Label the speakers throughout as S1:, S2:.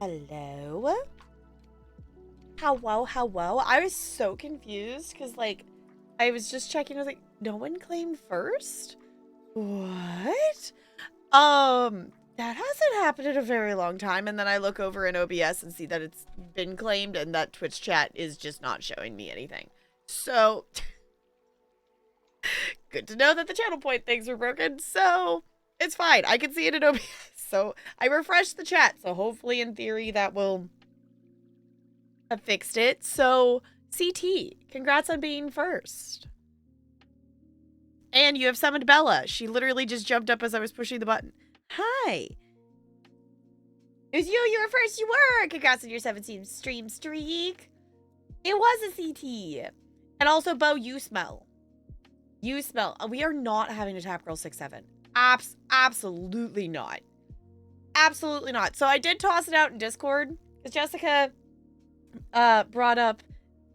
S1: Hello? Hello? I was so confused because, like, I was just checking. I was like, no one claimed first? What? That hasn't happened in a very long time. And then I look over in OBS and see that it's been claimed and that Twitch chat is just not showing me anything. So, good to know that the channel point things were broken. So, it's fine. I can see it in OBS. So, I refreshed the chat. So, hopefully, in theory, that will have fixed it. So, CT, congrats on being first. And you have summoned Bella. She literally just jumped up as I was pushing the button. Hi. It was you were first, you were! Congrats on your 17 stream streak. It was a CT. And also, Bo, you smell. You smell. We are not having a Tap Girl 6-7. Absolutely not. Absolutely not. So I did toss it out in Discord, because Jessica brought up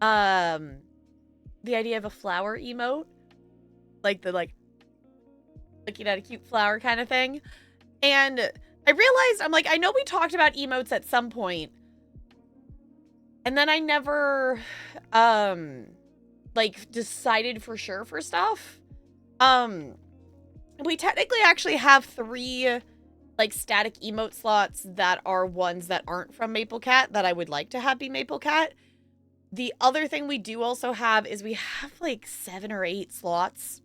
S1: the idea of a flower emote. Like the, looking at a cute flower kind of thing. And I realized, I'm like, I know we talked about emotes at some point. And then I never, decided for sure for stuff. We technically actually have 3, static emote slots that are ones that aren't from Maple Cat that I would like to have be Maple Cat. The other thing we do also have is we have, 7 or 8 slots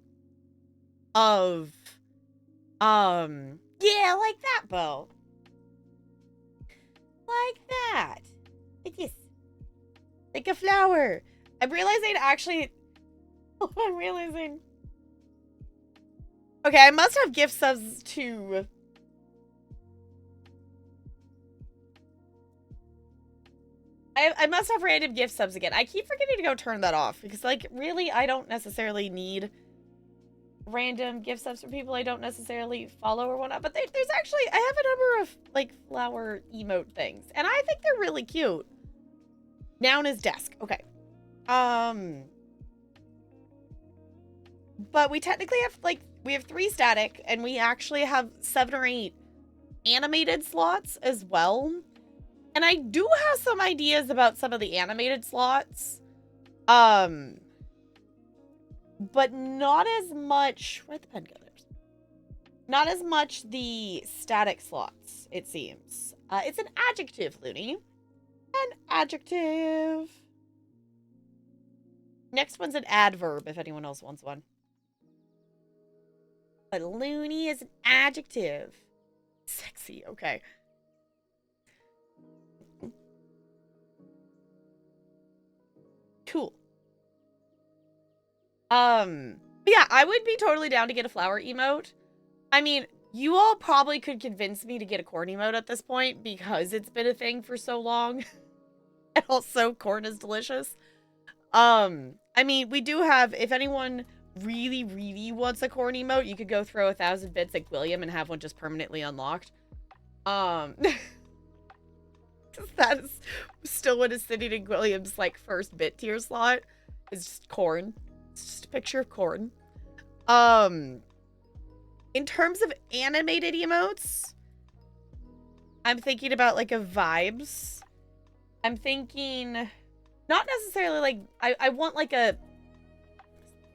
S1: of, yeah, like that, Bo. Like that. Like this. Like a flower. I'm realizing, actually, I'm realizing. Okay, I must have gift subs to... I must have random gift subs again. I keep forgetting to go turn that off because, really, I don't necessarily need random gift subs from people I don't necessarily follow or whatnot. But there's actually, I have a number of, flower emote things. And I think they're really cute. Noun is desk. Okay. But we technically have, we have 3 static, and we actually have 7 or 8 animated slots as well. And I do have some ideas about some of the animated slots. But not as much... Where'd the pen go? Not as much the static slots, it seems. It's an adjective, Looney. An adjective. Next one's an adverb, if anyone else wants one. But Looney is an adjective. Sexy, okay. Cool. Yeah, I would be totally down to get a flower emote. I mean, you all probably could convince me to get a corn emote at this point because it's been a thing for so long. And also, corn is delicious. I mean, we do have, if anyone really wants a corn emote, you could go throw 1,000 bits at William and have one just permanently unlocked. That is still what is sitting in William's, first bit tier slot. It's just corn. It's just a picture of corn. In terms of animated emotes, I'm thinking about, a vibes. I'm thinking, not necessarily, I want, a...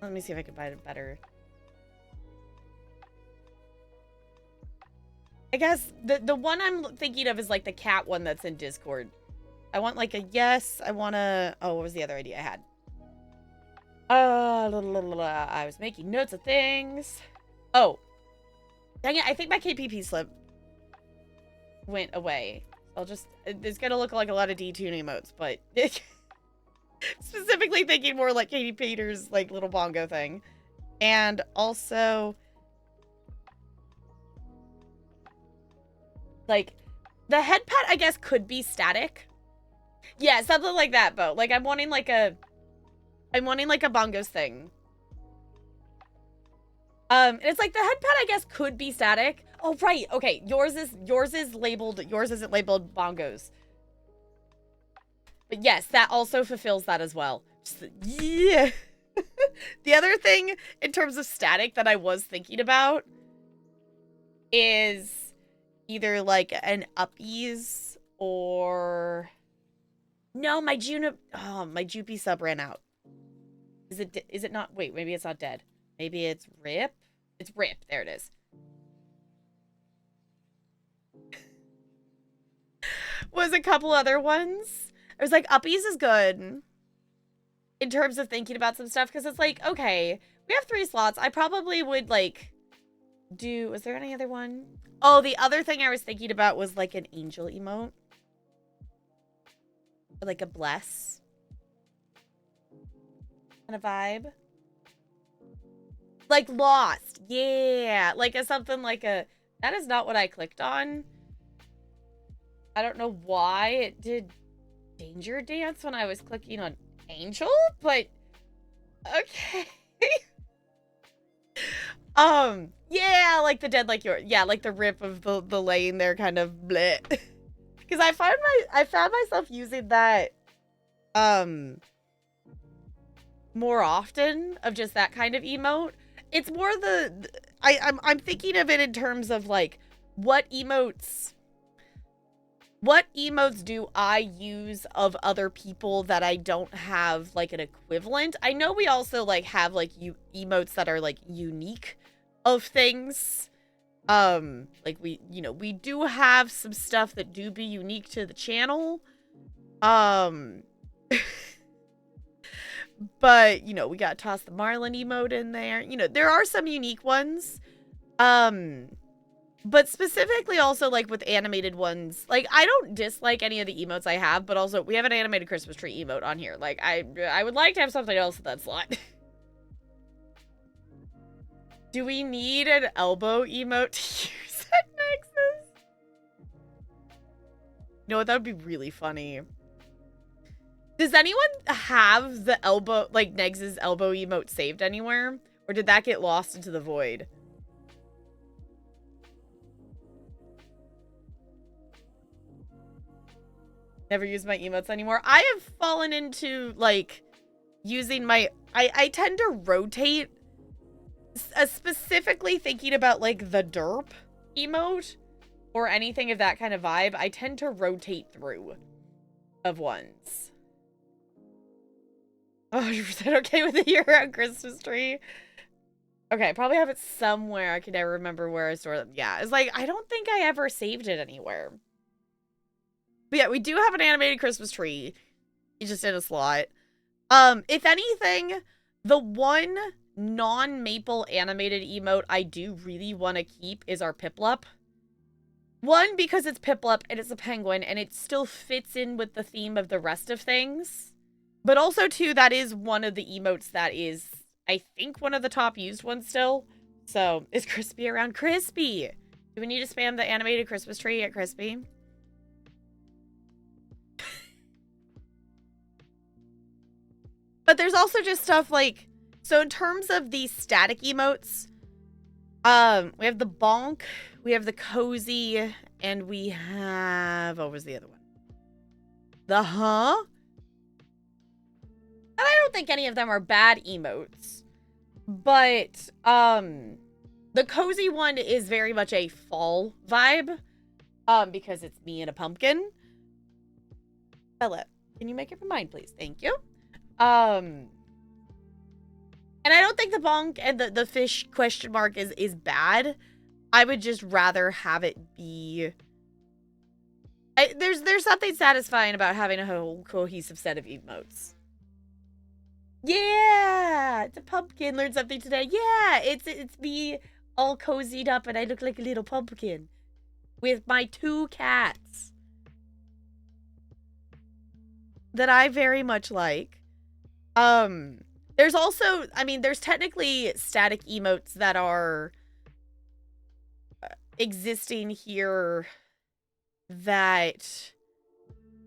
S1: Let me see if I can find it better. I guess the one I'm thinking of is, the cat one that's in Discord. I want, a yes. I want to... Oh, what was the other idea I had? I was making notes of things. Oh. Dang it, I think my KPP slip went away. I'll just... It's gonna look like a lot of detune emotes, but... Specifically thinking more like Katy Peter's, little bongo thing. And also... the head pat, I guess, could be static. Yeah, something like that, Bo. I'm wanting, a bongos thing. And it's the head pat, I guess, could be static. Oh, right. Okay, yours isn't labeled bongos. But yes, that also fulfills that as well. Yeah. The other thing, in terms of static, that I was thinking about is either, an uppies Or no, my Jupi sub ran out. Is it not? Wait, maybe it's not dead. Maybe it's Rip. It's Rip. There it is. Was a couple other ones. I was like, Uppies is good in terms of thinking about some stuff, because it's like, okay, we have 3 slots. I probably would like do. Was there any other one? Oh, the other thing I was thinking about was like an angel emote. Or like a bless kind of vibe. Like Lost. Yeah. Like a something like a. That is not what I clicked on. I don't know why it did Danger Dance when I was clicking on Angel, but okay. Yeah, like the dead like yours. Yeah, like the rip of the laying there kind of bleh. Because I found myself using that more often, of just that kind of emote. It's more I'm thinking of it in terms of like what emotes do I use of other people that I don't have like an equivalent? I know we also like have like emotes that are like unique of things. Like we do have some stuff that do be unique to the channel. But we got Toss the Marlin emote in there. There are some unique ones. But specifically also, like, with animated ones, like, I don't dislike any of the emotes I have, but also, we have an animated Christmas tree emote on here. Like, I would like to have something else in that slot. Do we need an elbow emote to use at Nexus? You know what? That would be really funny. Does anyone have the elbow, like, Nexus elbow emote saved anywhere? Or did that get lost into the void? Never use my emotes anymore. I have fallen into, like, using my... I tend to rotate, specifically thinking about, like, the derp emote or anything of that kind of vibe. I tend to rotate through of ones. 100% okay with the year-round Christmas tree. Okay, I probably have it somewhere. I can never remember where I store them. Yeah, it's like, I don't think I ever saved it anywhere. But yeah, we do have an animated Christmas tree. It's just in a slot. If anything, the one non-maple animated emote I do really want to keep is our Piplup. One, because it's Piplup and it's a penguin and it still fits in with the theme of the rest of things. But also, too, that is one of the emotes that is, I think, one of the top used ones still. So, is Crispy around? Crispy! Do we need to spam the animated Christmas tree at Crispy? But there's also just stuff like, so in terms of the static emotes, we have the bonk, we have the cozy, and we have, what was the other one? The huh? And I don't think any of them are bad emotes, but, the cozy one is very much a fall vibe, because it's me and a pumpkin. Philip, can you make up your mind, please? Thank you. And I don't think the bonk and the fish question mark is bad. I would just rather have it be... There's something satisfying about having a whole cohesive set of emotes. Yeah! It's a pumpkin. Learned something today. Yeah! It's me all cozied up and I look like a little pumpkin. With my 2 cats. That I very much like. There's also, I mean, there's technically static emotes that are existing here that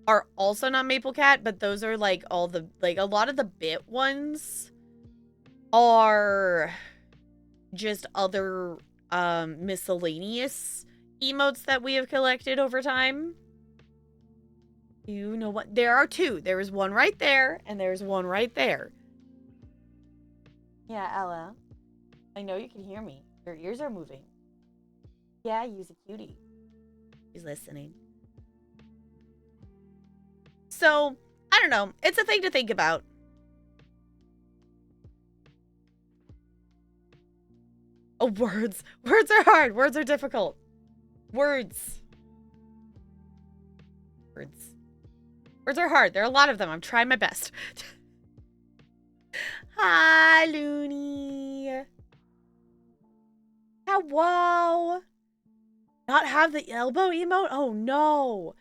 S1: are also not Maple Cat, but those are like all the, like a lot of the bit ones are just other miscellaneous emotes that we have collected over time. You know what? There are 2. There is one right there, and there's one right there. Yeah, Ella. I know you can hear me. Your ears are moving. Yeah, use a cutie. She's listening. So, I don't know. It's a thing to think about. Oh, words. Words are hard. Words are difficult. Words. Words. Words are hard. There are a lot of them. I'm trying my best. Hi, Looney. Hello. Not have the elbow emote? Oh, no.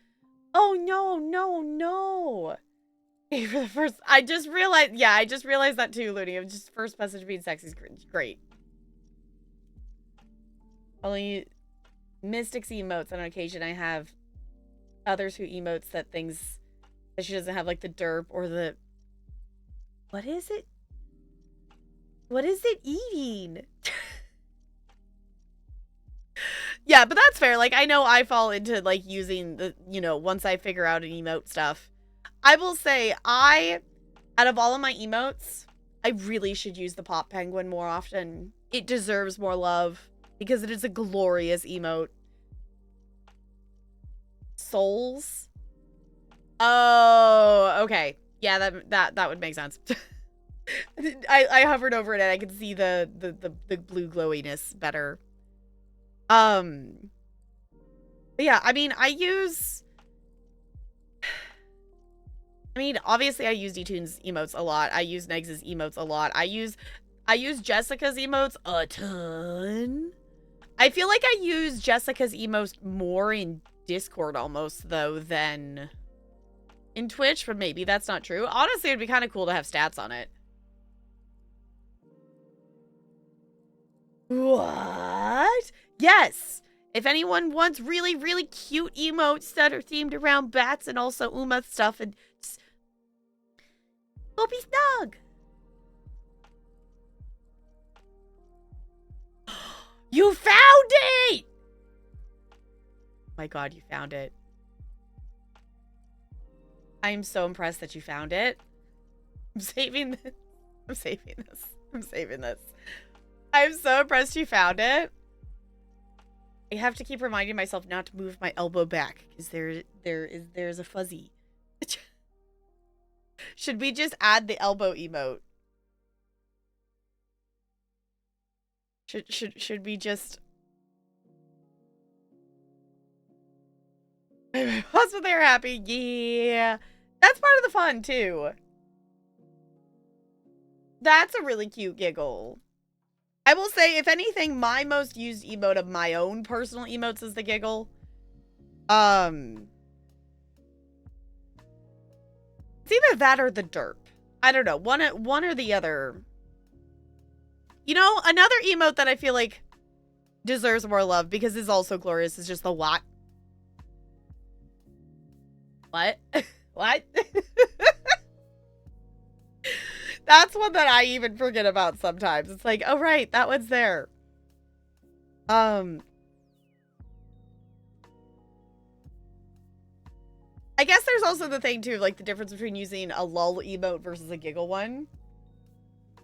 S1: Oh, no, no, no. Okay, for the first... I just realized... Yeah, I just realized that too, Looney. Just first message being sexy is great. Only Mystics emotes on occasion. I have others who emotes that things that she doesn't have, like the derp or the... What is it? What is it eating? Yeah, but that's fair. Like, I know I fall into, like, using the, you know, once I figure out an emote stuff. I will say, out of all of my emotes, I really should use the Pop Penguin more often. It deserves more love because it is a glorious emote. Souls? Oh, okay. Yeah, that would make sense. I hovered over it and I could see the blue glowiness better. Yeah, I mean, obviously I use D-Tune's emotes a lot. I use Negs' emotes a lot. I use Jessica's emotes a ton. I feel like I use Jessica's emotes more in Discord almost, though, than in Twitch, but maybe that's not true. Honestly, it'd be kind of cool to have stats on it. What? Yes! If anyone wants really, really cute emotes that are themed around bats and also Uma stuff, and go be snug! You found it! Oh my god, you found it. I am so impressed that you found it. I'm saving this. I'm saving this. I'm saving this. I'm so impressed you found it. I have to keep reminding myself not to move my elbow back because there's a fuzzy. Should we just add the elbow emote? Should we just... Plus when they're happy, yeah. That's part of the fun too. That's a really cute giggle. I will say, if anything, my most used emote of my own personal emotes is the giggle. It's either that or the derp. I don't know. One or the other. You know, another emote that I feel like deserves more love because is also glorious is just the what. What? What? That's one that I even forget about sometimes. It's like, oh right, that one's there. I guess there's also the thing too, like the difference between using a lull emote versus a giggle one.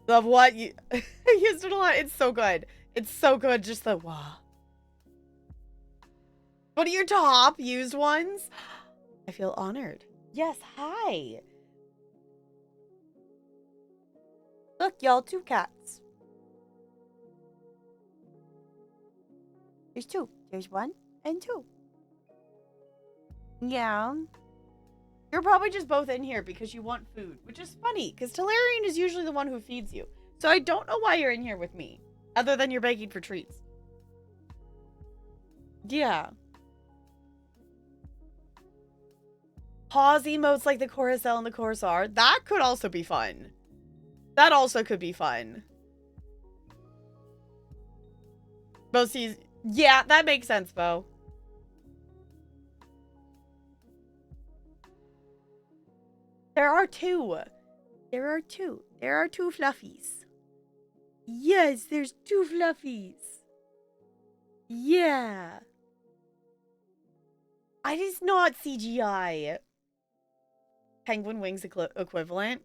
S1: Of what you I used it a lot. It's so good. It's so good. Just the wow. What are your top used ones? I feel honored. Yes, hi. Look, y'all, 2 cats. There's 2. There's 1 and 2. Yeah. You're probably just both in here because you want food, which is funny because Talarian is usually the one who feeds you. So I don't know why you're in here with me, other than you're begging for treats. Yeah. Pause emotes like the Chorus L and the Chorus R. That could also be fun. That also could be fun. Bo sees... Yeah, that makes sense, Bo. There are 2. There are 2. There are 2 fluffies. Yes, there's 2 fluffies. Yeah. It is not CGI. Penguin wings equivalent.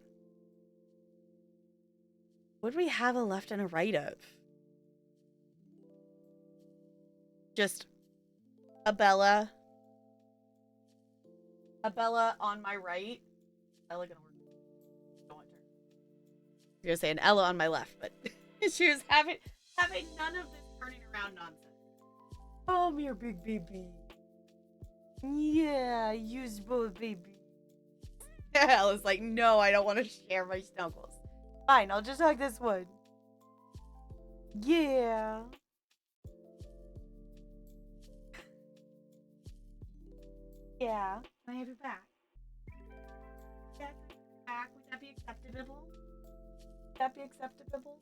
S1: What do we have a left and a right of? Just a Bella. Bella on my right. Ella gonna work. Don't want her. I was gonna say an Ella on my left, but she was having none of this turning around nonsense. Come here, big baby. Yeah, use both, baby. Ella's like, no, I don't want to share my snuggles. Fine, I'll just hug this one. Yeah. Yeah. Can I have it back? Yeah, back. Would that be acceptable? Would that be acceptable?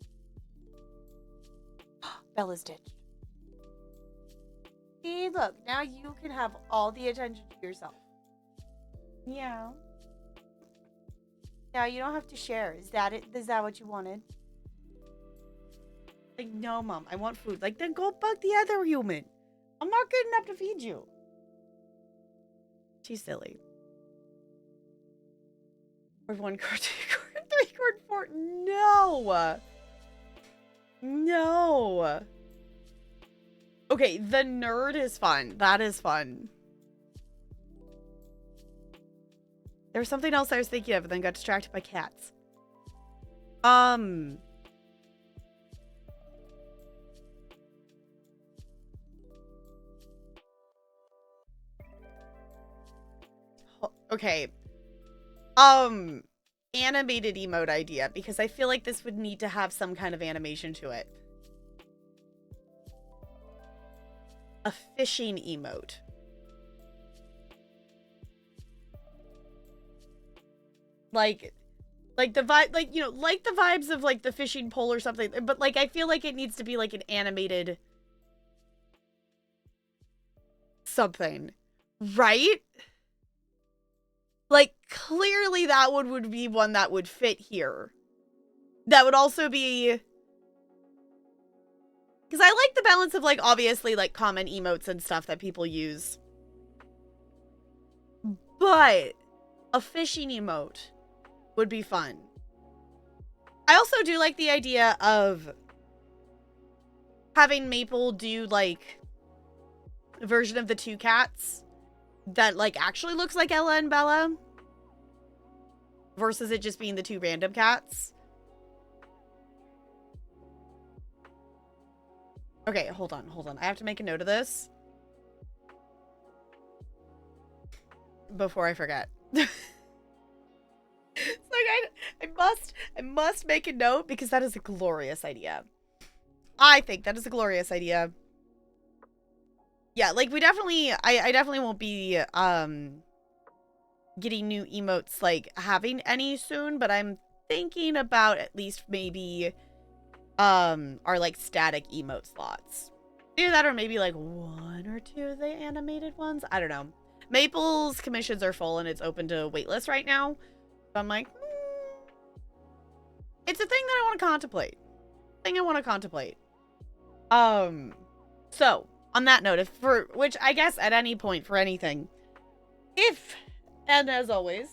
S1: Bella's ditched. See, look, now you can have all the attention to yourself. Yeah. Now you don't have to share. Is that it? Is that what you wanted? Like, no, Mom, I want food. Like, then go bug the other human. I'm not good enough to feed you. She's silly. Or 1 card, 2 card, 3 card, 4. No. No. Okay, the nerd is fun. That is fun. There was something else I was thinking of, and then got distracted by cats. Okay. Animated emote idea, because I feel like this would need to have some kind of animation to it. A fishing emote. Like the vibe, like, you know, like the vibes of like the fishing pole or something, but like I feel like it needs to be like an animated something, right? Like, clearly that one would be one that would fit here. That would also be... Because I like the balance of, like, obviously, like, common emotes and stuff that people use. But a fishing emote would be fun. I also do like the idea of having Maple do, like, a version of the 2 cats that, like, actually looks like Ella and Bella versus it just being the 2 random cats. Okay, hold on. I have to make a note of this before I forget. It's like I must make a note because that is a glorious idea. I think that is a glorious idea. Yeah, like we definitely, I definitely won't be, getting new emotes, like, having any soon, but I'm thinking about at least maybe, our, like, static emote slots. Either that or maybe, like, 1 or 2 of the animated ones. I don't know. Maple's commissions are full and it's open to waitlist right now. So I'm like, it's a thing that I want to contemplate. So, on that note, which I guess at any point for anything, if, and as always,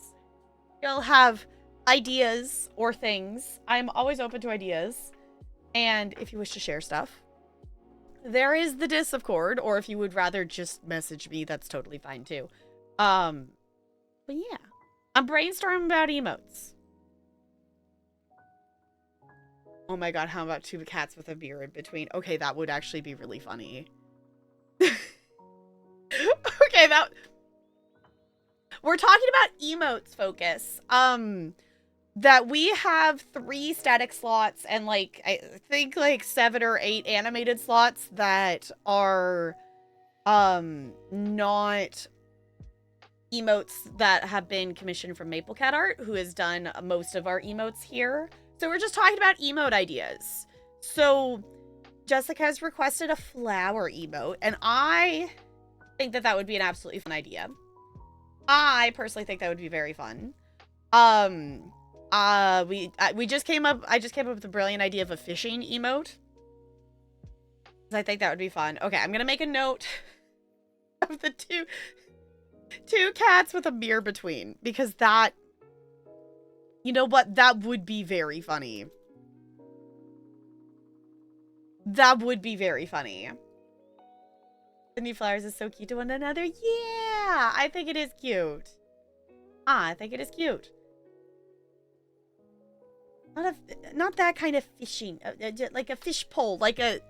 S1: you'll have ideas or things, I'm always open to ideas. And if you wish to share stuff, there is the Discord, or if you would rather just message me, that's totally fine too. But yeah, I'm brainstorming about emotes. Oh my god, how about 2 cats with a beer in between? Okay, that would actually be really funny. Okay, we're talking about emotes, Focus. That we have 3 static slots and, like, I think, like, 7 or 8 animated slots that are, not emotes that have been commissioned from Maple Cat Art, who has done most of our emotes here. So we're just talking about emote ideas. So Jessica has requested a flower emote, and I think that that would be an absolutely fun idea. I personally think that would be very fun. I just came up with a brilliant idea of a fishing emote. I think that would be fun. Okay, I'm gonna make a note of the two cats with a mirror between, because that, you know what, that would be very funny. That would be very funny. The new flowers is so cute to one another. Yeah, I think it is cute. Ah, I think it is cute. Not that kind of fishing, like a fish pole, like it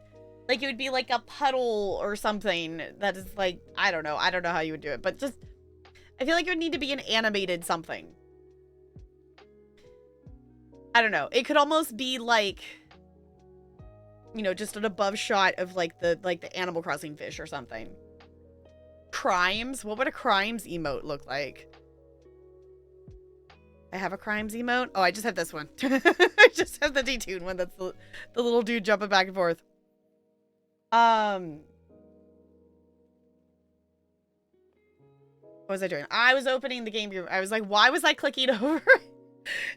S1: would be like a puddle or something that is like, I don't know how you would do it, but just, I feel like it would need to be an animated something. I don't know. It could almost be like, you know, just an above shot of like the Animal Crossing fish or something. Crimes? What would a crimes emote look like? I have a crimes emote? Oh, I just have this one. I just have the detune one. That's the little dude jumping back and forth. What was I doing? I was opening the game viewer. I was like, why was I clicking over?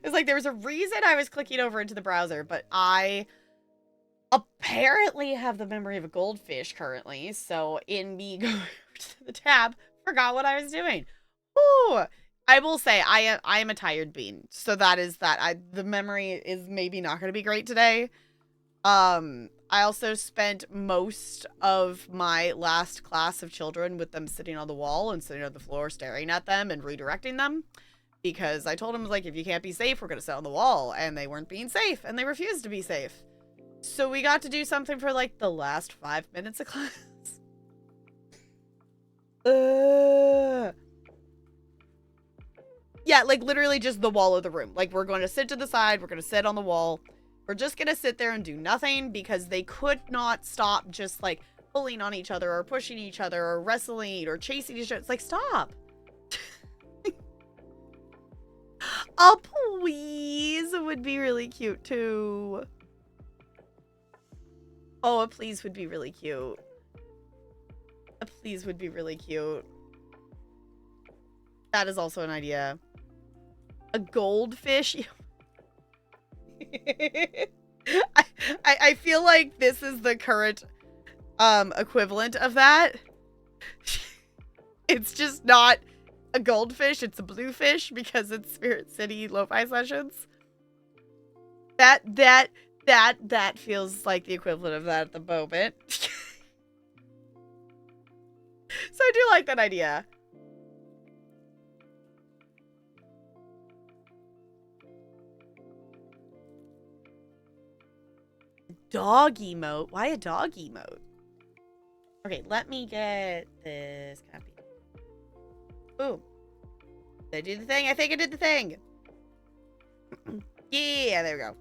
S1: It's like there was a reason I was clicking over into the browser, but I apparently have the memory of a goldfish currently. So in me going to the tab, forgot what I was doing. Ooh. I will say I am a tired bean, so that is that. The memory is maybe not going to be great today. I also spent most of my last class of children with them sitting on the wall and sitting on the floor staring at them and redirecting them, because I told them, like, if you can't be safe, we're going to sit on the wall, and they weren't being safe, and they refused to be safe. So we got to do something for like the last 5 minutes of class. Yeah, like, literally just the wall of the room. Like, we're going to sit to the side. We're going to sit on the wall. We're just going to sit there and do nothing because they could not stop just, like, pulling on each other or pushing each other or wrestling or chasing each other. It's like, stop. Oh, please would be really cute, too. Oh, a please would be really cute. A please would be really cute. That is also an idea. A goldfish. I feel like this is the current equivalent of that. It's just not a goldfish, it's a bluefish because it's Spirit City Lo-Fi Sessions. That feels like the equivalent of that at the moment. So I do like that idea. Dog emote? Why a dog emote? Okay, let me get this copy. Boom. Did I do the thing? I think I did the thing. Yeah, there we go.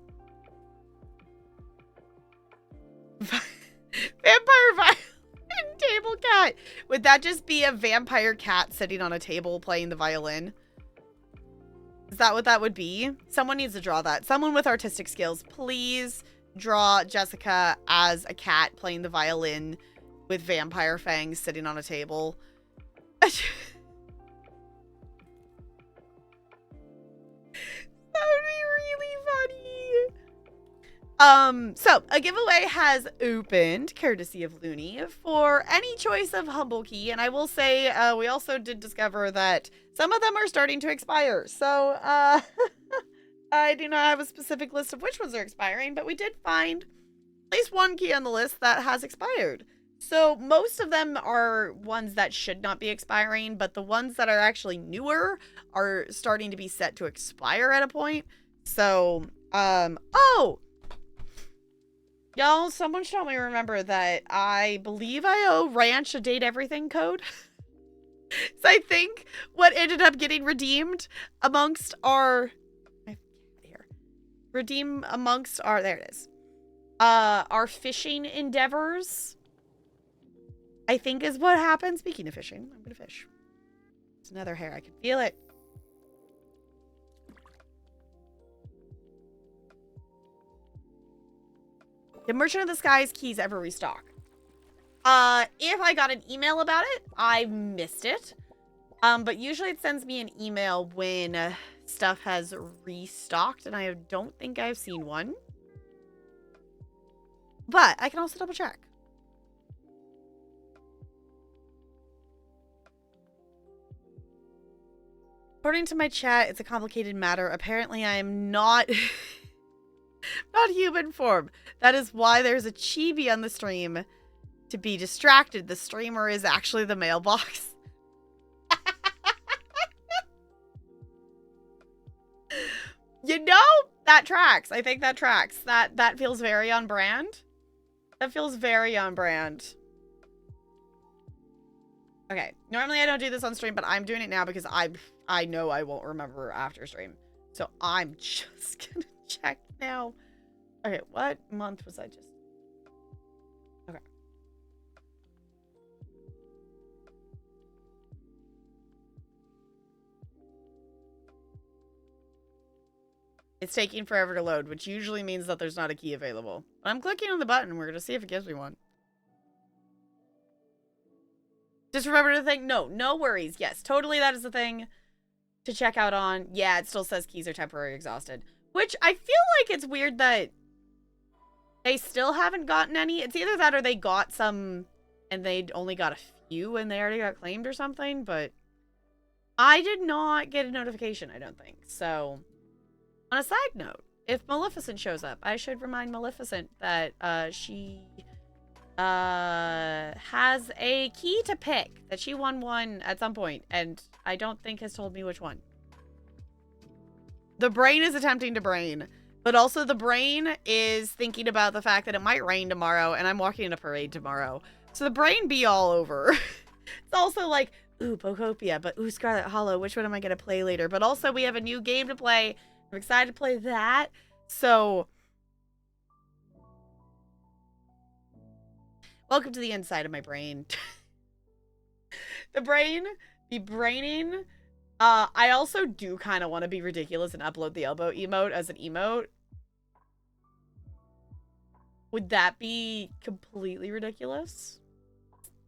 S1: Vampire violin table cat. Would that just be a vampire cat sitting on a table playing the violin? Is that what that would be? Someone needs to draw that. Someone with artistic skills, please draw Jessica as a cat playing the violin with vampire fangs sitting on a table. That would be really funny. So a giveaway has opened, courtesy of Looney, for any choice of Humble Key, and I will say, we also did discover that some of them are starting to expire. So, I do not have a specific list of which ones are expiring, but we did find at least one key on the list that has expired. So most of them are ones that should not be expiring, but the ones that are actually newer are starting to be set to expire at a point. So, oh! Y'all, someone should help me remember that I believe I owe Ranch a Date Everything code. So I think what ended up getting redeemed amongst our... Redeem amongst our... There it is. Our fishing endeavors, I think, is what happened. Speaking of fishing, I'm gonna fish. It's another hair. I can feel it. Did Merchant of the Skies keys ever restock? If I got an email about it, I missed it. But usually it sends me an email when stuff has restocked, and I don't think I've seen one. But I can also double check. According to my chat, it's a complicated matter. Apparently, I am not not human form. That is why there's a chibi on the stream to be distracted. The streamer is actually the mailbox. You know, that tracks. I think that tracks. That feels very on brand. That feels very on brand. Okay. Normally I don't do this on stream, but I'm doing it now because I know I won't remember after stream. So I'm just gonna check now. Okay, what month was I just? Okay. It's taking forever to load, which usually means that there's not a key available. But I'm clicking on the button. We're gonna see if it gives me one. Just remember to think, no worries. Yes, totally that is the thing to check out on. Yeah, it still says keys are temporarily exhausted. Which I feel like it's weird that they still haven't gotten any. It's either that or they got some and they only got a few and they already got claimed or something. But I did not get a notification, I don't think. So, on a side note, if Maleficent shows up, I should remind Maleficent that she has a key to pick, that she won one at some point, and I don't think has told me which one. The brain is attempting to brain, but also the brain is thinking about the fact that it might rain tomorrow, and I'm walking in a parade tomorrow. So the brain be all over. It's also like, ooh, Pokopia, but ooh, Scarlet Hollow, which one am I going to play later? But also we have a new game to play. I'm excited to play that. So welcome to the inside of my brain. The brain be braining. I also do kind of want to be ridiculous and upload the elbow emote as an emote. Would that be completely ridiculous?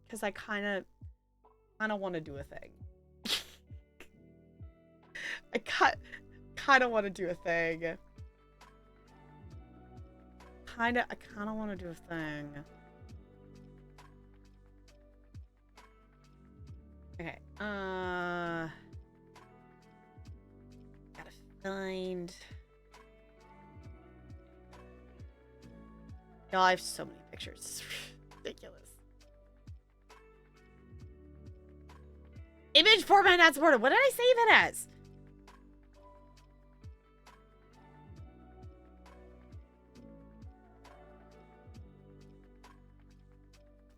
S1: Because I kind of want to do a thing. I kind of want to do a thing. I kind of want to do a thing. Okay. Gotta find. Y'all, I have so many pictures. It's ridiculous. Image format not supported. What did I save it as?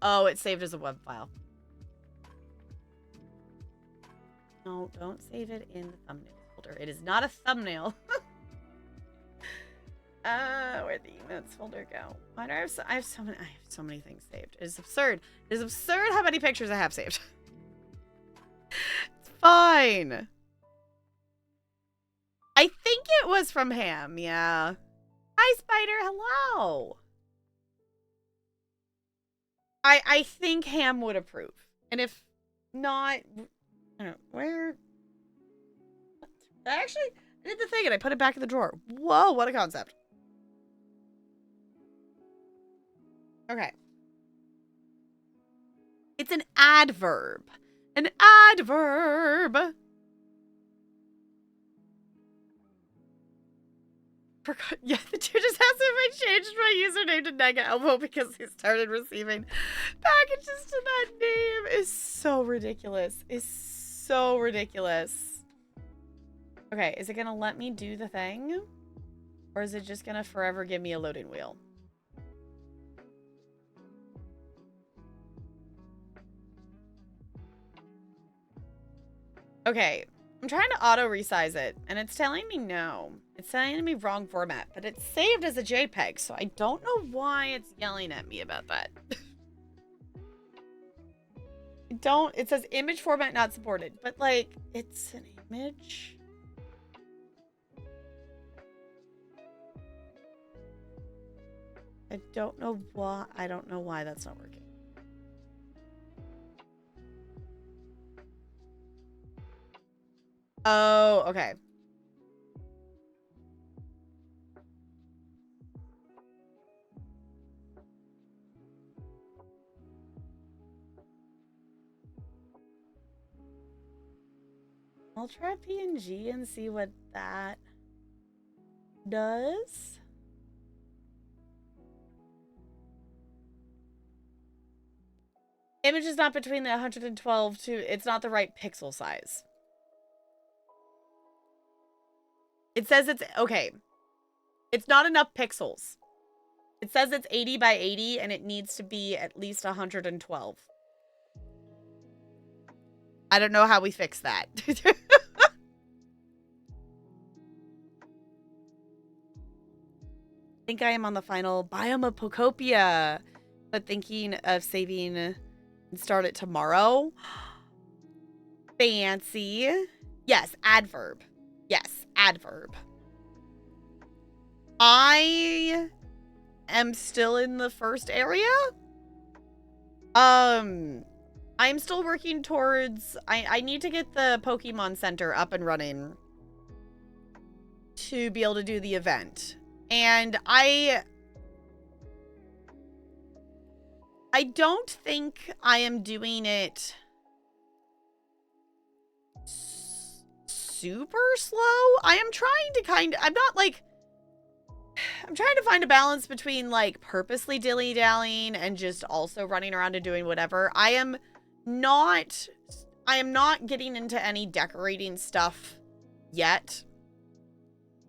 S1: Oh, it's saved as a web file. No, don't save it in the thumbnail folder. It is not a thumbnail. Where'd the emotes folder go? Why do I have I have so many things saved. It is absurd. It is absurd how many pictures I have saved. It's fine. I think it was from Ham, yeah. Hi, Spider. Hello. I think Ham would approve. And if not, I don't know, where? Actually, I did the thing and I put it back in the drawer. Whoa, what a concept. Okay. It's an adverb. An adverb. Forgot. Yeah, the dude just asked if I changed my username to Nega Elbow because he started receiving packages to that name. Is so ridiculous. Is so ridiculous. Okay, is it gonna let me do the thing? Or is it just gonna forever give me a loading wheel? Okay, I'm trying to auto resize it, and it's telling me no. It's telling me wrong format, but it's saved as a JPEG, so I don't know why it's yelling at me about that. It says image format not supported, but like, it's an image. I don't know why that's not working. Oh, okay. I'll try PNG and see what that does. Image is not between the 112 to, it's not the right pixel size. It says it's, okay. It's not enough pixels. It says it's 80 by 80 and it needs to be at least 112. I don't know how we fix that. I think I am on the final biome of Pokopia, but thinking of saving and start it tomorrow. Fancy. Yes, adverb. Yes, adverb. I am still in the first area. I'm still working towards, I need to get the Pokemon Center up and running to be able to do the event. And I don't think I am doing it super slow. I am trying to I'm not like, I'm trying to find a balance between like purposely dilly-dallying and just also running around and doing whatever. I am not getting into any decorating stuff yet.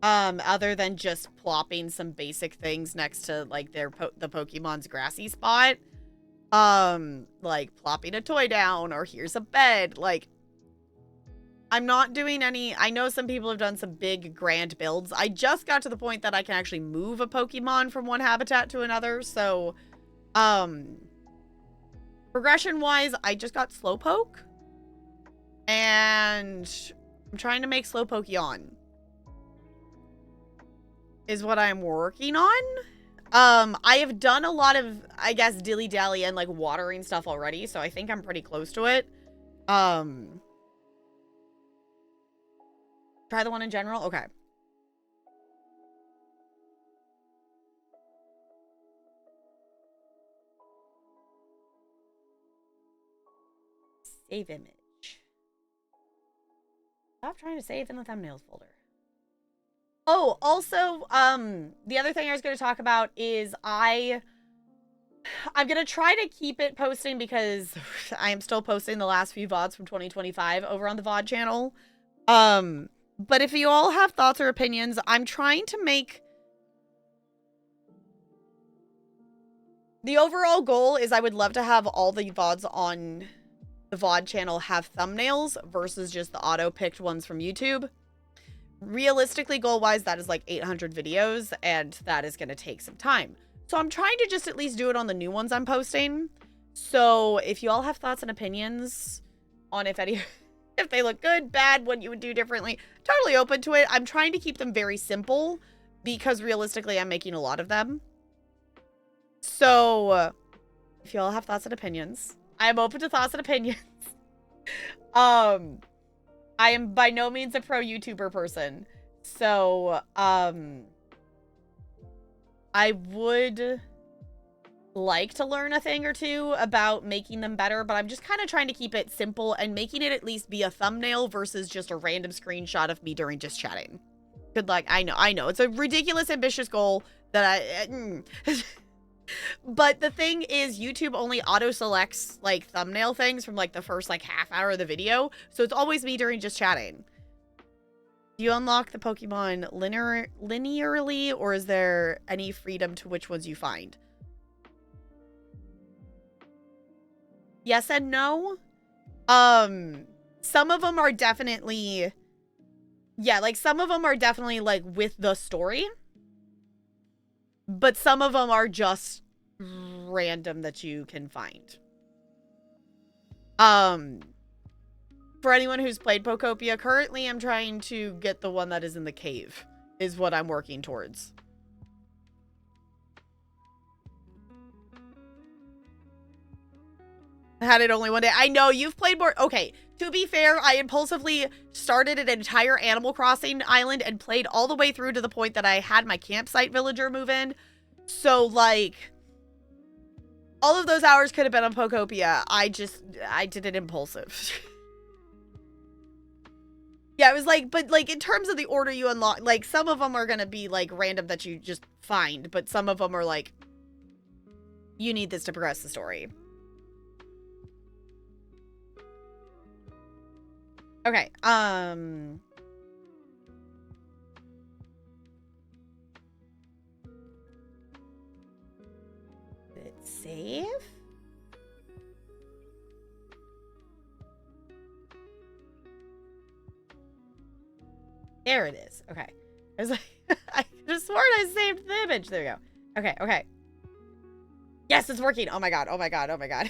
S1: Other than just plopping some basic things next to like the Pokemon's grassy spot. Like plopping a toy down or here's a bed. Like, I'm not doing any, I know some people have done some big grand builds. I just got to the point that I can actually move a Pokemon from one habitat to another. So, progression-wise, I just got Slowpoke. And I'm trying to make Slowpoke yawn. Is what I'm working on. I have done a lot of, I guess, dilly-dally and, like, watering stuff already. So I think I'm pretty close to it. Try the one in general? Okay. Save image. Stop trying to save in the thumbnails folder. Oh, also, the other thing I was going to talk about is I'm going to try to keep it posting because I am still posting the last few VODs from 2025 over on the VOD channel. But if you all have thoughts or opinions, I'm trying to make... The overall goal is I would love to have all the VODs on the VOD channel have thumbnails versus just the auto-picked ones from YouTube. Realistically, goal-wise, that is like 800 videos, and that is going to take some time. So I'm trying to just at least do it on the new ones I'm posting. So if you all have thoughts and opinions on if they look good, bad, what you would do differently, totally open to it. I'm trying to keep them very simple because realistically, I'm making a lot of them. So if you all have thoughts and opinions, I am open to thoughts and opinions. I am by no means a pro YouTuber person. So, I would like to learn a thing or two about making them better, but I'm just kind of trying to keep it simple and making it at least be a thumbnail versus just a random screenshot of me during just chatting. Good luck. I know. It's a ridiculous, ambitious goal that But the thing is, YouTube only auto-selects, like, thumbnail things from, like, the first, like, half hour of the video. So it's always me during just chatting. Do you unlock the Pokemon linearly, or is there any freedom to which ones you find? Yes and no. Some of them are definitely... Yeah, like, some of them are definitely, like, with the story. But some of them are just random that you can find. For anyone who's played Pokopia, currently I'm trying to get the one that is in the cave, is what I'm working towards. I had it only one day. I know, you've played more. Okay, to be fair, I impulsively started an entire Animal Crossing island and played all the way through to the point that I had my campsite villager move in. So, like, all of those hours could have been on Pokopia. I did it impulsive. Yeah, it was like, but like in terms of the order you unlock, like some of them are going to be like random that you just find, but some of them are like, you need this to progress the story. Okay, save? There it is. Okay. I was like, I could have sworn I saved the image. There we go. Okay, okay. Yes, it's working. Oh my god, oh my god, oh my god.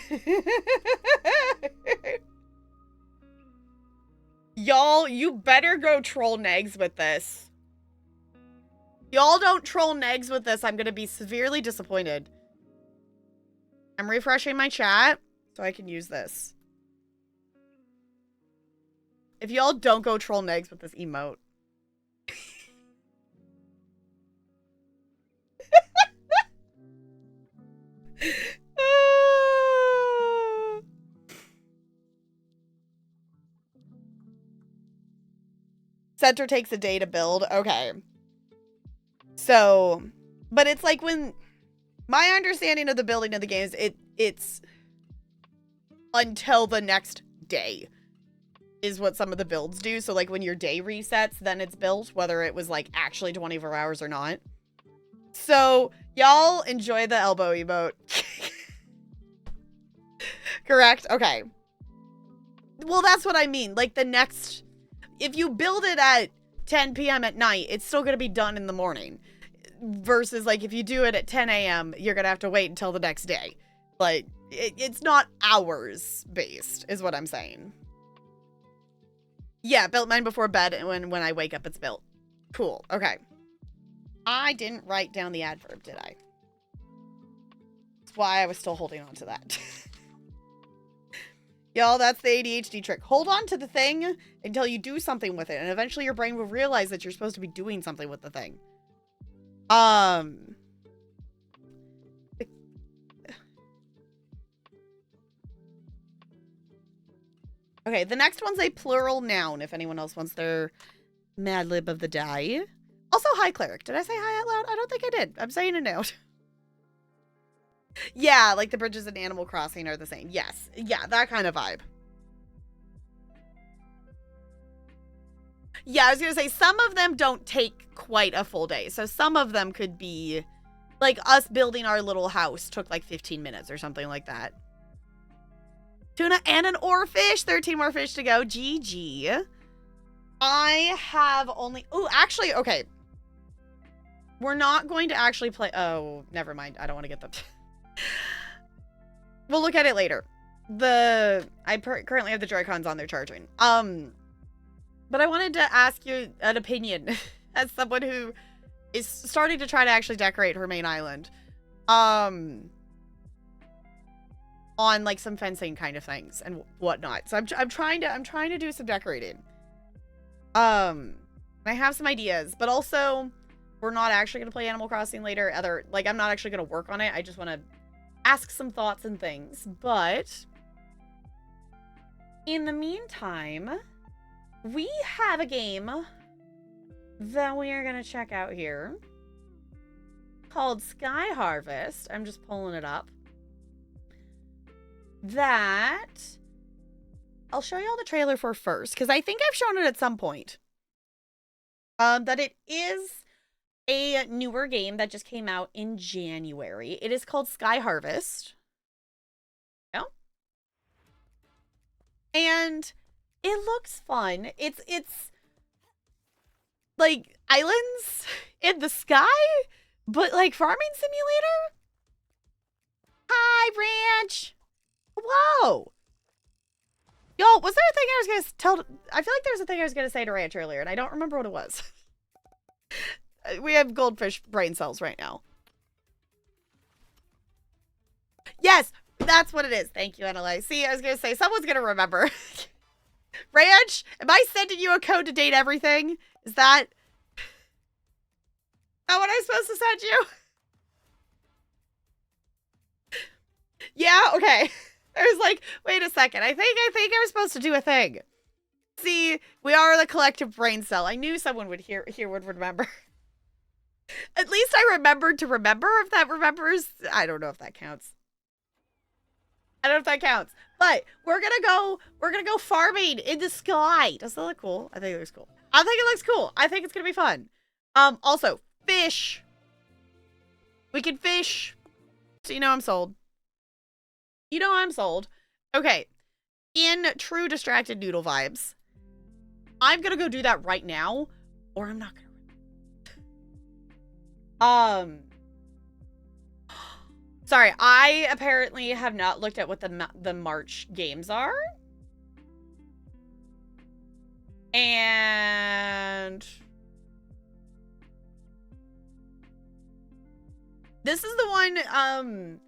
S1: Y'all, you better go troll negs with this. Y'all don't troll negs with this. I'm gonna be severely disappointed. I'm refreshing my chat so I can use this. If y'all don't go troll negs with this emote. Center takes a day to build. Okay. So, but it's like when my understanding of the building of the games, it's until the next day is what some of the builds do. So like when your day resets, then it's built, whether it was like actually 24 hours or not. So y'all enjoy the elbow emote. Correct? Okay. Well, that's what I mean. Like the next, if you build it at 10 p.m. at night, it's still going to be done in the morning. Versus like if you do it at 10 a.m., you're going to have to wait until the next day. Like it's not hours based is what I'm saying. Yeah, built mine before bed, and when I wake up, it's built. Cool. Okay. I didn't write down the adverb, did I? That's why I was still holding on to that. Y'all, that's the ADHD trick. Hold on to the thing until you do something with it, and eventually your brain will realize that you're supposed to be doing something with the thing. Okay, the next one's a plural noun, if anyone else wants their Mad Lib of the day. Also, hi, Cleric. Did I say hi out loud? I don't think I did. I'm saying it now. Yeah, like the bridges in Animal Crossing are the same. Yes. Yeah, that kind of vibe. Yeah, I was going to say, some of them don't take quite a full day. So some of them could be, like, us building our little house took like 15 minutes or something like that. Tuna and an oarfish. 13 more fish to go. GG. I have only... Oh, actually, okay. We're not going to actually play... Oh, never mind. I don't want to get them. We'll look at it later. I currently have the Joy-Cons on. They're charging. But I wanted to ask you an opinion as someone who is starting to try to actually decorate her main island. On like some fencing kind of things and whatnot. So I'm trying to do some decorating. I have some ideas, but also we're not actually going to play Animal Crossing later. I'm not actually going to work on it. I just want to ask some thoughts and things. But in the meantime, we have a game that we are going to check out here called Sky Harvest. I'm just pulling it up. That I'll show you all the trailer for first, because I think I've shown it at some point. That it is a newer game that just came out in January. It is called Sky Harvest. Yeah. And it looks fun. It's like islands in the sky, but like farming simulator. Hi, Ranch. Whoa. Yo, was there a thing I was going to tell? I feel like there was a thing I was going to say to Ranch earlier, and I don't remember what it was. We have goldfish brain cells right now. Yes, that's what it is. Thank you, Annalise. See, I was going to say, someone's going to remember. Ranch, am I sending you a code to date everything? Is that what I'm supposed to send you? Yeah, okay. I was like, wait a second. I think I was supposed to do a thing. See, we are the collective brain cell. I knew someone would would remember. At least I remembered to remember. If that remembers, I don't know if that counts. I don't know if that counts. But we're gonna go farming in the sky. Does that look cool? I think it looks cool. I think it looks cool. I think it's gonna be fun. Also, fish. We can fish. So you know I'm sold. You know I'm sold. Okay. In true distracted noodle vibes, I'm gonna go do that right now, or I'm not gonna. Sorry, I apparently have not looked at what the March games are. And this is the one,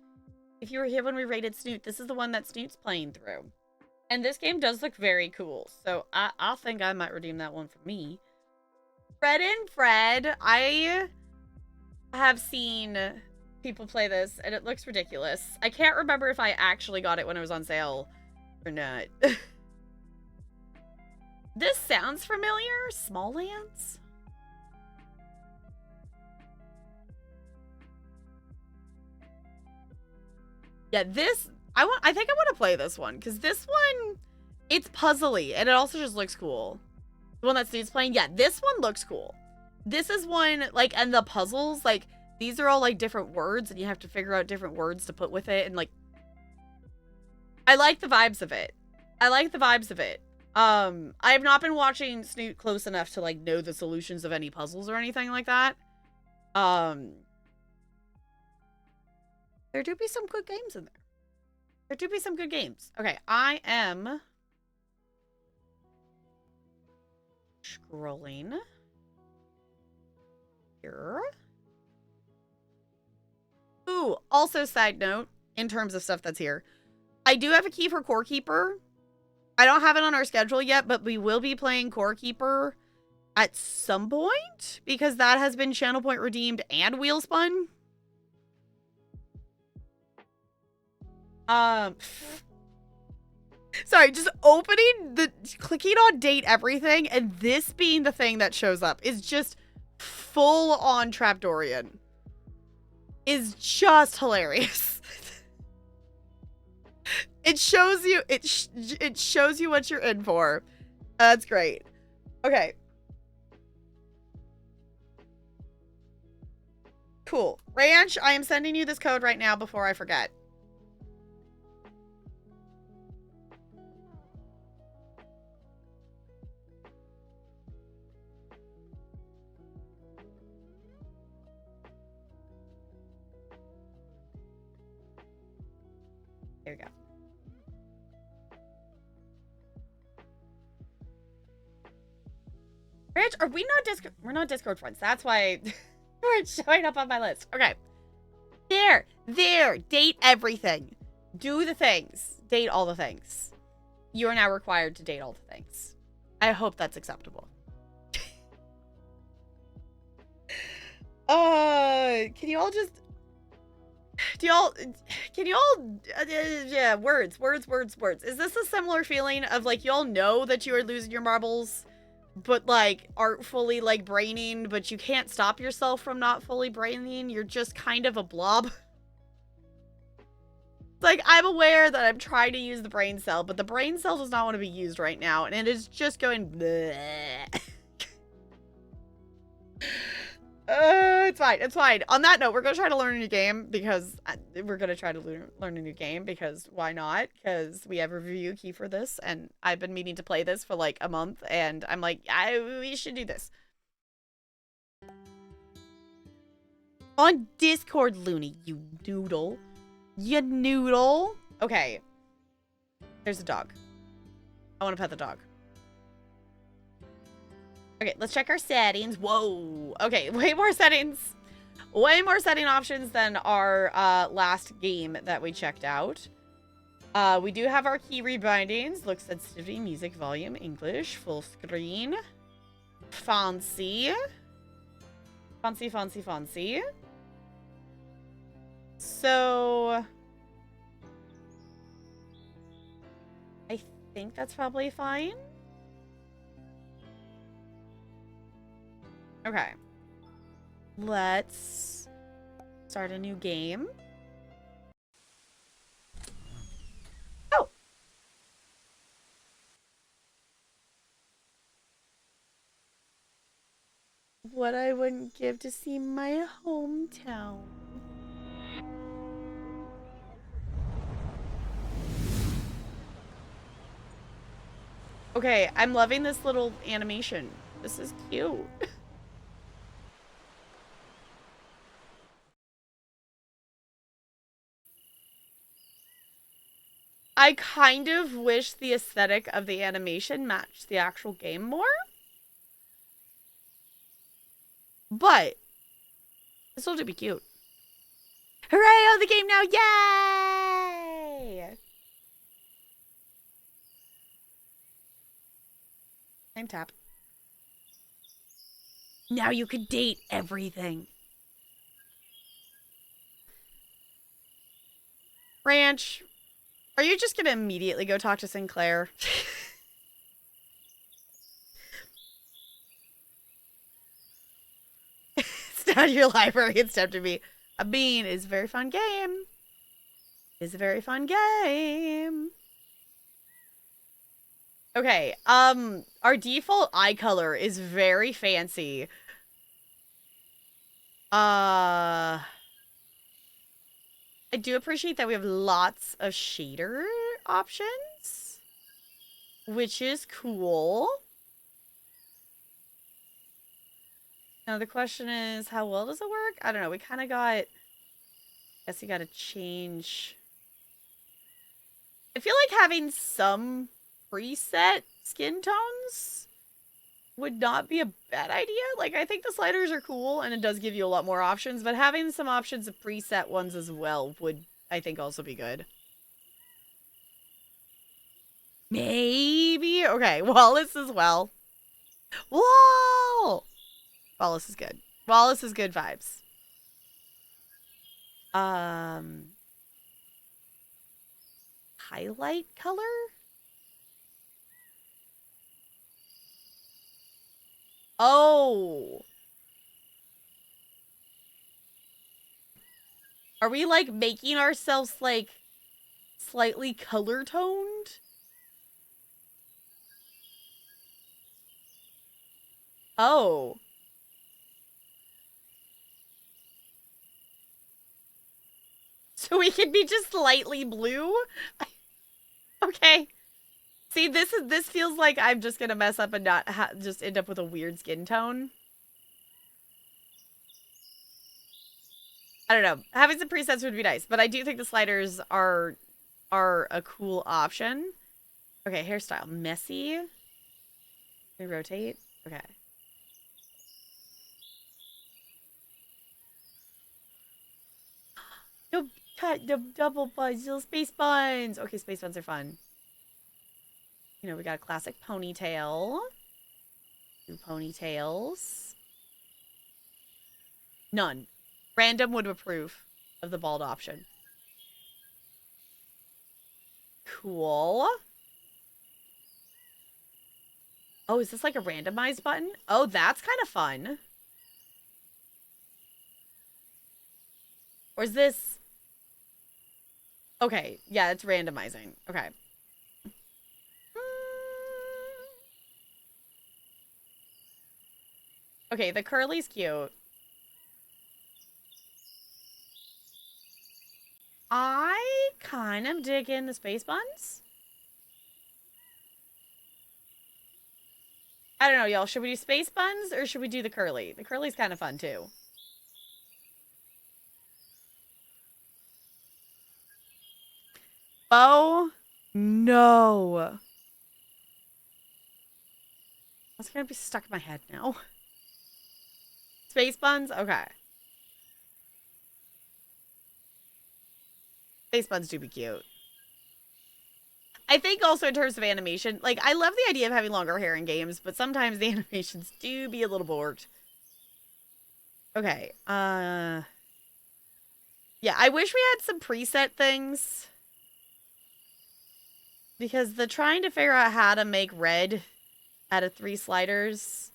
S1: if you were here when we rated Snoot, this is the one that Snoot's playing through. And this game does look very cool, so I think I might redeem that one for me. Fred and Fred, I have seen people play this, and it looks ridiculous. I can't remember if I actually got it when it was on sale or not. This sounds familiar. Small Lands? Yeah, this... I think I want to play this one, because this one, it's puzzly, and it also just looks cool. The one that Steve's playing, yeah, this one looks cool. This is one, like, and the puzzles, like, these are all, like, different words, and you have to figure out different words to put with it, and, like, I like the vibes of it. I like the vibes of it. I have not been watching Snoot close enough to, like, know the solutions of any puzzles or anything like that. There do be some good games in there. There do be some good games. Okay, I am scrolling here. Ooh, also side note, in terms of stuff that's here, I do have a key for Core Keeper. I don't have it on our schedule yet, but we will be playing Core Keeper at some point, because that has been Channel Point redeemed and Wheel Spun. Sorry, just clicking on date everything, and this being the thing that shows up is just full on Trapdorian. Is just hilarious. It shows you, it shows you what you're in for. That's great. Okay. Cool. Ranch, I am sending you this code right now before I forget. There we go. Ranch, are we not Discord? We're not Discord friends. That's why we're showing up on my list. Okay. There. Date everything. Do the things. Date all the things. You are now required to date all the things. I hope that's acceptable. Can you all just... yeah, words. Is this a similar feeling of, like, y'all know that you are losing your marbles, but, like, aren't fully, like, braining, but you can't stop yourself from not fully braining? You're just kind of a blob. Like, I'm aware that I'm trying to use the brain cell, but the brain cell does not want to be used right now, and it is just going bleh. It's fine. It's fine. On that note, we're going to try to learn a new game because why not? Because we have a review key for this, and I've been meaning to play this for like a month, and I'm like, we should do this. On Discord, Looney, you noodle. You noodle. Okay. There's a dog. I want to pet the dog. Okay, let's check our settings. Whoa. Okay, way more settings. Way more setting options than our last game that we checked out. We do have our key rebindings. Look, sensitivity, music, volume, English, full screen. Fancy. Fancy. So... I think that's probably fine. Okay. Let's start a new game. Oh! What I wouldn't give to see my hometown. Okay, I'm loving this little animation. This is cute. I kind of wish the aesthetic of the animation matched the actual game more. But it still do be cute. Hooray, on the game now, yay! Name tap. Now you could date everything. Ranch, are you just gonna immediately go talk to Sinclair? It's not your library, it's time to be. A bean is a very fun game. It's a very fun game. Okay, our default eye color is very fancy. I do appreciate that we have lots of shader options, which is cool. Now the question is, how well does it work? I don't know. We kind of got, I guess you got to change. I feel like having some preset skin tones would not be a bad idea. Like, I think the sliders are cool and it does give you a lot more options, but having some options of preset ones as well would, I think, also be good. Maybe. Okay, Wallace as well. Whoa! Wallace is good. Wallace is good vibes. Highlight color? Oh. Are we like making ourselves like slightly color toned? Oh. So we can be just slightly blue? Okay. See, this feels like I'm just gonna mess up and not just end up with a weird skin tone. I don't know. Having some presets would be nice, but I do think the sliders are a cool option. Okay, hairstyle. Messy. We rotate. Okay. No, cut the double buns, little space buns. Okay, space buns are fun. You know, we got a classic ponytail. Two ponytails. None. Random would approve of the bald option. Cool. Oh, is this like a randomized button? Oh, that's kind of fun. Or is this... Okay, yeah, it's randomizing. Okay. Okay, the curly's cute. I kind of dig in the space buns. I don't know, y'all. Should we do space buns or should we do the curly? The curly's kind of fun, too. Oh, no. That's gonna be stuck in my head now. Space buns? Okay. Space buns do be cute. I think also in terms of animation, like, I love the idea of having longer hair in games, but sometimes the animations do be a little bored. Okay, yeah, I wish we had some preset things. Because the trying to figure out how to make red out of 3 sliders,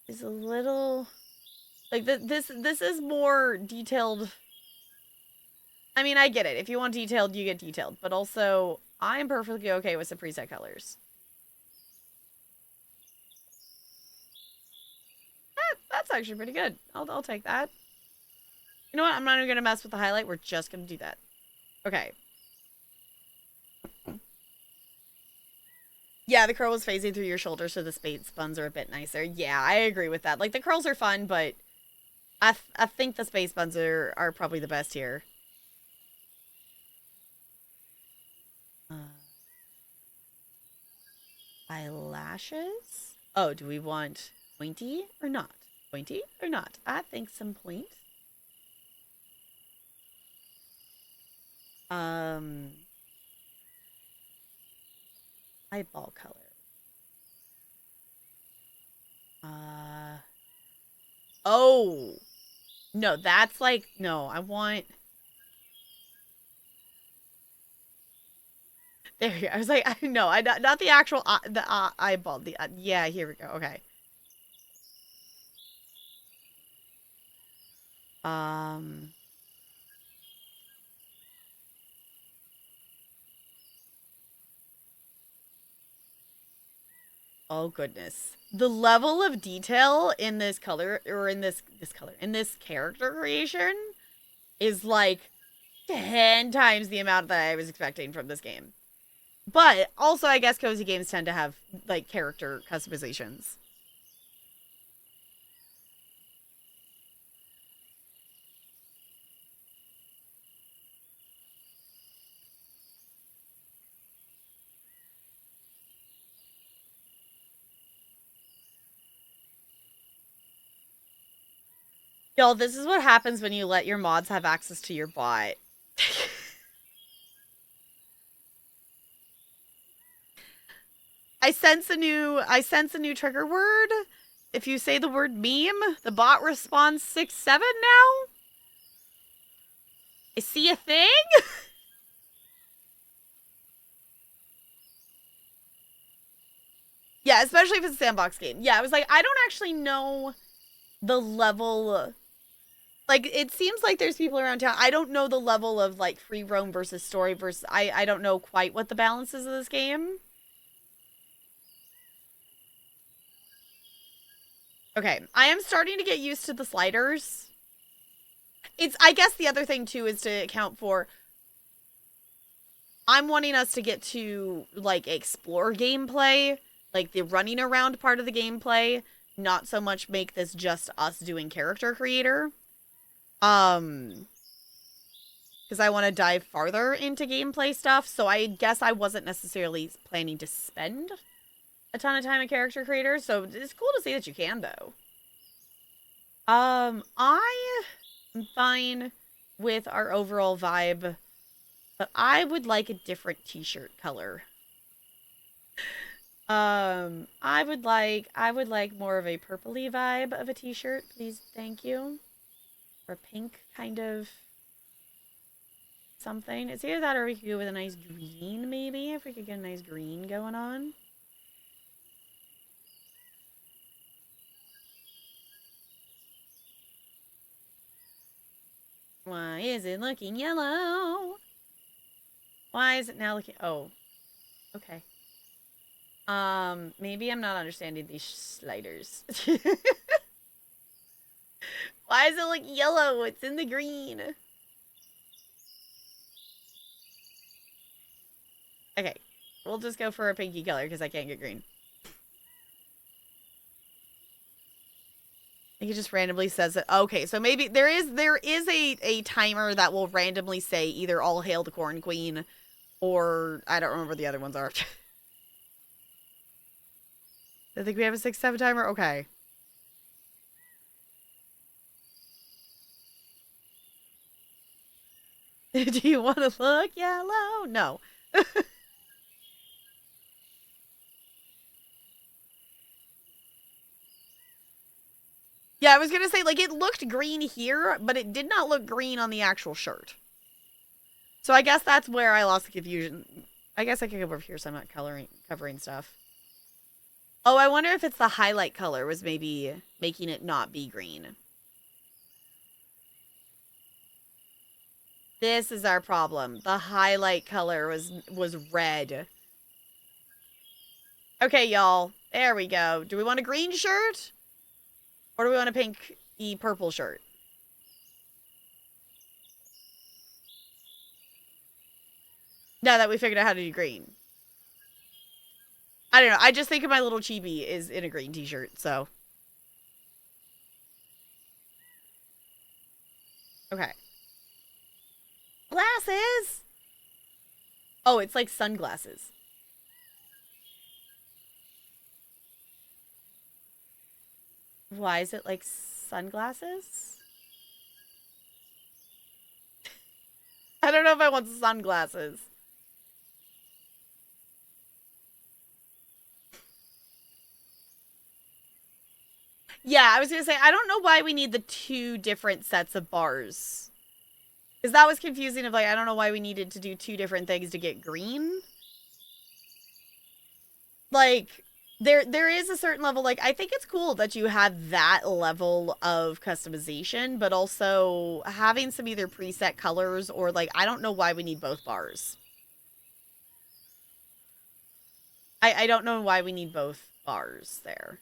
S1: is a little... Like, this is more detailed. I mean, I get it. If you want detailed, you get detailed. But also, I'm perfectly okay with some preset colors. That's actually pretty good. I'll take that. You know what? I'm not even going to mess with the highlight. We're just going to do that. Okay. Yeah, the curl was phasing through your shoulder, so the space buns are a bit nicer. Yeah, I agree with that. Like, the curls are fun, but I think the space buns are probably the best here. Uh, eyelashes? Oh, do we want pointy or not? Pointy or not? I think some point. Um, eyeball color. Oh. No, that's like, no, I want... There you go. I was like, no, not the actual, the eyeball. The yeah, here we go. Okay. Um... Oh goodness. The level of detail in this color or in this color in this character creation is like 10 times the amount that I was expecting from this game. But also I guess cozy games tend to have like character customizations. Y'all, this is what happens when you let your mods have access to your bot. I sense a new trigger word. If you say the word meme, the bot responds 6-7 now. I see a thing. Yeah, especially if it's a sandbox game. Yeah, I was like, I don't actually know the level. Like, it seems like there's people around town. I don't know the level of like free roam versus story versus. I don't know quite what the balance is of this game. Okay, I am starting to get used to the sliders. It's, I guess the other thing too is to account for, I'm wanting us to get to like explore gameplay, like the running around part of the gameplay, not so much make this just us doing character creator. Because I want to dive farther into gameplay stuff, so I guess I wasn't necessarily planning to spend a ton of time in character creator, so it's cool to see that you can though. I am fine with our overall vibe, but I would like a different t-shirt color. I would like more of a purpley vibe of a t-shirt, please, thank you. Or pink kind of something. It's either that or we could go with a nice green, maybe, if we could get a nice green going on. Why is it looking yellow? Why is it now looking... Oh, okay. Maybe I'm not understanding these sliders. Why does it look yellow? It's in the green. Okay, we'll just go for a pinky color because I can't get green. It just randomly says it. Okay, so maybe there is a timer that will randomly say either all hail the corn queen or I don't remember what the other ones are. I think we have a 6-7 timer. Okay. Do you want to look yellow? No. Yeah, I was gonna say, like, it looked green here, but it did not look green on the actual shirt. So I guess that's where I lost the confusion. I guess I can go over here so I'm not covering stuff. Oh, I wonder if it's the highlight color was maybe making it not be green. This is our problem. The highlight color was red. Okay, y'all. There we go. Do we want a green shirt? Or do we want a pinky purple shirt? Now that we figured out how to do green. I don't know. I just think of my little chibi is in a green t-shirt, so. Okay. Glasses! Oh, it's like sunglasses. Why is it like sunglasses? I don't know if I want sunglasses. Yeah, I was going to say, I don't know why we need the 2 different sets of bars. Because that was confusing of like, I don't know why we needed to do 2 different things to get green. Like, there is a certain level, like, I think it's cool that you have that level of customization, but also having some either preset colors or, like, I don't know why we need both bars. I don't know why we need both bars there.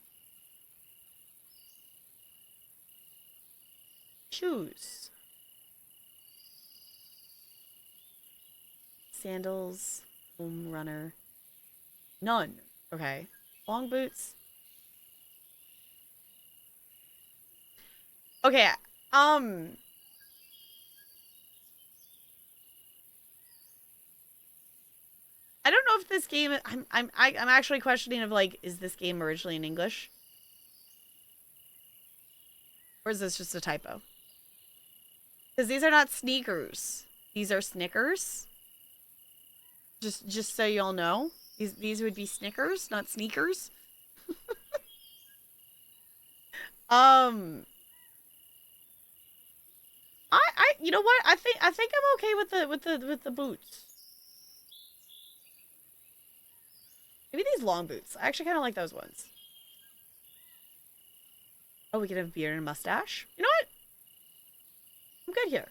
S1: Shoes. Sandals. Home runner. None. Okay. Long boots. Okay. I don't know if this game. I'm actually questioning of like, is this game originally in English, or is this just a typo? Because these are not sneakers. These are Snickers. Just so y'all know, these would be Snickers, not sneakers. You know what? I think I'm okay with the boots. Maybe these long boots. I actually kind of like those ones. Oh, we can have a beard and a mustache. You know what? I'm good here.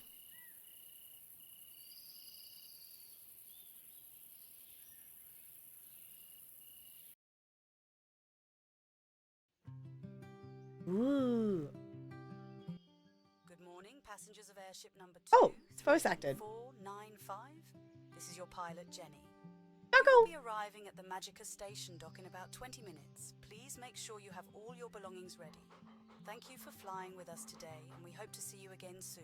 S1: Ooh.
S2: Good morning, passengers of airship number 2.
S1: Oh, it's voice acted.
S2: 495. This is your pilot, Jenny.
S1: Go.
S2: We'll be arriving at the Magica station dock in about 20 minutes. Please make sure you have all your belongings ready. Thank you for flying with us today, and we hope to see you again soon.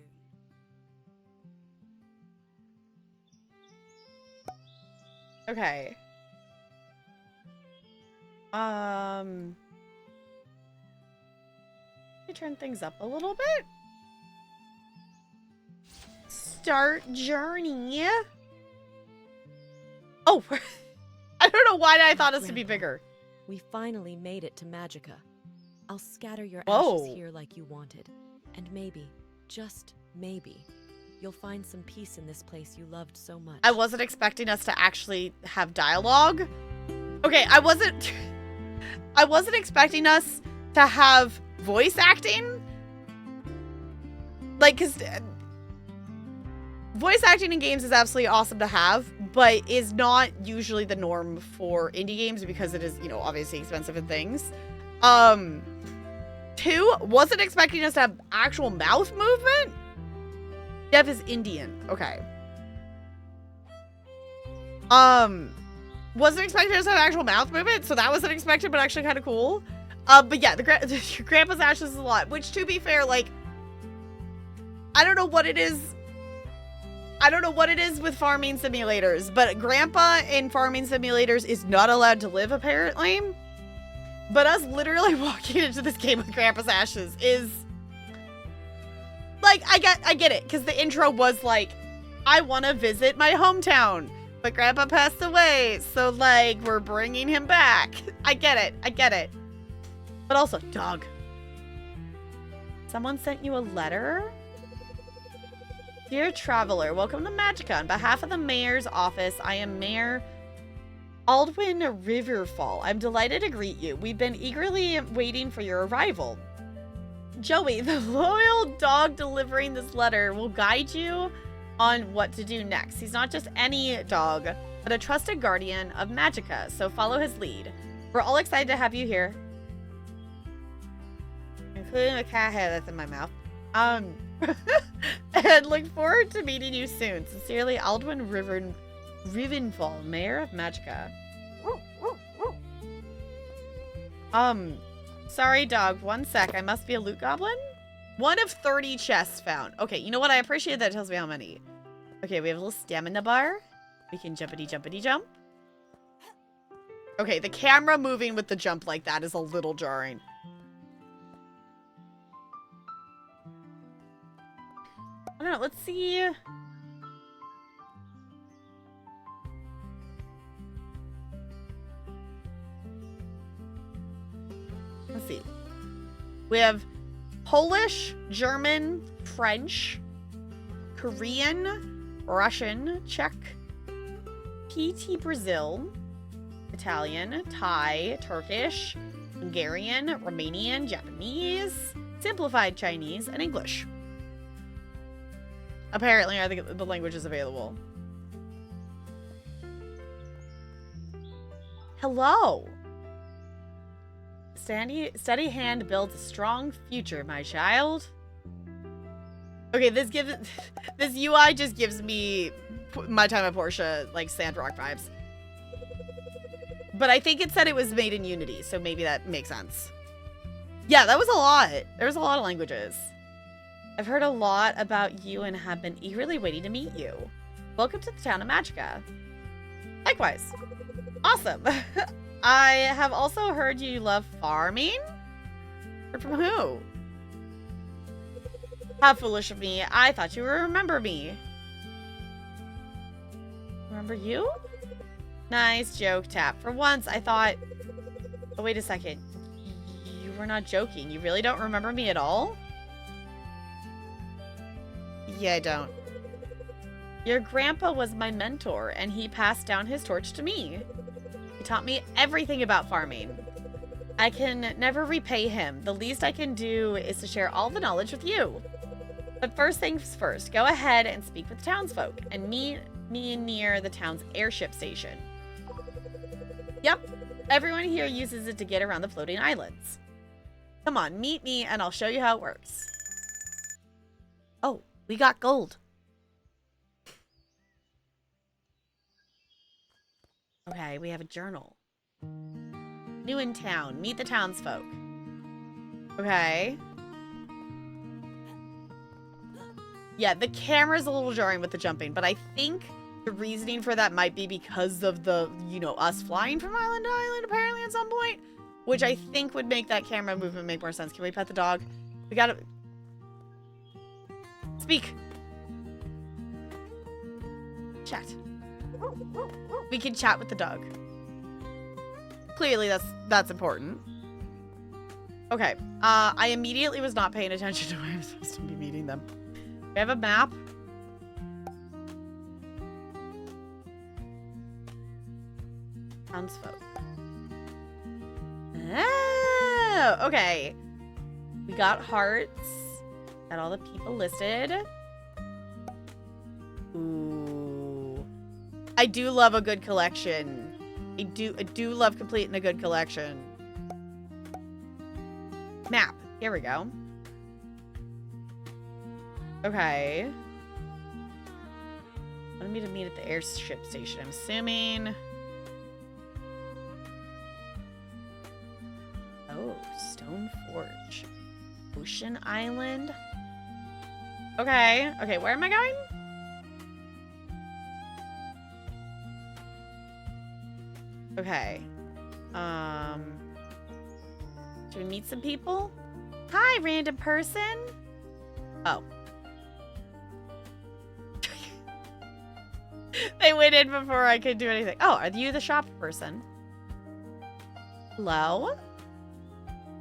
S1: Okay. Let me turn things up a little bit. Start journey. Oh, I don't know why I thought this to be bigger.
S3: We finally made it to Magica. I'll scatter your
S1: Whoa.
S3: ashes here like you wanted. And maybe, just maybe, you'll find some peace in this place you loved so much.
S1: I wasn't expecting us to actually have dialogue. Okay, I wasn't expecting us to have voice acting. Like, because voice acting in games is absolutely awesome to have, but is not usually the norm for indie games because it is, you know, obviously expensive and things. 2, wasn't expecting us to have actual mouth movement. Dev is Indian. Okay. Wasn't expecting us to have actual mouth movement, so that wasn't expected, but actually kind of cool. But yeah, your grandpa's ashes is a lot, which to be fair, like, I don't know what it is. I don't know what it is with farming simulators, but grandpa in farming simulators is not allowed to live, apparently. But us literally walking into this game with grandpa's ashes is, like, I get it, because the intro was like, I want to visit my hometown, but grandpa passed away, so, like, we're bringing him back. I get it. But also, dog. Someone sent you a letter? Dear traveler, welcome to Magica. On behalf of the mayor's office, I am Mayor Aldwin Riverfall. I'm delighted to greet you. We've been eagerly waiting for your arrival. Joey, the loyal dog delivering this letter, will guide you on what to do next. He's not just any dog, but a trusted guardian of Magica, so follow his lead. We're all excited to have you here. Including a cat head that's in my mouth. And look forward to meeting you soon. Sincerely, Aldwin Rivenfall, Mayor of Magica. Sorry, dog. 1 sec. I must be a loot goblin? 1 of 30 chests found. Okay, you know what? I appreciate that. It tells me how many. Okay, we have a little stamina bar. We can jumpity jump. Okay, the camera moving with the jump like that is a little jarring. I don't know. Let's see. Let's see. We have Polish, German, French, Korean, Russian, Czech, PT Brazil, Italian, Thai, Turkish, Hungarian, Romanian, Japanese, Simplified Chinese, and English. Apparently, I think the language is available. Hello. Steady hand builds a strong future, my child. Okay, this UI just gives me My Time at Portia, like, Sandrock vibes. But I think it said it was made in Unity, so maybe that makes sense. Yeah, that was a lot. There was a lot of languages. I've heard a lot about you and have been eagerly waiting to meet you. Welcome to the town of Magica. Likewise. Awesome. I have also heard you love farming. Heard from who? How foolish of me. I thought you would remember me. Remember you? Nice joke, Tap. For once, I thought... Oh, wait a second. You were not joking. You really don't remember me at all? Yeah, I don't. Your grandpa was my mentor, and he passed down his torch to me. He taught me everything about farming. I can never repay him. The least I can do is to share all the knowledge with you. But first things first, go ahead and speak with the townsfolk and meet me near the town's airship station. Yep, everyone here uses it to get around the floating islands. Come on, meet me and I'll show you how it works. Oh, we got gold. Okay, we have a journal. New in town. Meet the townsfolk. Okay. Yeah, the camera's a little jarring with the jumping, but I think the reasoning for that might be because of the, you know, us flying from island to island apparently at some point, which I think would make that camera movement make more sense. Can we pet the dog? We gotta... Speak. Chat. We can chat with the dog. Clearly that's important. Okay. I immediately was not paying attention to where I'm supposed to be meeting them. We have a map. Townsfolk. Oh, okay. We got hearts. Got all the people listed. Ooh. I do love a good collection. I do love completing a good collection. Map. Here we go. Okay. Wanted me to meet at the airship station, I'm assuming. Oh, Stone Forge. Ocean Island. Okay. Okay, where am I going? Okay. Should we meet some people? Hi, random person. Oh. They went in before I could do anything. Oh, are you the shop person? Hello?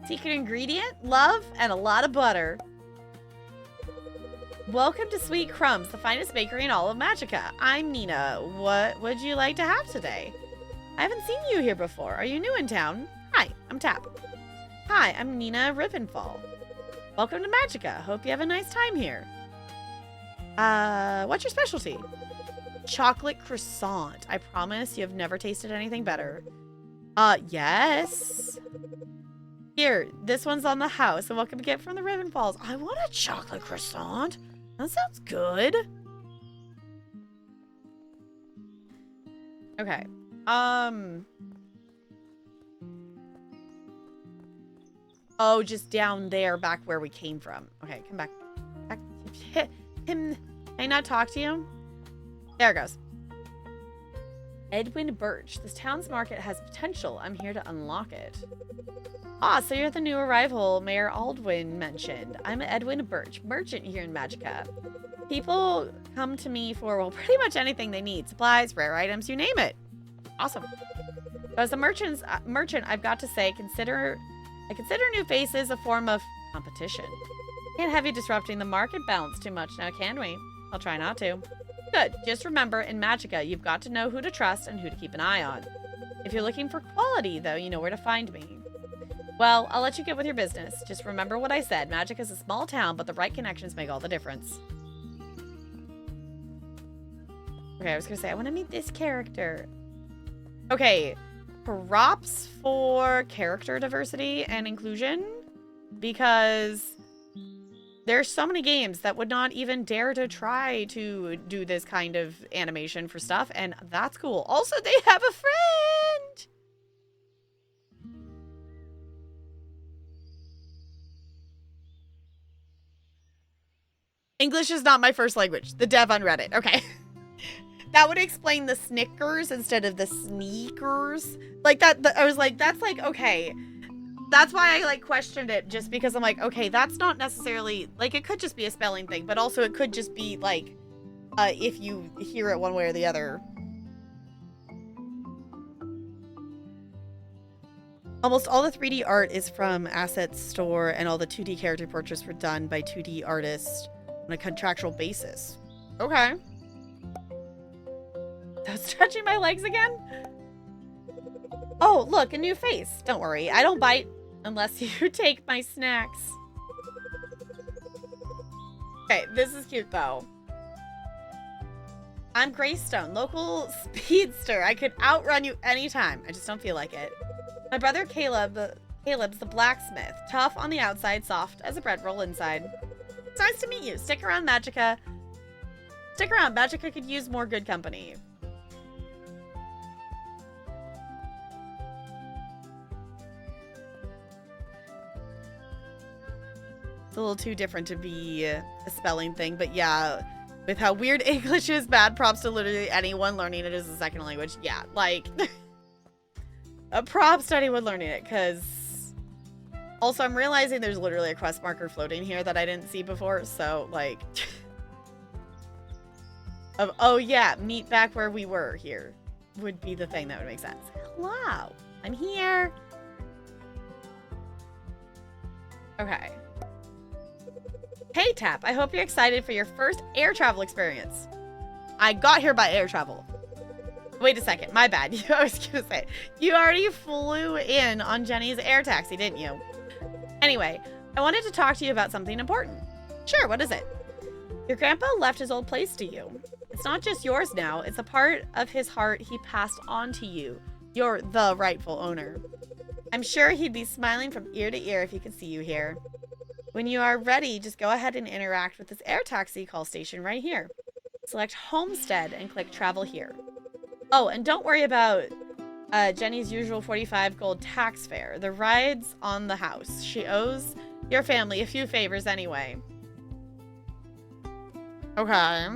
S1: Secret ingredient? Love and a lot of butter. Welcome to Sweet Crumbs, the finest bakery in all of Magica. I'm Nina. What would you like to have today? I haven't seen you here before. Are you new in town? Hi, I'm Tap. Hi, I'm Nina Rivenfall. Welcome to Magica. Hope you have a nice time here. What's your specialty? Chocolate croissant. I promise you have never tasted anything better. Yes. Here, this one's on the house. And what can we get from the Rivenfalls? I want a chocolate croissant. That sounds good. Okay. Oh, just down there, back where we came from. Okay, come back. Back. Can I not talk to you? There it goes. Edwin Birch. This town's market has potential. I'm here to unlock it. Ah, so you're the new arrival Mayor Aldwin mentioned. I'm Edwin Birch, merchant here in Magica. People come to me for, well, pretty much anything they need. Supplies, rare items, you name it. Awesome. As a merchant, I've got to say, I consider new faces a form of competition. Can't have you disrupting the market balance too much now, can we? I'll try not to. Good. Just remember, in Magica, you've got to know who to trust and who to keep an eye on. If you're looking for quality, though, you know where to find me. Well, I'll let you get with your business. Just remember what I said. Magic is a small town, but the right connections make all the difference. Okay, I was gonna say, I want to meet this character. Okay, props for character diversity and inclusion, because there's so many games that would not even dare to try to do this kind of animation for stuff, and that's cool. Also, they have a friend! English is not my first language. The dev on Reddit. Okay. That would explain the Snickers instead of the sneakers. Like that, I was like, that's like, okay. That's why I like questioned it, just because I'm like, okay, that's not necessarily, like, it could just be a spelling thing, but also it could just be like, if you hear it one way or the other. Almost all the 3D art is from Asset Store, and all the 2D character portraits were done by 2D artists on a contractual basis. Okay. I was stretching my legs again? Oh, look, a new face. Don't worry, I don't bite unless you take my snacks. Okay, this is cute though. I'm Greystone, local speedster. I could outrun you anytime. I just don't feel like it. My brother Caleb's the blacksmith. Tough on the outside, soft as a bread roll inside. It's nice to meet you. Stick around, Magica. Stick around. Magica could use more good company. It's a little too different to be a spelling thing, but yeah, with how weird English is, bad props to literally anyone learning it as a second language. Yeah, like, props to anyone learning it, because also I'm realizing there's literally a quest marker floating here that I didn't see before, so, like, oh yeah, meet back where we were here would be the thing that would make sense. Hello, I'm here. Okay. Hey, Tap, I hope you're excited for your first air travel experience. I got here by air travel. Wait a second, my bad. I was gonna say, you already flew in on Jenny's air taxi, didn't you? Anyway, I wanted to talk to you about something important. Sure, what is it? Your grandpa left his old place to you. It's not just yours now, it's a part of his heart he passed on to you. You're the rightful owner. I'm sure he'd be smiling from ear to ear if he could see you here. When you are ready, just go ahead and interact with this air taxi call station right here. Select Homestead and click Travel here. Oh, and don't worry about Jenny's usual 45 gold tax fare. The ride's on the house. She owes your family a few favors anyway. Okay.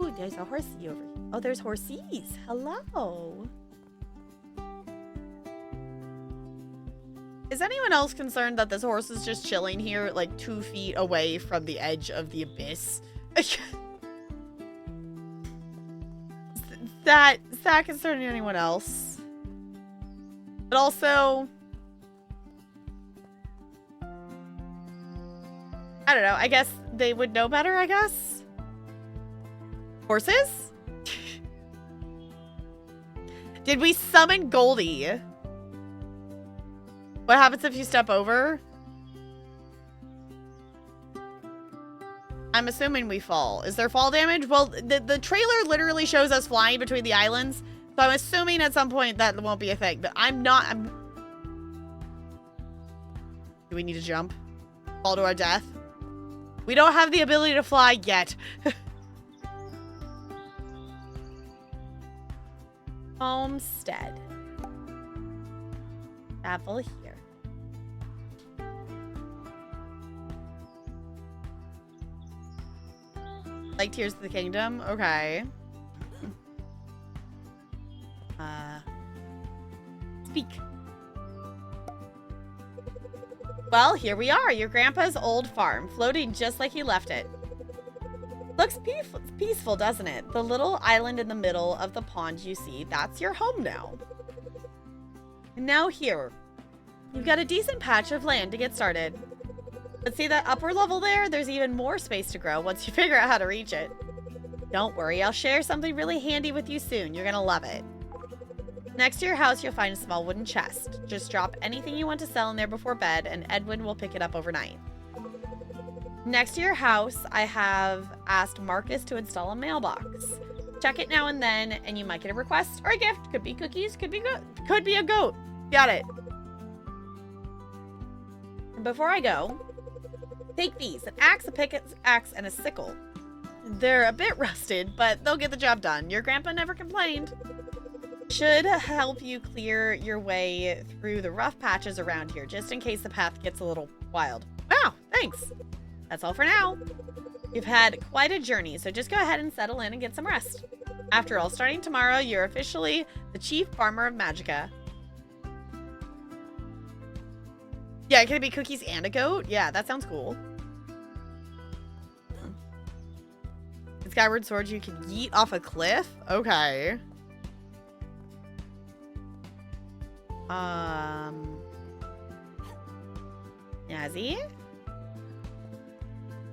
S1: Ooh, there's a horsey over here. Oh, there's horsies. Hello. Is anyone else concerned that this horse is just chilling here, like 2 feet away from the edge of the abyss? Is that concerning anyone else? But also, I don't know. I guess they would know better, I guess. Horses? Did we summon Goldie? What happens if you step over? I'm assuming we fall. Is there fall damage? Well, the trailer literally shows us flying between the islands. So I'm assuming at some point that won't be a thing. But Do we need to jump? Fall to our death? We don't have the ability to fly yet. Homestead. travel here. Like Tears of the Kingdom? Okay. Speak. Well, here we are, your grandpa's old farm, floating just like he left it. Looks peaceful, doesn't it? The little island in the middle of the pond you see, that's your home now. And now here, you've got a decent patch of land to get started. But see that upper level there? There's even more space to grow once you figure out how to reach it. Don't worry, I'll share something really handy with you soon. You're gonna love it. Next to your house, you'll find a small wooden chest. Just drop anything you want to sell in there before bed, and Edwin will pick it up overnight. Next to your house, I have asked Marcus to install a mailbox. Check it now and then, and you might get a request or a gift. Could be cookies, could be a goat. Got it. And before I go, take these: an axe, a pickaxe, and a sickle. They're a bit rusted, but they'll get the job done. Your grandpa never complained. Should help you clear your way through the rough patches around here, just in case the path gets a little wild. Wow, thanks. That's all for now. You've had quite a journey, so just go ahead and settle in and get some rest. After all, starting tomorrow, you're officially the chief farmer of Magica. Yeah, can it be cookies and a goat? Yeah, that sounds cool. Skyward sword you can yeet off a cliff? Okay. Snazzy.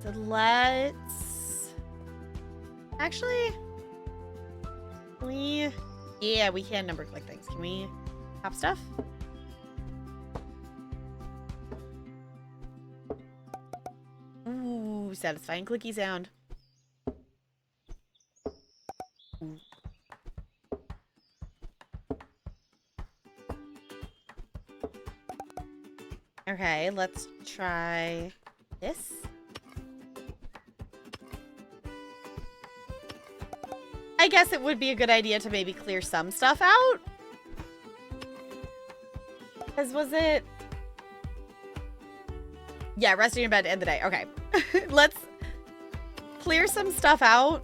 S1: So let's... Actually... Yeah, we can number click things. Can we pop stuff? Ooh, satisfying clicky sound. Okay, let's try this. I guess it would be a good idea to maybe clear some stuff out. Because was it... Yeah, resting in bed to end the day. Okay. Let's clear some stuff out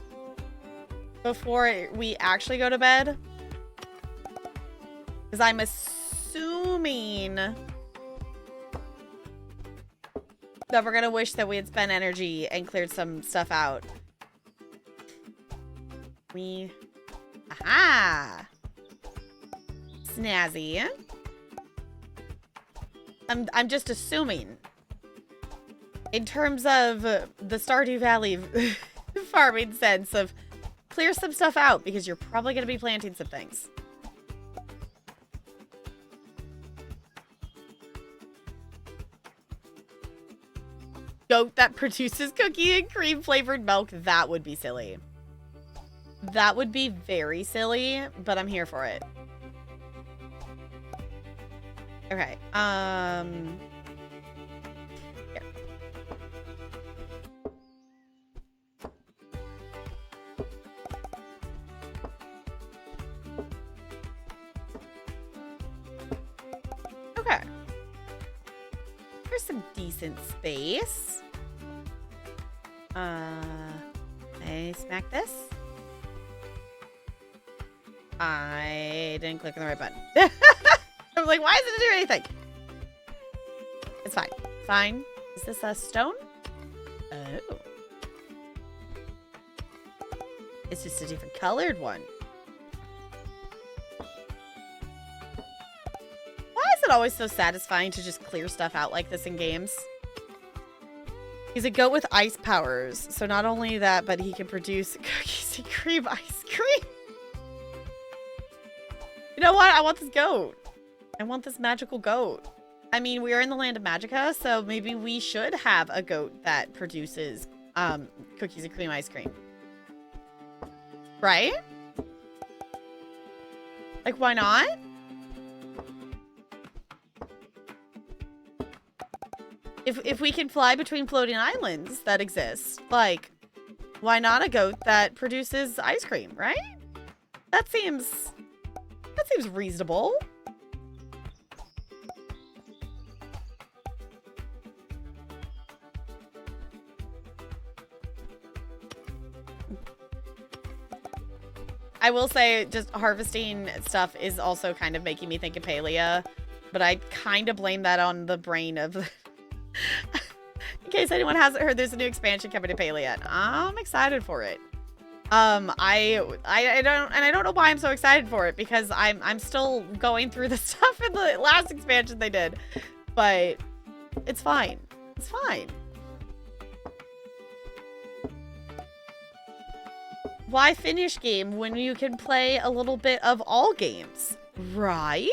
S1: before we actually go to bed. Because I'm assuming that we're going to wish that we had spent energy and cleared some stuff out. Aha! Snazzy. I'm just assuming. In terms of the Stardew Valley farming sense of clear some stuff out because you're probably going to be planting some things. Goat that produces cookie and cream flavored milk, that would be silly. That would be very silly, but I'm here for it. Okay, here. Okay. There's some decent space. I smack this. I didn't click on the right button. I was like, why isn't it doing anything? It's fine. Fine. Is this a stone? Oh. It's just a different colored one. Why is it always so satisfying to just clear stuff out like this in games? He's a goat with ice powers. So not only that, but he can produce cookies and cream ice cream. You know what? I want this goat. I want this magical goat. I mean, we are in the land of Magica, so maybe we should have a goat that produces cookies and cream ice cream. Right? Like, why not? If we can fly between floating islands that exist, like, why not a goat that produces ice cream, right? That seems reasonable. I will say just harvesting stuff is also kind of making me think of Palia, but I kind of blame that on the brain of... In case anyone hasn't heard, there's a new expansion coming to Palia. I'm excited for it. I don't know why I'm so excited for it, because I'm still going through the stuff in the last expansion they did, but it's fine. It's fine. Why finish game when you can play a little bit of all games, right?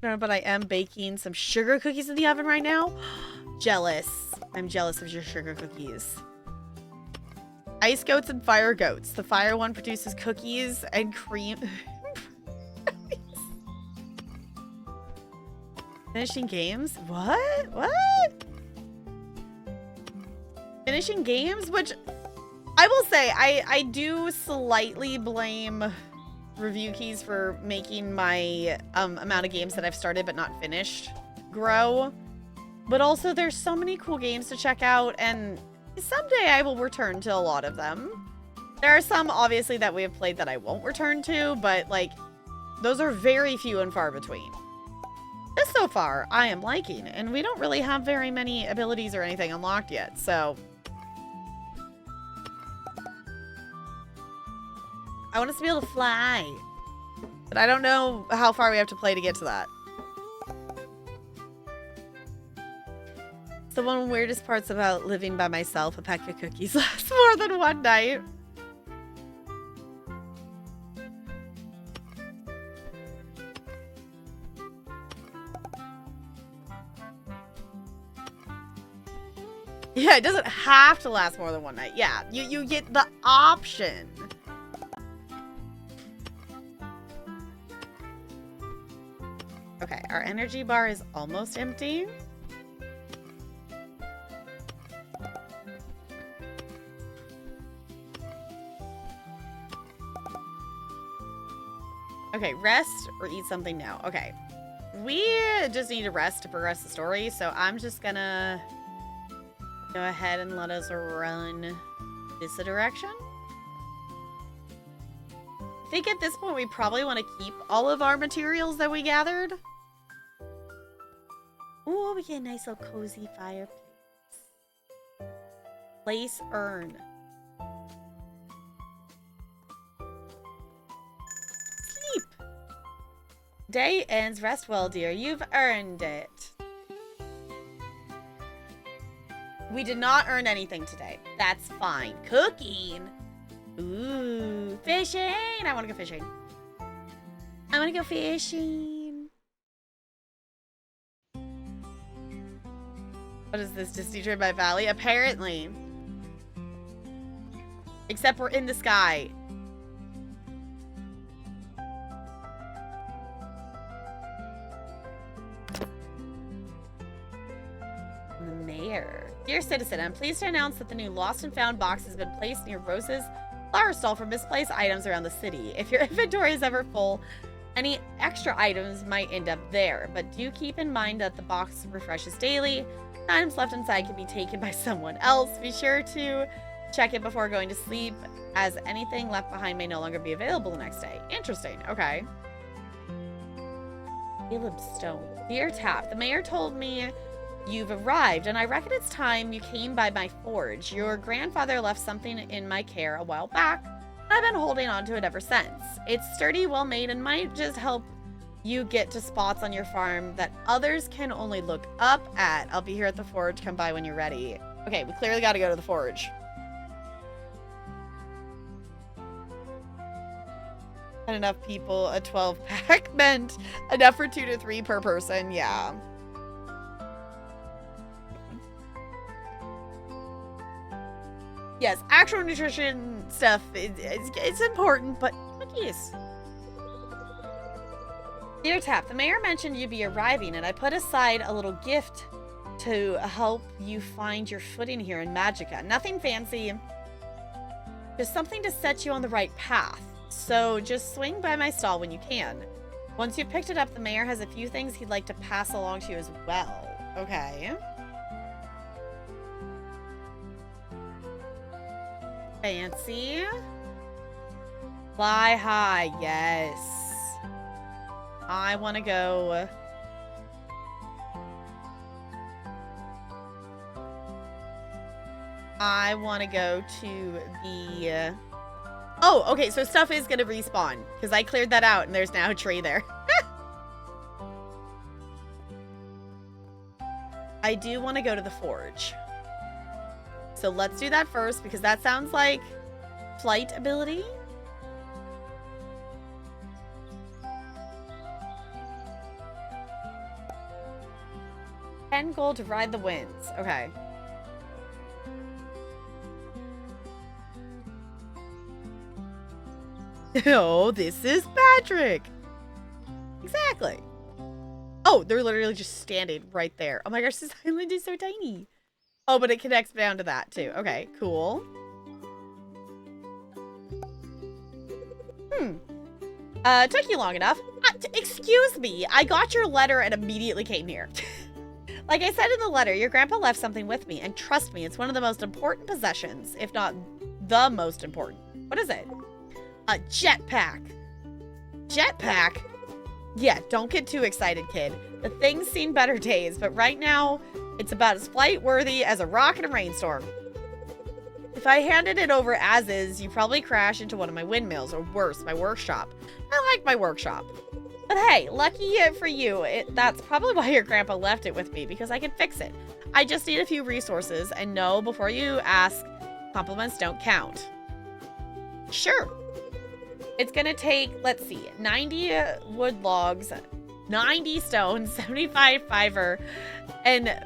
S1: No, but I am baking some sugar cookies in the oven right now. Jealous. I'm jealous of your sugar cookies. Ice goats and fire goats. The fire one produces cookies and cream. Finishing games? What? What? Finishing games? Which I will say, I do slightly blame Review Keys for making my amount of games that I've started but not finished grow. But also, there's so many cool games to check out, and someday I will return to a lot of them. There are some, obviously, that we have played that I won't return to, but, like, those are very few and far between. This, so far, I am liking, and we don't really have very many abilities or anything unlocked yet, so... I want us to be able to fly. But I don't know how far we have to play to get to that. The one of the weirdest parts about living by myself, a pack of cookies lasts more than one night. Yeah, it doesn't have to last more than one night. Yeah, you get the option. Okay, our energy bar is almost empty. Okay, rest or eat something now. Okay. We just need to rest to progress the story, so I'm just gonna go ahead and let us run this direction. I think at this point we probably want to keep all of our materials that we gathered. Ooh, we get a nice little cozy fireplace. Place urn. Sleep. Day ends. Rest well, dear. You've earned it. We did not earn anything today. That's fine. Cooking. Ooh, fishing. I want to go fishing. I want to go fishing. What is this? Disney Trip by Valley? Apparently. Except we're in the sky. The mayor. Dear citizen, I'm pleased to announce that the new Lost and Found box has been placed near Rose's flower stall for misplaced items around the city. If your inventory is ever full, any extra items might end up there, but do keep in mind that the box refreshes daily. Items left inside can be taken by someone else. Be sure to check it before going to sleep, as anything left behind may no longer be available the next day. Interesting. Okay. Caleb Stone. Dear Tap, the mayor told me you've arrived, and I reckon it's time you came by my forge. Your grandfather left something in my care a while back, and I've been holding on to it ever since. It's sturdy, well made, and might just help you get to spots on your farm that others can only look up at. I'll be here at the forge. Come by when you're ready. Okay, we clearly got to go to the forge. Not enough people. A 12-pack meant enough for 2 to 3 per person. Yeah. Yes, actual nutrition stuff it's important, but cookies. Dear Tap, the mayor mentioned you'd be arriving, and I put aside a little gift to help you find your footing here in Magica. Nothing fancy, just something to set you on the right path. So just swing by my stall when you can. Once you've picked it up, the mayor has a few things he'd like to pass along to you as well. Okay. Fancy. Fly high, yes. I want to go. I want to go to the. Oh, okay. So stuff is going to respawn because I cleared that out and there's now a tree there. I do want to go to the forge. So let's do that first because that sounds like flight ability. $10 gold to ride the winds. Okay. Oh, this is Patrick. Exactly. Oh, they're literally just standing right there. Oh my gosh, this island is so tiny. Oh, but it connects down to that too. Okay, cool. Took you long enough. Excuse me, I got your letter and immediately came here. Like I said in the letter, your grandpa left something with me, and trust me, it's one of the most important possessions, if not the most important. What is it? A jetpack. Jetpack? Yeah, don't get too excited, kid. The thing's seen better days, but right now, it's about as flight-worthy as a rock in a rainstorm. If I handed it over as is, you'd probably crash into one of my windmills, or worse, my workshop. I like my workshop. But hey, lucky for you, that's probably why your grandpa left it with me, because I can fix it. I just need a few resources, and no, before you ask, compliments don't count. Sure. It's gonna take, let's see, 90 wood logs, 90 stones, 75 fiber, and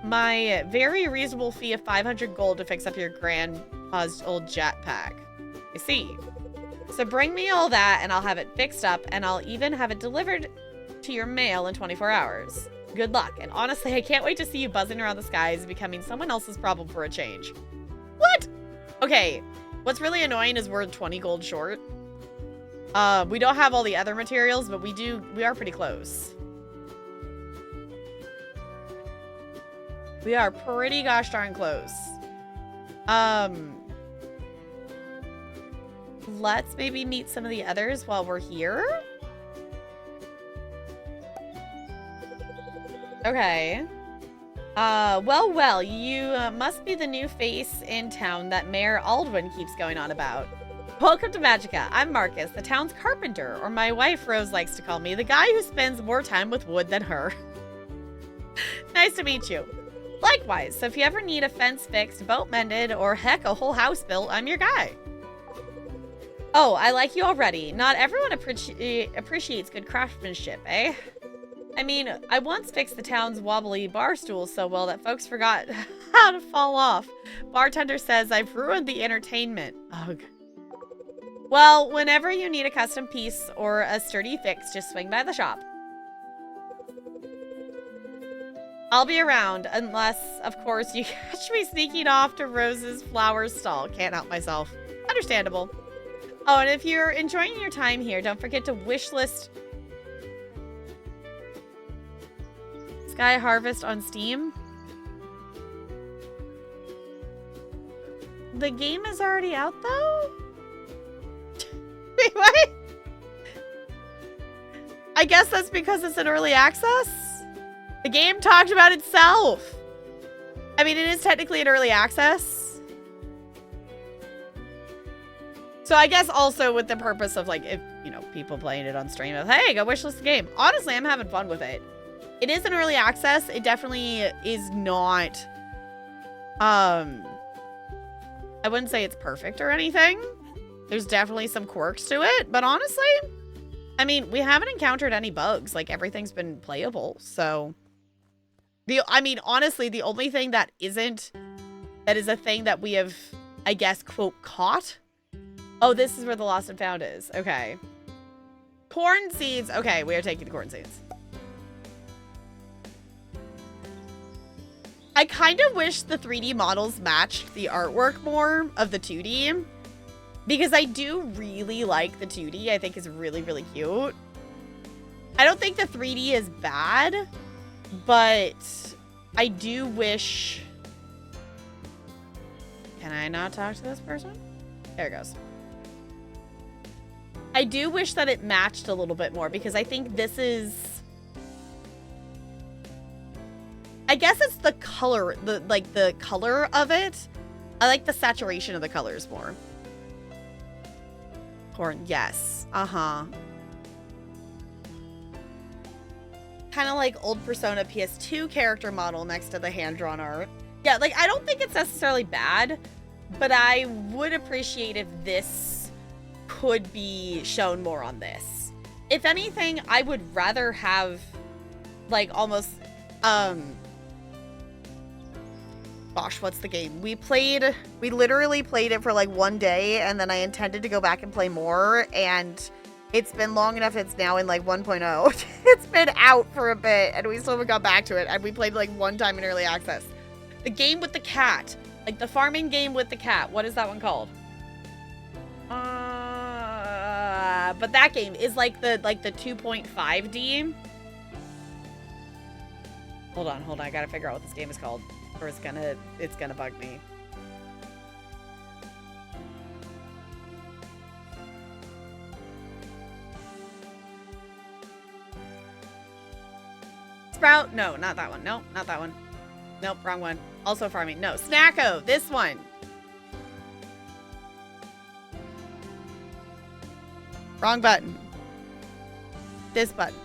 S1: my very reasonable fee of 500 gold to fix up your grandpa's old jetpack. I see. So bring me all that and I'll have it fixed up, and I'll even have it delivered to your mail in 24 hours. Good luck. And honestly, I can't wait to see you buzzing around the skies, becoming someone else's problem for a change. What? Okay. What's really annoying is we're 20 gold short. We don't have all the other materials, but we are pretty close. We are pretty gosh darn close. Let's maybe meet some of the others while we're here. Okay. Well, you must be the new face in town that Mayor Aldwin keeps going on about. Welcome to Magica. I'm Marcus, the town's carpenter, or my wife Rose likes to call me, the guy who spends more time with wood than her. Nice to meet you. Likewise, so if you ever need a fence fixed, boat mended, or heck, a whole house built, I'm your guy. Oh, I like you already. Not everyone appreciates good craftsmanship, eh? I mean, I once fixed the town's wobbly bar stool so well that folks forgot how to fall off. Bartender says I've ruined the entertainment. Ugh. Well, whenever you need a custom piece or a sturdy fix, just swing by the shop. I'll be around, unless, of course, you catch me sneaking off to Rose's flower stall. Can't help myself. Understandable. Oh, and if you're enjoying your time here, don't forget to wishlist Sky Harvest on Steam. The game is already out, though? Wait, what? I guess that's because it's in early access? The game talked about itself. I mean, it is technically in early access. So I guess also with the purpose of, like, if, you know, people playing it on stream of, hey, go wishlist the game. Honestly, I'm having fun with it. It is in early access. It definitely is not, I wouldn't say it's perfect or anything. There's definitely some quirks to it, but honestly, I mean, we haven't encountered any bugs. Like, everything's been playable, so. I mean, honestly, the only thing that is a thing that we have, I guess, quote, caught. Oh, this is where the lost and found is. Okay. Corn seeds. Okay, we are taking the corn seeds. I kind of wish the 3D models matched the artwork more of the 2D. Because I do really like the 2D. I think it's really, really cute. I don't think the 3D is bad. But I do wish... Can I not talk to this person? There it goes. I do wish that it matched a little bit more because I think this is... I guess it's the color, the color of it. I like the saturation of the colors more. Corn, yes. Uh-huh. Kind of like old Persona PS2 character model next to the hand-drawn art. Yeah, like, I don't think it's necessarily bad, but I would appreciate if this could be shown more on this. If anything, I would rather have, like, almost, gosh, what's the game? We literally played it for like one day, and then I intended to go back and play more, and it's been long enough, it's now in like 1.0. It's been out for a bit, and we still haven't got back to it, and we played like one time in early access. The game with the cat. Like the farming game with the cat. What is that one called? But that game is like the 2.5D. Hold on, I gotta figure out what this game is called. Or it's gonna bug me. Sprout? No, not that one. Nope, not that one. Nope, wrong one. Also farming. No, Snacko, this one. Wrong button. This button.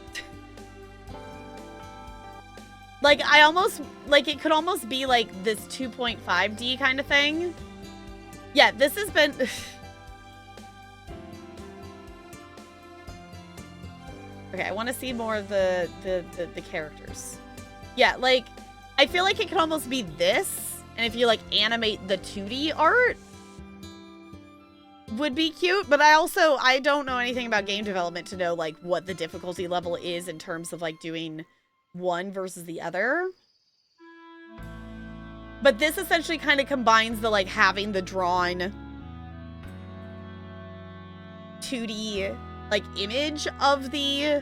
S1: Like, I almost, like, it could almost be, like, this 2.5D kind of thing. Yeah, this has been... Okay, I want to see more of the characters. Yeah, like, I feel like it could almost be this, and if you, like, animate the 2D art, would be cute, but I don't know anything about game development to know, like, what the difficulty level is in terms of, like, doing one versus the other. But this essentially kind of combines the, like, having the drawn 2D, like, image of the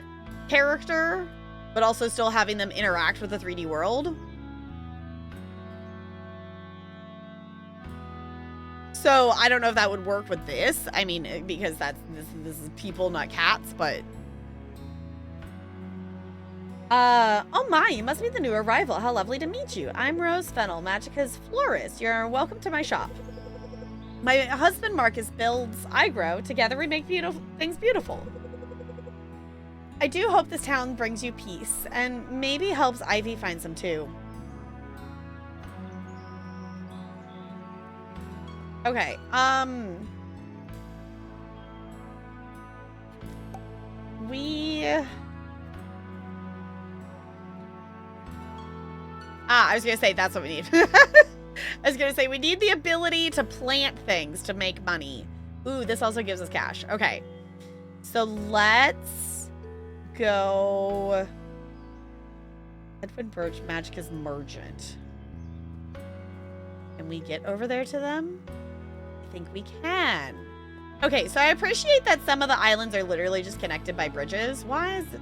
S1: character, but also still having them interact with the 3D world. So, I don't know if that would work with this. I mean, because this is people, not cats, but... oh my, you must be the new arrival. How lovely to meet you. I'm Rose Fennel, Magica's florist. You're welcome to my shop. My husband Marcus builds, I grow. Together we make things beautiful. I do hope this town brings you peace, and maybe helps Ivy find some too. Okay, I was gonna say, that's what we need. I was gonna say, we need the ability to plant things to make money. Ooh, this also gives us cash. Okay. So let's go... Edwin Broach, Magica's merchant. Can we get over there to them? I think we can. Okay, so I appreciate that some of the islands are literally just connected by bridges. Why is it...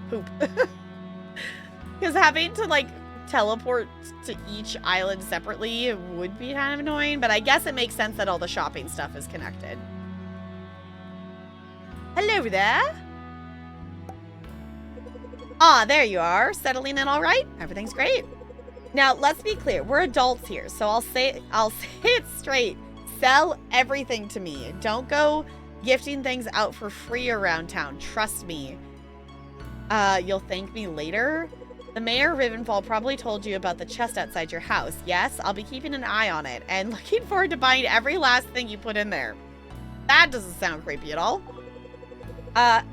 S1: Poop. Because having to, like, teleport to each island separately would be kind of annoying, but I guess it makes sense that all the shopping stuff is connected. Hello there. Ah, there you are. Settling in all right? Everything's great. Now, let's be clear. We're adults here, so I'll say it straight. Sell everything to me. Don't go gifting things out for free around town. Trust me. You'll thank me later. The mayor, Rivenfall, probably told you about the chest outside your house. Yes, I'll be keeping an eye on it and looking forward to buying every last thing you put in there. That doesn't sound creepy at all.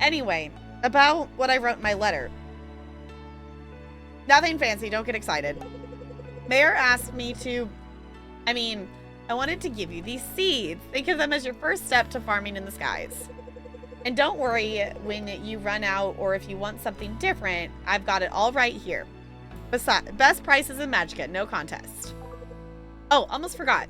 S1: Anyway, about what I wrote in my letter. Nothing fancy, don't get excited. Mayor asked me to... I wanted to give you these seeds. Think of them as your first step to farming in the skies. And don't worry when you run out or if you want something different, I've got it all right here. Besides, best prices in Magica, no contest. Oh, almost forgot.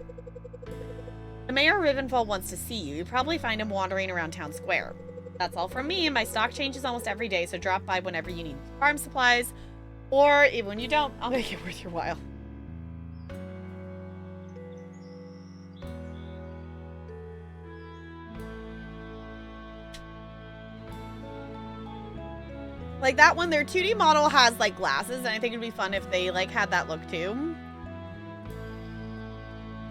S1: The mayor of Rivenfall wants to see you. You probably find him wandering around town square. That's all from me. My stock changes almost every day, so drop by whenever you need farm supplies. Or even when you don't, I'll make it worth your while. Like that one, their 2D model has like glasses, and I think it'd be fun if they like had that look too.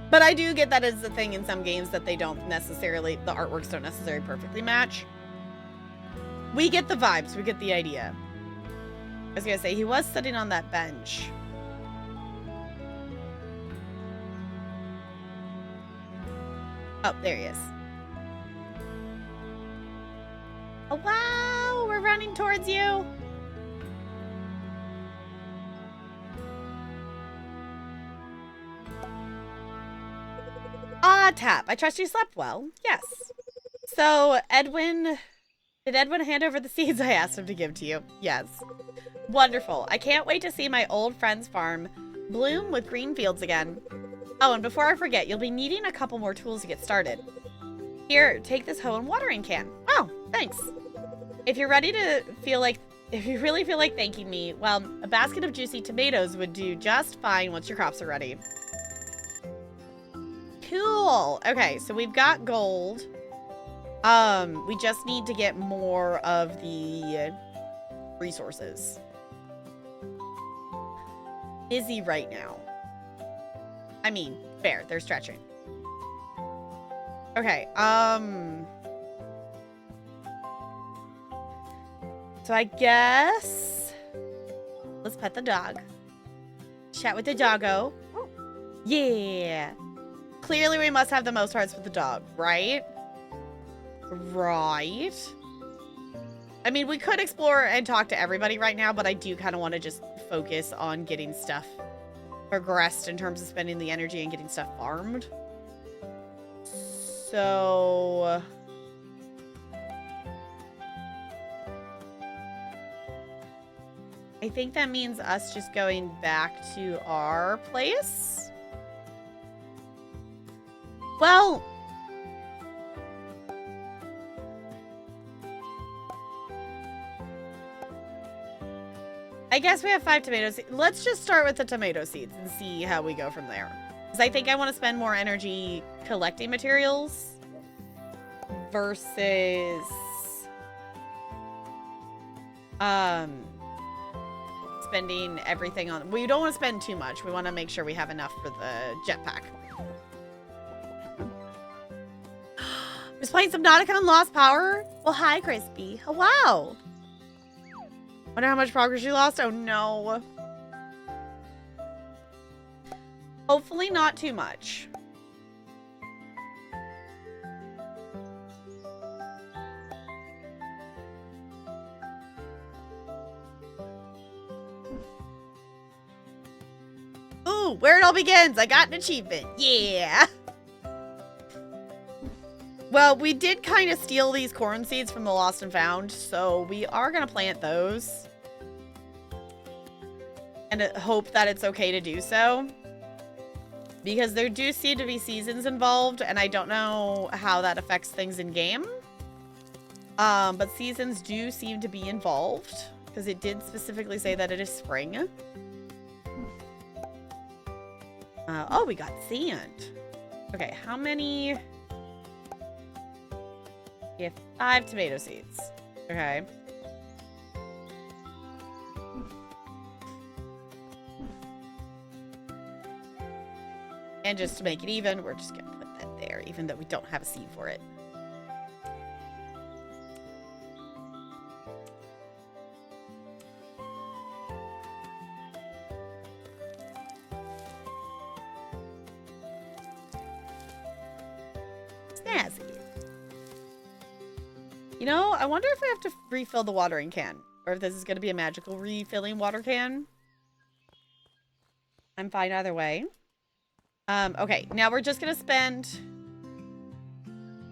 S1: But I do get that as a thing in some games that they don't necessarily, the artworks don't necessarily perfectly match. We get the vibes, we get the idea. I was gonna say, he was sitting on that bench. Oh, there he is. Oh, wow, we're running towards you. Ah, Tap, I trust you slept well. Yes. So, Edwin, did Edwin hand over the seeds I asked him to give to you? Yes. Wonderful. I can't wait to see my old friend's farm bloom with green fields again. Oh, and before I forget, you'll be needing a couple more tools to get started. Here, take this hoe and watering can. Oh, thanks. If you're ready to if you really feel like thanking me, well, a basket of juicy tomatoes would do just fine once your crops are ready. Cool. Okay, so we've got gold. We just need to get more of the resources. Busy right now. I mean, fair, they're stretching. Okay, so I guess let's pet the dog. Chat with the doggo. Yeah. Clearly we must have the most hearts with the dog, right? Right. I mean, we could explore and talk to everybody right now, but I do kind of want to just focus on getting stuff progressed in terms of spending the energy and getting stuff farmed. So I think that means us just going back to our place. Well, I guess we have 5 tomatoes. Let's just start with the tomato seeds and see how we go from there. Because I think I want to spend more energy collecting materials versus spending everything on... We don't want to spend too much. We want to make sure we have enough for the jetpack. Just playing Subnautica on Lost Power? Well, hi, Crispy. Oh, wow. Wonder how much progress you lost? Oh, no. Hopefully not too much. Ooh, where it all begins. I got an achievement. Yeah. Well, we did kind of steal these corn seeds from the Lost and Found, so we are going to plant those. And hope that it's okay to do so. Because there do seem to be seasons involved, and I don't know how that affects things in game. But seasons do seem to be involved, because it did specifically say that it is spring. Oh, we got sand. Okay, how many... We have 5 tomato seeds. Okay. And just to make it even, we're just gonna put that there, even though we don't have a seed for it. Snazzy. You know, I wonder if we have to refill the watering can, or if this is going to be a magical refilling water can. I'm fine either way. Okay, now we're just going to spend...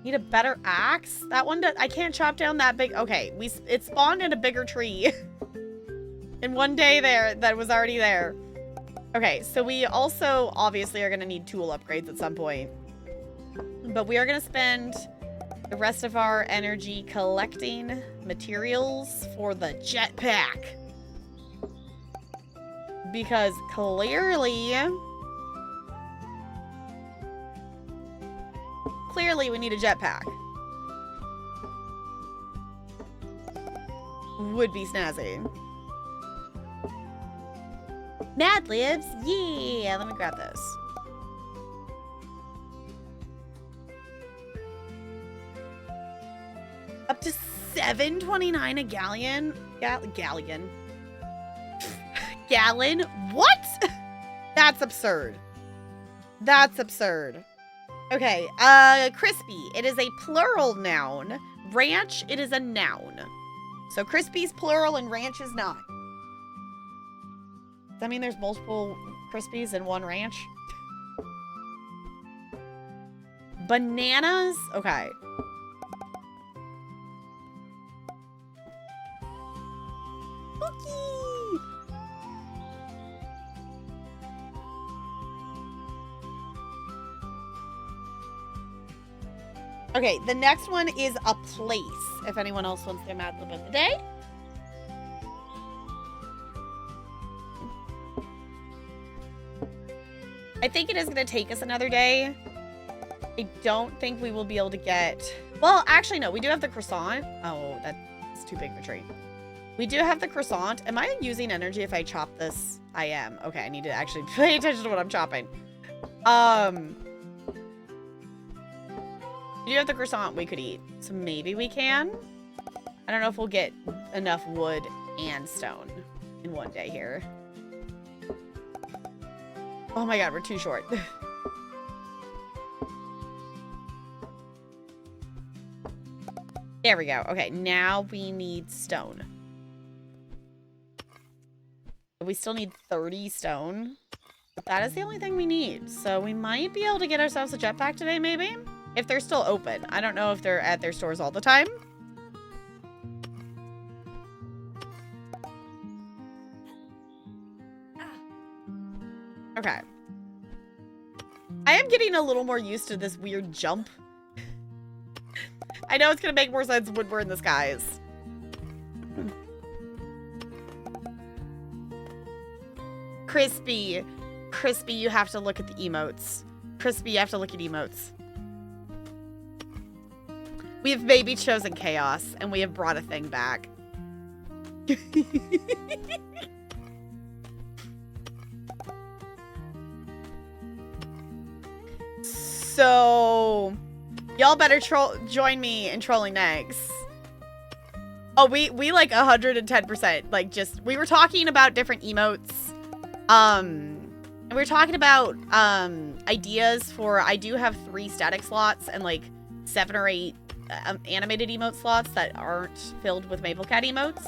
S1: Need a better axe? That one, I can't chop down that big... Okay, it spawned in a bigger tree. In one day there, that was already there. Okay, so we also obviously are going to need tool upgrades at some point. But we are going to spend... the rest of our energy collecting materials for the jetpack. Because clearly we need a jetpack. would be snazzy. Mad Libs, yeah, let me grab those. Up to $7.29 a gallon. Gallon. Gallon? What? That's absurd. That's absurd. Okay, crispy. It is a plural noun. Ranch, it is a noun. So crispy's plural and ranch is not. Does that mean there's multiple crispies in one ranch? Bananas? Okay. Cookie! Okay, the next one is a place. If anyone else wants their Mad Lib of the day. I think it is going to take us another day. I don't think we will be able to get... Well, actually, no. We do have the croissant. Oh, that's too big of a tree. We do have the croissant. Am I using energy if I chop this? I am. Okay, I need to actually pay attention to what I'm chopping. We do have the croissant we could eat. So maybe we can. I don't know if we'll get enough wood and stone in one day here. Oh my god, we're too short. There we go. Okay, now we need stone. We still need 30 stone. But that is the only thing we need. So we might be able to get ourselves a jetpack today, maybe? If they're still open. I don't know if they're at their stores all the time. Okay. I am getting a little more used to this weird jump. I know it's going to make more sense when we're in the skies. Crispy. Crispy, you have to look at the emotes. Crispy, you have to look at emotes. We have maybe chosen chaos, and we have brought a thing back. So, y'all better join me in trolling next. Oh, we like 110%. Like, just, we were talking about different emotes. And we were talking about ideas for, I do have 3 static slots and like 7 or 8 animated emote slots that aren't filled with Maple Cat emotes.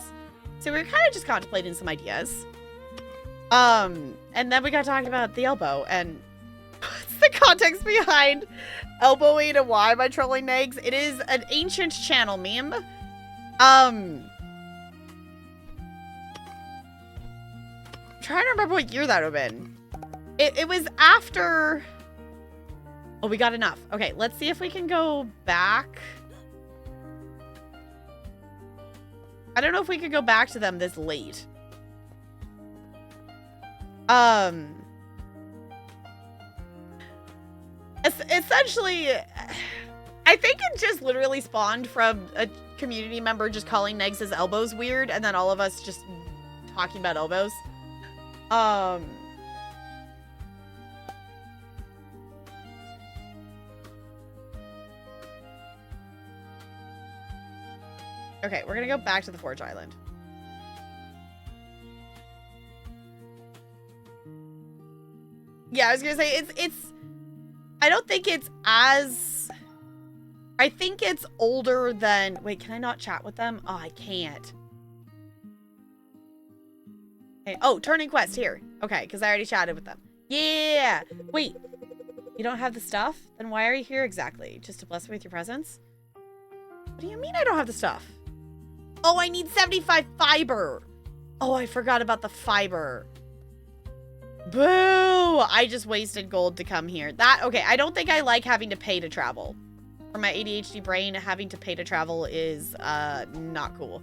S1: So we were kind of just contemplating some ideas. And then we got talking about the elbow and what's the context behind elbowing and why am I trolling Negs? It is an ancient channel meme. I'm trying to remember what year that would have been. It was after... Oh, we got enough. Okay, let's see if we can go back. I don't know if we could go back to them this late. Essentially, I think it just literally spawned from a community member just calling Negs' elbows weird, and then all of us just talking about elbows. Okay, we're gonna go back to the Forge Island. Yeah, I was gonna say, it's I don't think it's as... I think it's older than... Wait, can I not chat with them? Oh, I can't. Okay. Oh, turning quest here. Okay, because I already chatted with them. Yeah! Wait, you don't have the stuff? Then why are you here exactly? Just to bless me with your presence? What do you mean I don't have the stuff? Oh, I need 75 fiber! Oh, I forgot about the fiber. Boo! I just wasted gold to come here. Okay, I don't think I like having to pay to travel. For my ADHD brain, having to pay to travel is, not cool.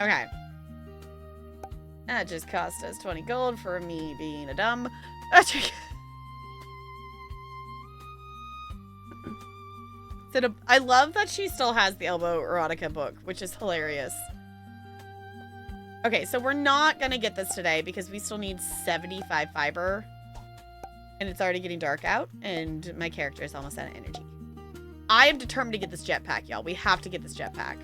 S1: Okay. That just cost us 20 gold for me being a dumb. I love that she still has the Elbow Erotica book, which is hilarious. Okay, so we're not gonna get this today because we still need 75 fiber. And it's already getting dark out, and my character is almost out of energy. I am determined to get this jetpack, y'all. We have to get this jetpack.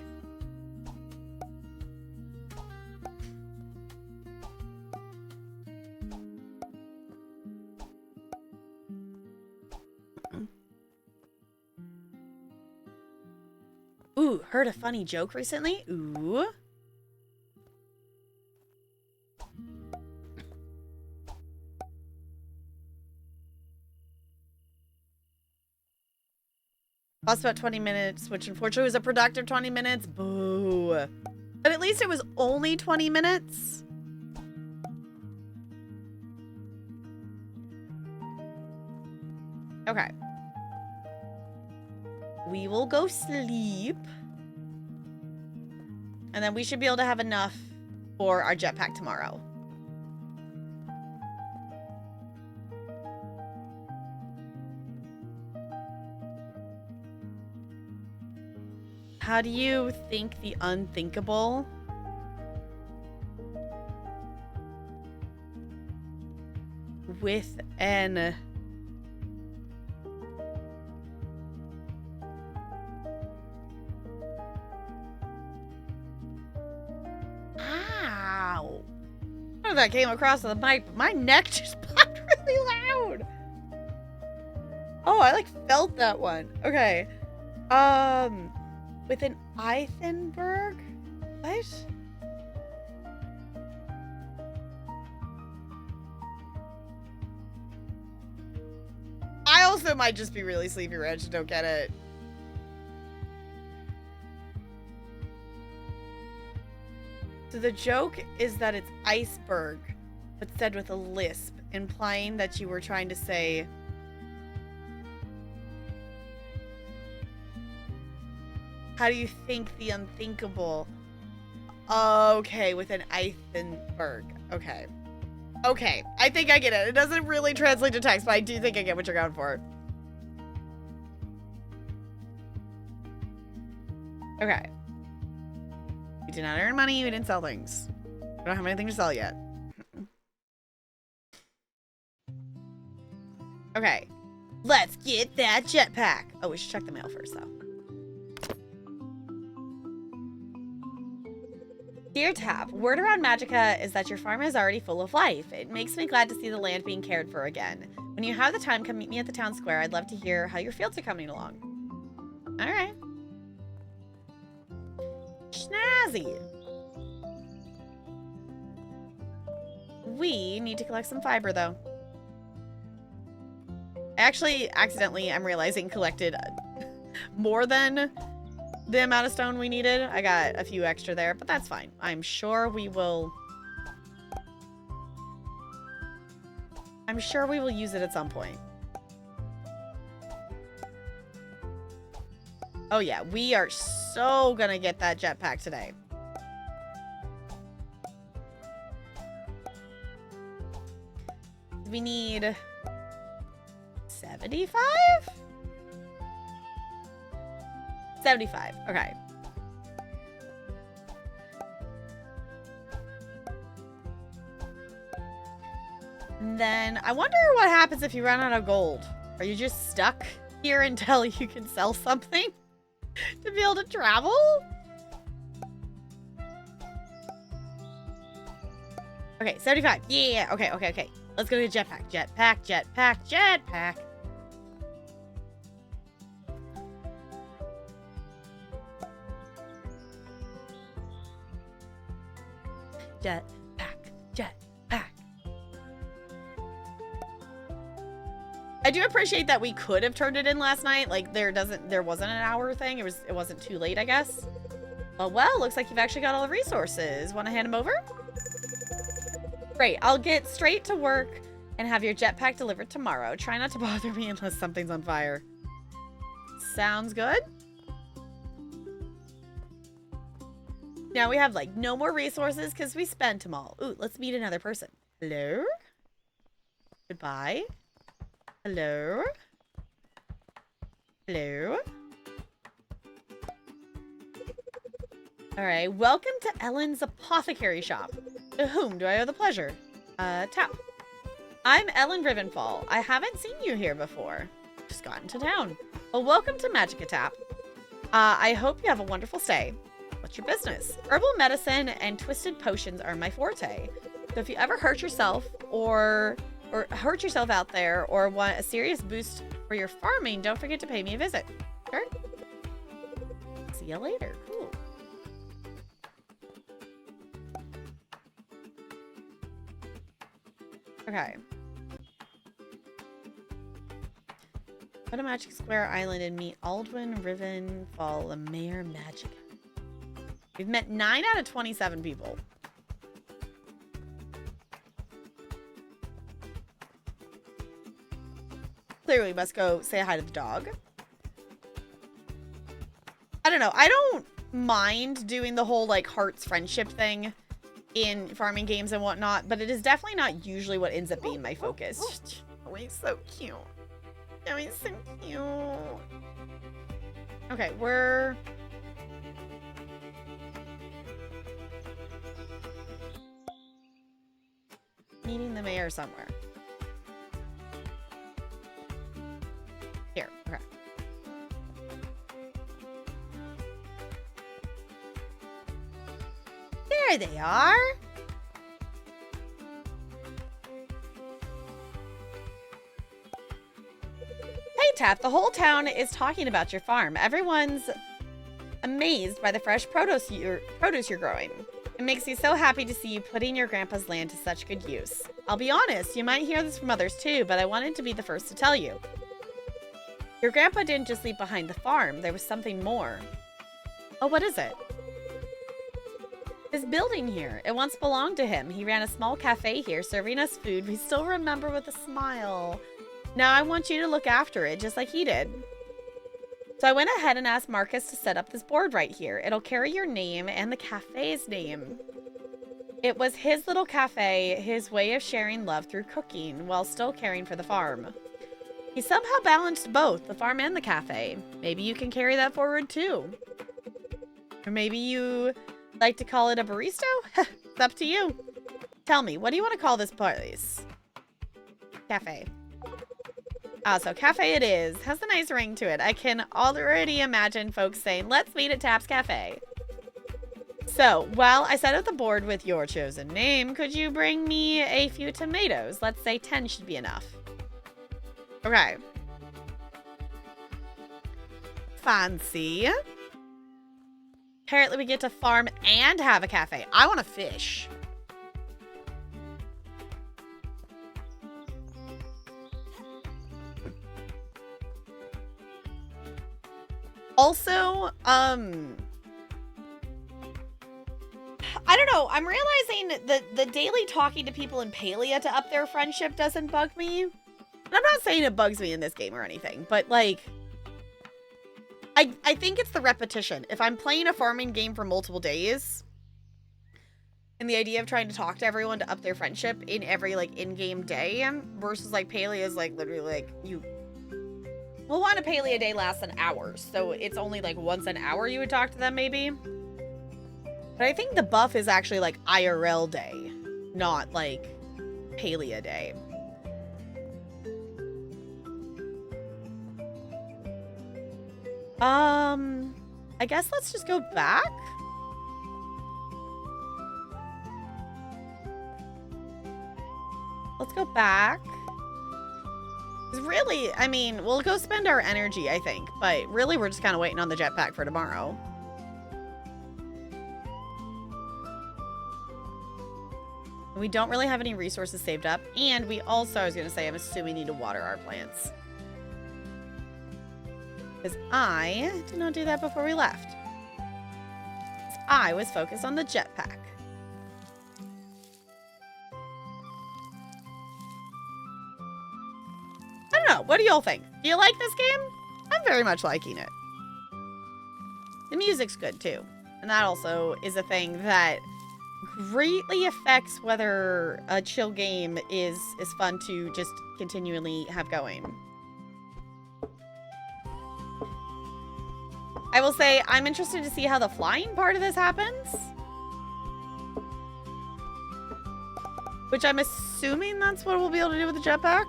S1: Ooh, heard a funny joke recently? Ooh. Lost about 20 minutes, which unfortunately was a productive 20 minutes. Boo. But at least it was only 20 minutes. Okay. We will go sleep. And then we should be able to have enough for our jetpack tomorrow. How do you think the unthinkable? With an... Ow! I don't know if that came across the mic, but my neck just popped really loud. Oh, I like felt that one. Okay. With an Eichenberg? What? I also might just be really sleepy rich. Don't get it. So the joke is that it's iceberg, but said with a lisp, implying that you were trying to say... How do you think the unthinkable? Okay, with an Eichenberg. Okay. Okay, I think I get it. It doesn't really translate to text, but I do think I get what you're going for. Okay. We did not earn money. We didn't sell things. We don't have anything to sell yet. Okay. Let's get that jetpack. Oh, we should check the mail first, though. Dear Tap, word around Magica is that your farm is already full of life. It makes me glad to see the land being cared for again. When you have the time, come meet me at the town square. I'd love to hear how your fields are coming along. Alright. Snazzy. We need to collect some fiber, though. Actually, accidentally, I'm realizing, collected more than the amount of stone we needed. I got a few extra there, but that's fine. I'm sure we will... I'm sure we will use it at some point. Oh yeah, we are so gonna get that jetpack today. We need 75? 75. Okay. And then I wonder what happens if you run out of gold. Are you just stuck here until you can sell something to be able to travel? Okay, 75. Yeah. Okay. Let's go to the jetpack. Jetpack. Jetpack. I do appreciate that we could have turned it in last night. Like there wasn't an hour thing. It wasn't too late, I guess. Well, looks like you've actually got all the resources. Want to hand them over? Great. I'll get straight to work and have your jetpack delivered tomorrow. Try not to bother me unless something's on fire. Sounds good. Now we have, like, no more resources because we spent them all. Ooh, let's meet another person. Hello? Goodbye. Hello? Hello? Alright, welcome to Ellen's Apothecary Shop. To whom do I owe the pleasure? Tap. I'm Ellen Rivenfall. I haven't seen you here before. Just got into town. Well, welcome to Magica Tap. I hope you have a wonderful stay. What's your business? Herbal medicine and twisted potions are my forte. So if you ever hurt yourself or hurt yourself out there or want a serious boost for your farming, don't forget to pay me a visit. Sure. See you later. Cool. Okay. Go to Magic Square Island and meet Aldwin, Rivenfall, the Mayor Magica. We've met 9 out of 27 people. Clearly, we must go say hi to the dog. I don't know. I don't mind doing the whole, like, hearts friendship thing in farming games and whatnot, but it is definitely not usually what ends up being my focus. Oh, he's so cute. Oh, he's so cute. Okay, we're... meeting the mayor somewhere. Here, okay. There they are. Hey, Tap, the whole town is talking about your farm. Everyone's amazed by the fresh produce you're growing. It makes me so happy to see you putting your grandpa's land to such good use. I'll be honest, you might hear this from others too, but I wanted to be the first to tell you. Your grandpa didn't just leave behind the farm. There was something more. Oh, what is it? This building here. It once belonged to him. He ran a small cafe here, serving us food we still remember with a smile. Now I want you to look after it, just like he did. So I went ahead and asked Marcus to set up this board right here. It'll carry your name and the cafe's name. It was his little cafe, his way of sharing love through cooking while still caring for the farm. He somehow balanced both, the farm and the cafe. Maybe you can carry that forward too. Or maybe you like to call it a barista? It's up to you. Tell me, what do you want to call this place? Cafe. Ah, so cafe it is. Has a nice ring to it. I can already imagine folks saying, let's meet at Tap's Cafe. So, while I set up the board with your chosen name, could you bring me a few tomatoes? Let's say 10 should be enough. Okay. Fancy. Apparently we get to farm and have a cafe. I want to fish. Also, I don't know. I'm realizing that the daily talking to people in Palia to up their friendship doesn't bug me. And I'm not saying it bugs me in this game or anything, but like, I think it's the repetition. If I'm playing a farming game for multiple days, and the idea of trying to talk to everyone to up their friendship in every like in-game day versus like Palia is like literally like well, one a Palia day lasts an hour, so it's only like once an hour you would talk to them maybe. But I think the buff is actually like IRL day, not like Palia day. I guess let's just go back. Let's go back. 'Cause really, I mean, we'll go spend our energy, I think. But really, we're just kind of waiting on the jetpack for tomorrow. We don't really have any resources saved up. And we also, I was going to say, I'm assuming we need to water our plants. Because I did not do that before we left. 'Cause I was focused on the jetpack. I don't know. What do y'all think? Do you like this game? I'm very much liking it. The music's good too. And that also is a thing that greatly affects whether a chill game is fun to just continually have going. I will say I'm interested to see how the flying part of this happens. Which I'm assuming that's what we'll be able to do with the jetpack.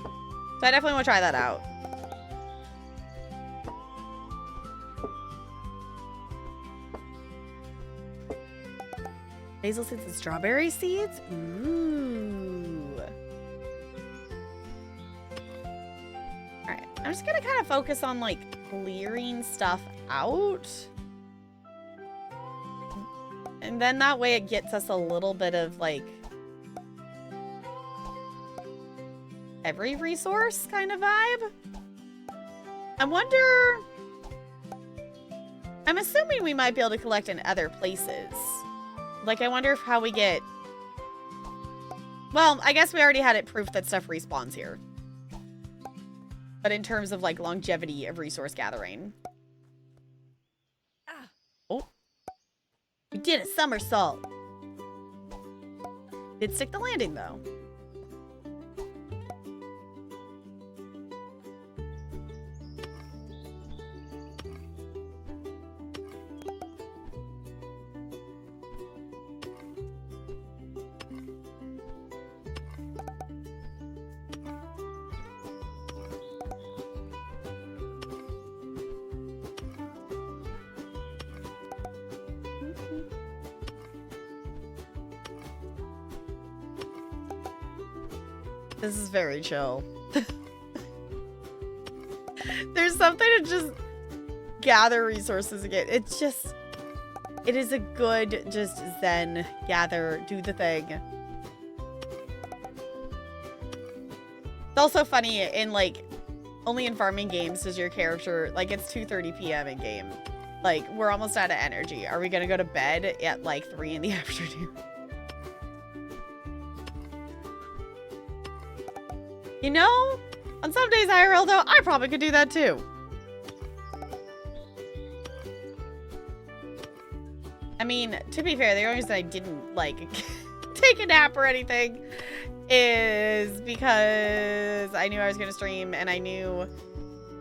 S1: So I definitely want to try that out. Basil seeds and strawberry seeds? Ooh. Alright, I'm just gonna kind of focus on like clearing stuff out. And then that way it gets us a little bit of like every resource kind of vibe. I wonder, I'm assuming we might be able to collect in other places. Like, I wonder if how we get, well, I guess we already had it proof that stuff respawns here. But in terms of like longevity of resource gathering. Oh. We did a somersault. Did stick the landing though. This is very chill. There's something to just gather resources again. It's just, it is a good just zen, gather, do the thing. It's also funny in like, only in farming games does your character, like it's 2:30 p.m. in game. Like we're almost out of energy. Are we gonna go to bed at like 3 in the afternoon? You know, on some days IRL though, I probably could do that too. I mean, to be fair, the only reason I didn't like take a nap or anything is because I knew I was going to stream and I knew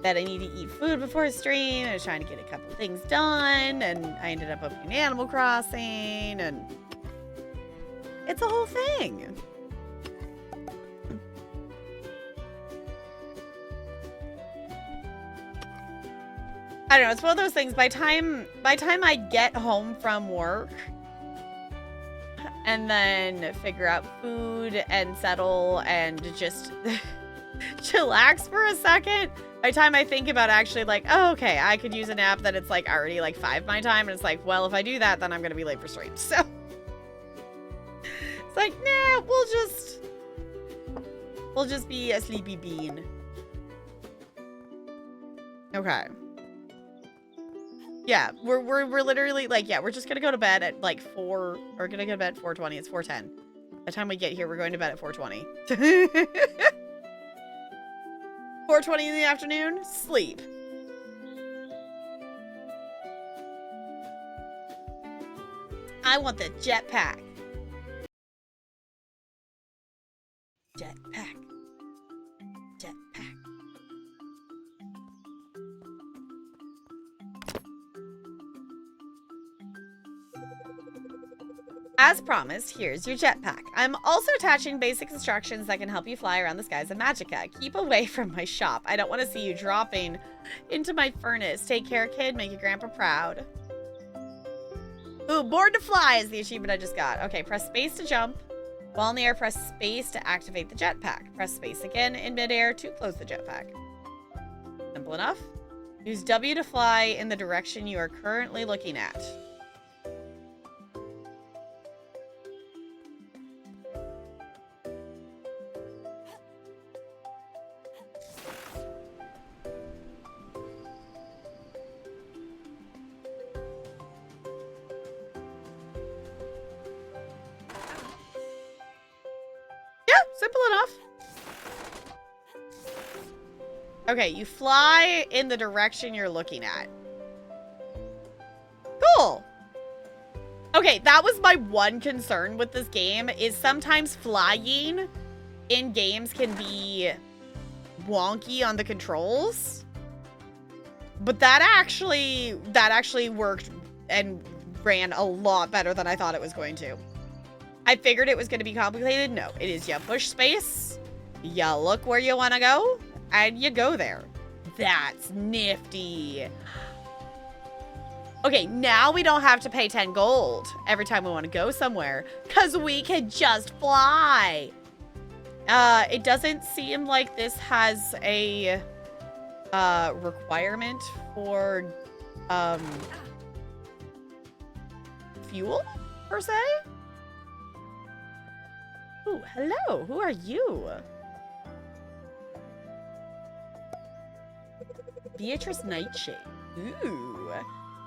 S1: that I need to eat food before a stream. I was trying to get a couple things done and I ended up opening Animal Crossing and it's a whole thing. I don't know, it's one of those things, by time I get home from work and then figure out food and settle and just chillax for a second, by the time I think about actually like, oh, okay, I could use a nap, then it's like already like 5 my time, and it's like, well, if I do that, then I'm gonna be late for stream, so. It's like, nah, we'll just be a sleepy bean. Okay. Yeah, we're literally like, yeah, we're just gonna go to bed at like 4, or gonna go to bed at 4:20. It's 4:10. By the time we get here, we're going to bed at 4:20. 4:20 in the afternoon, sleep. I want the jetpack. Jetpack. Jetpack. As promised, here's your jetpack. I'm also attaching basic instructions that can help you fly around the skies of Magica. Keep away from my shop. I don't want to see you dropping into my furnace. Take care, kid. Make your grandpa proud. Ooh, Born to Fly is the achievement I just got. Okay, press space to jump. While in the air, press space to activate the jetpack. Press space again in midair to close the jetpack. Simple enough. Use W to fly in the direction you are currently looking at. Simple enough. Okay, you fly in the direction you're looking at. Cool. Okay, that was my one concern with this game, is sometimes flying in games can be wonky on the controls. But that actually worked and ran a lot better than I thought it was going to. I figured it was going to be complicated. No, it is you push space, you look where you want to go, and you go there. That's nifty. Okay, now we don't have to pay 10 gold every time we want to go somewhere, because we can just fly. It doesn't seem like this has a requirement for fuel, per se. Ooh, hello. Who are you? Beatrice Nightshade. Ooh.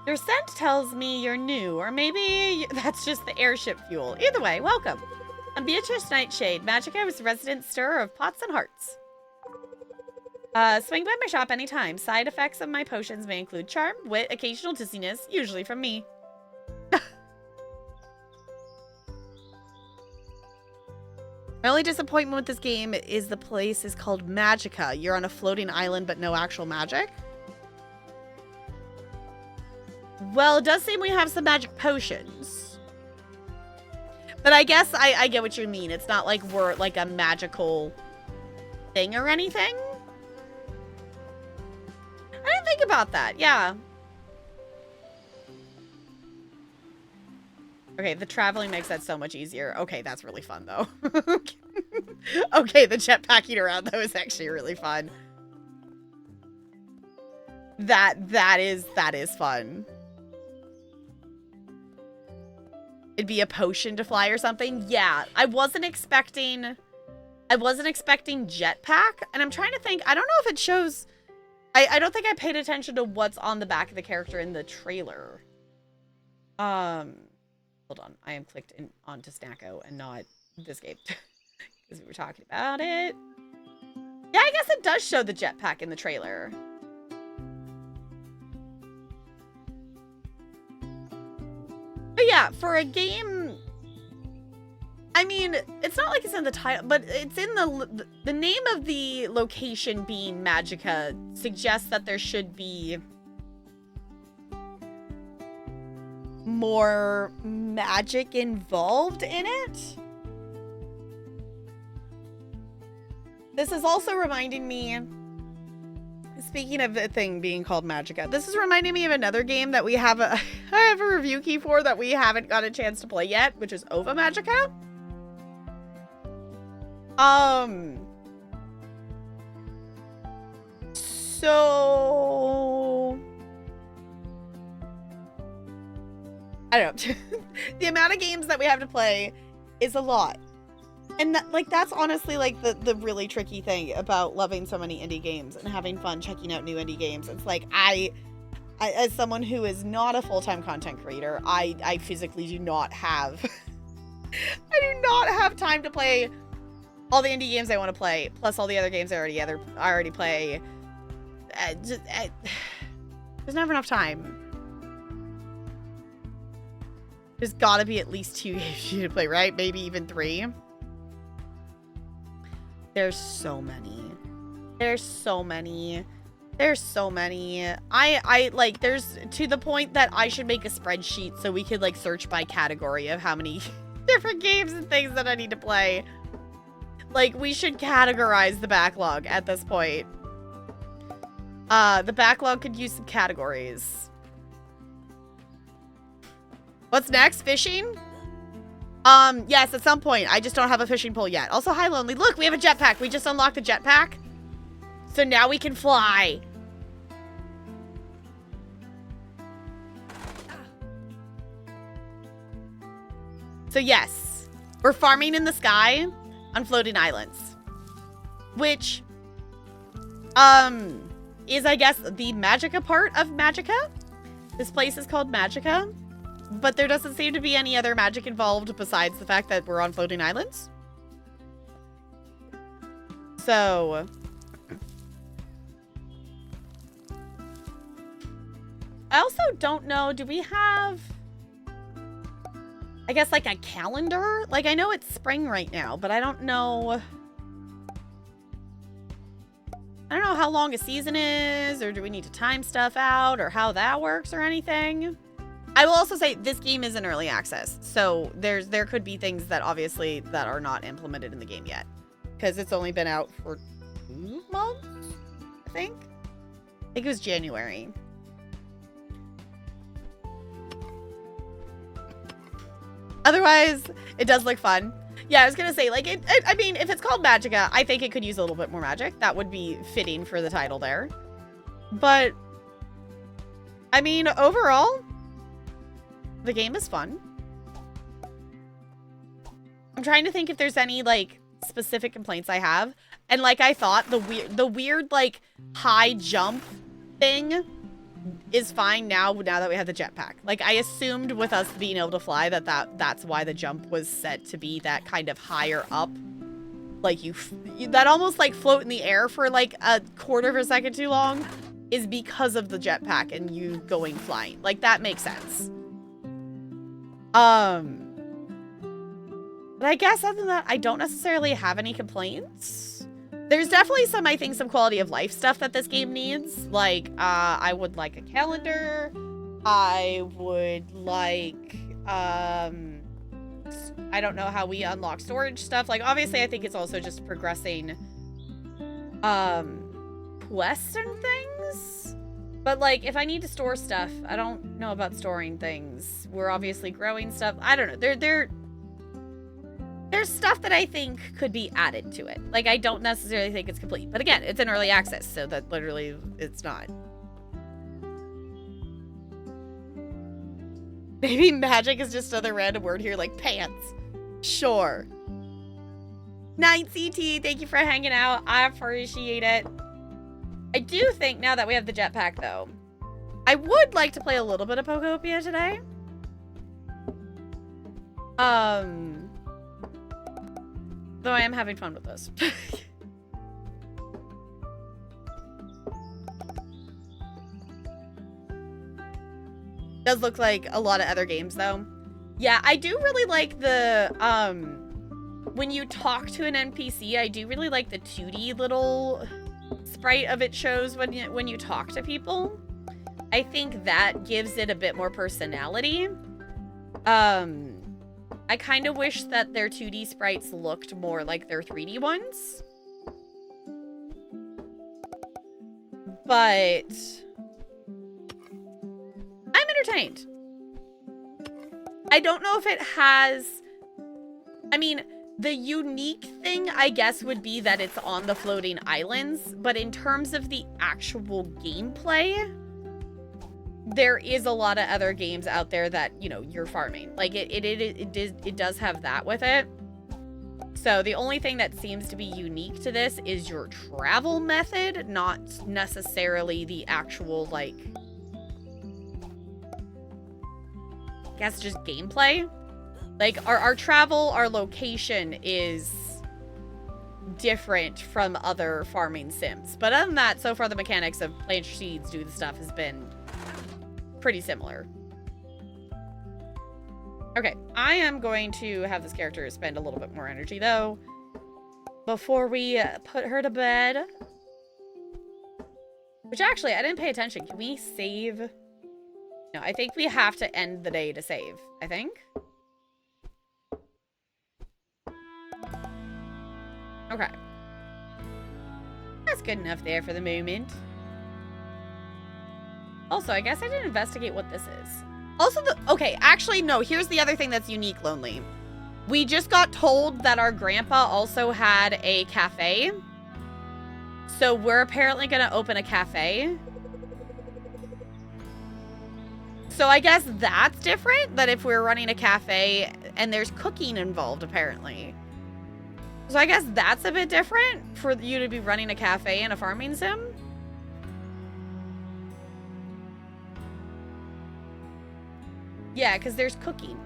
S1: Your scent tells me you're new, or maybe that's just the airship fuel. Either way, welcome. I'm Beatrice Nightshade. Magica is a resident stirrer of pots and hearts. Swing by my shop anytime. Side effects of my potions may include charm, wit, occasional dizziness, usually from me. My only disappointment with this game is the place is called Magica. You're on a floating island, but no actual magic. Well, it does seem we have some magic potions. But I guess I get what you mean. It's not like we're like a magical thing or anything. I didn't think about that. Yeah. Okay, the traveling makes that so much easier. Okay, that's really fun, though. Okay, the jetpacking around, though, is actually really fun. That is fun. It'd be a potion to fly or something. Yeah, I wasn't expecting jetpack, and I'm trying to think. I don't know if it shows. I don't think I paid attention to what's on the back of the character in the trailer. Hold on, I am clicked onto Snacko and not this game because we were talking about it. Yeah, I guess it does show the jetpack in the trailer. But yeah, for a game, I mean, it's not like it's in the title, but it's in the name of the location being Magica suggests that there should be more magic involved in it. This is also reminding me, speaking of the thing being called Magica, this is reminding me of another game that we have I have a review key for that we haven't got a chance to play yet, which is Ova Magica. So I don't know. The amount of games that we have to play is a lot. And that's honestly like the really tricky thing about loving so many indie games and having fun checking out new indie games. It's like I as someone who is not a full-time content creator, I physically do not have I do not have time to play all the indie games I want to play, plus all the other games I already play. There's never enough time. There's gotta be at least 2 games you to play, right? Maybe even 3. There's so many. There's so many. There's so many. I like, there's to the point that I should make a spreadsheet so we could like search by category of how many different games and things that I need to play. Like, we should categorize the backlog at this point. The backlog could use some categories. What's next? Fishing? Yes, at some point. I just don't have a fishing pole yet. Also, hi, Lonely. Look, we have a jetpack. We just unlocked the jetpack. So now we can fly. So yes, we're farming in the sky on floating islands. Which, is, I guess, the Magica part of Magica. This place is called Magica. But there doesn't seem to be any other magic involved besides the fact that we're on floating islands. So I also don't know, do we have, I guess, like a calendar? Like, I know it's spring right now, but I don't know. I don't know how long a season is, or do we need to time stuff out, or how that works or anything. I will also say this game is in early access, so there could be things that obviously that are not implemented in the game yet, because it's only been out for 2 months, I think. I think it was January. Otherwise, it does look fun. Yeah, I was gonna say, like, I mean, if it's called Magicka, I think it could use a little bit more magic. That would be fitting for the title there. But, I mean, overall, the game is fun. I'm trying to think if there's any, like, specific complaints I have. And like I thought, the weird, like, high jump thing is fine now that we have the jetpack. Like, I assumed with us being able to fly that's why the jump was set to be that kind of higher up. Like, that almost, like, float in the air for, like, a quarter of a second too long is because of the jetpack and you going flying. Like, that makes sense. But I guess other than that, I don't necessarily have any complaints. There's definitely some, I think, some quality of life stuff that this game needs. Like, I would like a calendar. I would like, I don't know how we unlock storage stuff. Like, obviously, I think it's also just progressing, quests and things. But, like, if I need to store stuff, I don't know about storing things. We're obviously growing stuff. I don't know. There's stuff that I think could be added to it. Like, I don't necessarily think it's complete. But again, it's in early access, so that literally it's not. Maybe magic is just another random word here, like pants. Sure. Night CT, thank you for hanging out. I appreciate it. I do think now that we have the jetpack, though, I would like to play a little bit of Pokopia today. Though I am having fun with this. Does look like a lot of other games, though. Yeah, I do really like the, when you talk to an NPC, I do really like the 2D little sprite of it shows when you talk to people. I think that gives it a bit more personality. I kind of wish that their 2D sprites looked more like their 3D ones. But I'm entertained. I don't know if it has... I mean, the unique thing, I guess, would be that it's on the floating islands. But in terms of the actual gameplay, there is a lot of other games out there that, you know, you're farming. Like, it does have that with it. So the only thing that seems to be unique to this is your travel method, not necessarily the actual, like, I guess just gameplay. Like, our travel, our location is different from other farming sims. But other than that, so far the mechanics of plant your seeds, do the stuff has been pretty similar. Okay, I am going to have this character spend a little bit more energy, though, before we put her to bed. Which, actually, I didn't pay attention. Can we save? No, I think we have to end the day to save, I think. Okay. That's good enough there for the moment. Also, I guess I didn't investigate what this is. Also, okay, actually, no, here's the other thing that's unique, Lonely. We just got told that our grandpa also had a cafe. So we're apparently going to open a cafe. So I guess that's different, that if we're running a cafe and there's cooking involved, apparently. So I guess that's a bit different for you to be running a cafe in a farming sim. Yeah, because there's cooking.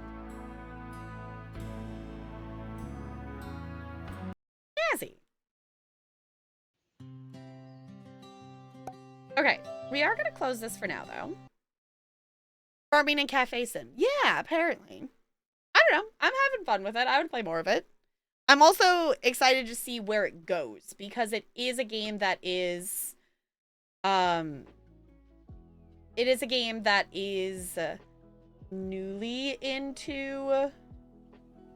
S1: Jazzy. Okay, we are going to close this for now, though. Farming and cafe sim. Yeah, apparently. I don't know. I'm having fun with it. I would play more of it. I'm also excited to see where it goes because it is a game that is newly into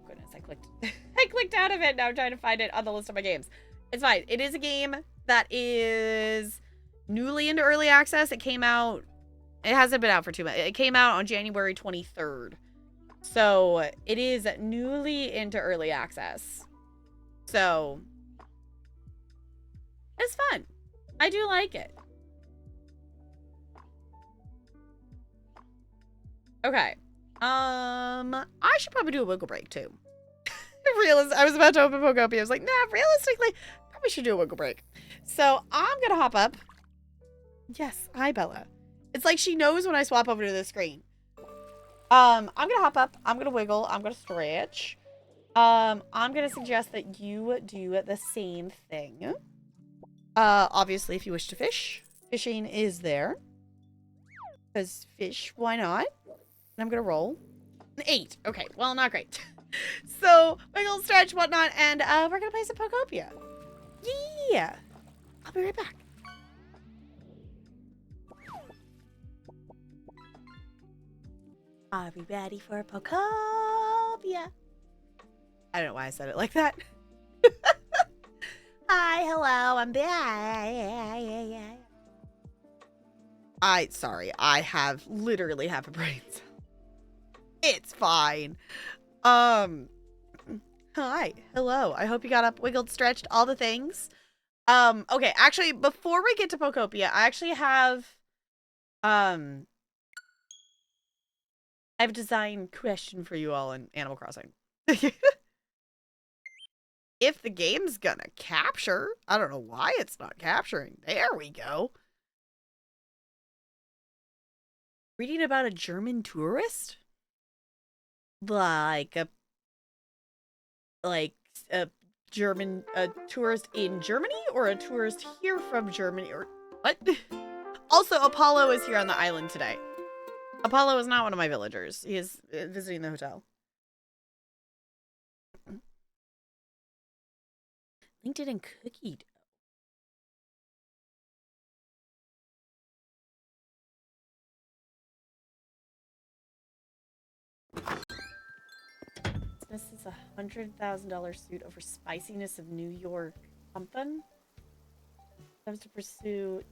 S1: goodness, I clicked I clicked out of it. Now I'm trying to find it on the list of my games. It's fine. It is a game that is newly into early access. It hasn't been out for 2 months. It came out on January 23rd. So it is newly into early access. So it's fun. I do like it. Okay. I should probably do a wiggle break too. I was about to open Pokopia. I was like, nah, realistically, probably should do a wiggle break. So I'm gonna hop up. Yes, hi Bella. It's like she knows when I swap over to the screen. I'm gonna hop up. I'm gonna wiggle. I'm gonna stretch. I'm gonna suggest that you do the same thing. Obviously, if you wish to fish, fishing is there. Because fish, why not? And I'm gonna roll. An 8. Okay, well, not great. So, wiggle, stretch, whatnot, and we're gonna play some Pokopia. Yeah! I'll be right back. Are we ready for Pokopia? I don't know why I said it like that. Hi, hello, I'm back. Sorry, I literally have a brain cell. It's fine. Hi, hello. I hope you got up, wiggled, stretched, all the things. Okay, actually, before we get to Pokopia, I actually have, I have a design question for you all in Animal Crossing. If the game's gonna capture, I don't know why it's not capturing. There we go. Reading about a German tourist? Like a tourist in Germany or a tourist here from Germany or what? Also, Apollo is here on the island today. Apollo is not one of my villagers. He is visiting the hotel. LinkedIn and cookie dough. This is $100,000 suit over spiciness of New York something. Comes to pursue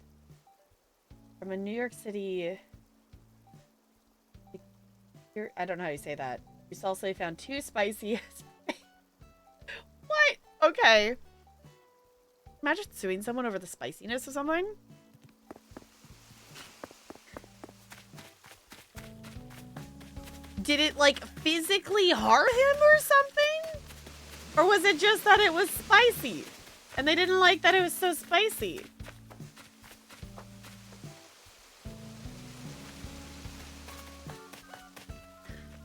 S1: from a New York City. I don't know how you say that. You also found 2 spicy. What? Okay. Imagine suing someone over the spiciness of something. Did it, like, physically harm him or something? Or was it just that it was spicy? And they didn't like that it was so spicy?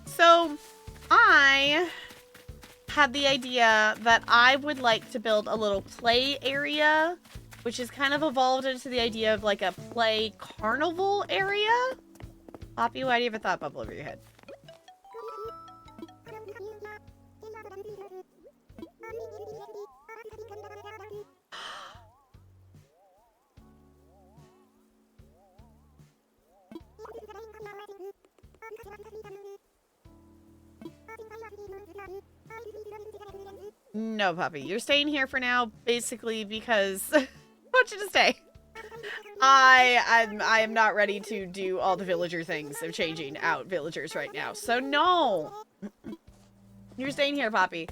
S1: So, I had the idea that I would like to build a little play area, which is kind of evolved into the idea of, like, a play carnival area. Poppy, why do you have a thought bubble over your head? No, Poppy. You're staying here for now, basically because I want you to stay. I am not ready to do all the villager things of changing out villagers right now. So no. You're staying here, Poppy.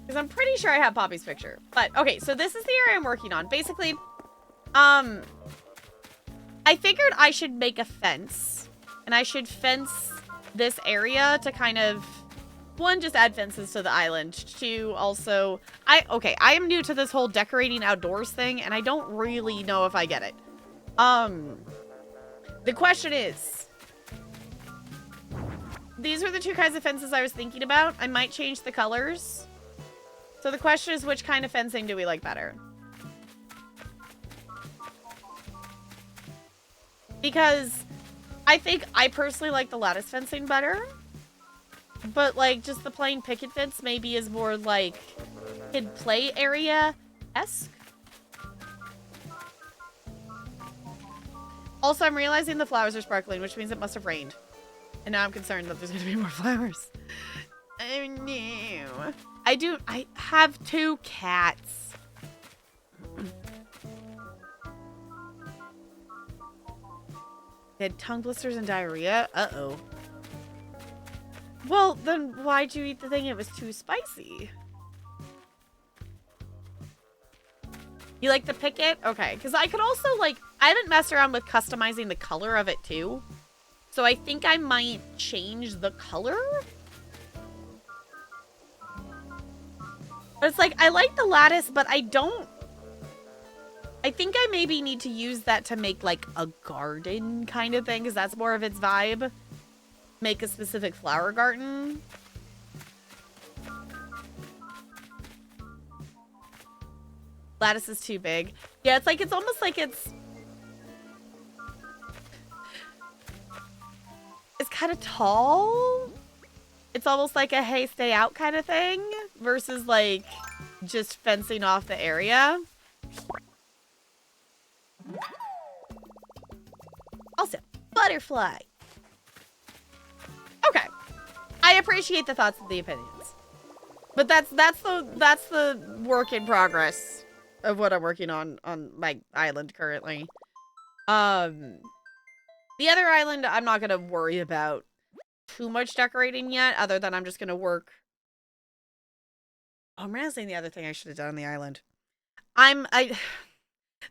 S1: Because I'm pretty sure I have Poppy's picture. But, okay, so this is the area I'm working on. Basically, I figured I should make a fence. And I should fence this area to kind of, one, just add fences to the island. Two, also, I am new to this whole decorating outdoors thing, and I don't really know if I get it. The question is, these are the 2 kinds of fences I was thinking about. I might change the colors. So the question is, which kind of fencing do we like better? Because I think I personally like the lattice fencing better. But, like, just the plain picket fence maybe is more, like, kid play area-esque. Also, I'm realizing the flowers are sparkling, which means it must have rained. And now I'm concerned that there's going to be more flowers. Oh, no. I have 2 cats. They had tongue blisters and diarrhea? Uh-oh. Well, then why'd you eat the thing? It was too spicy. You like the picket? Okay, because I could also, like, I haven't messed around with customizing the color of it, too. So I think I might change the color. But it's like, I like the lattice, but I don't... I think I maybe need to use that to make, like, a garden kind of thing, because that's more of its vibe. Make a specific flower garden. Lattice is too big. Yeah, it's like, it's almost like it's kind of tall. It's almost like a hey, stay out kind of thing versus like just fencing off the area. Also, butterfly. Okay. I appreciate the thoughts and the opinions. But that's the work in progress of what I'm working on my island currently. The other island, I'm not going to worry about too much decorating yet, other than I'm just going to work. Oh, I'm realizing the other thing I should have done on the island.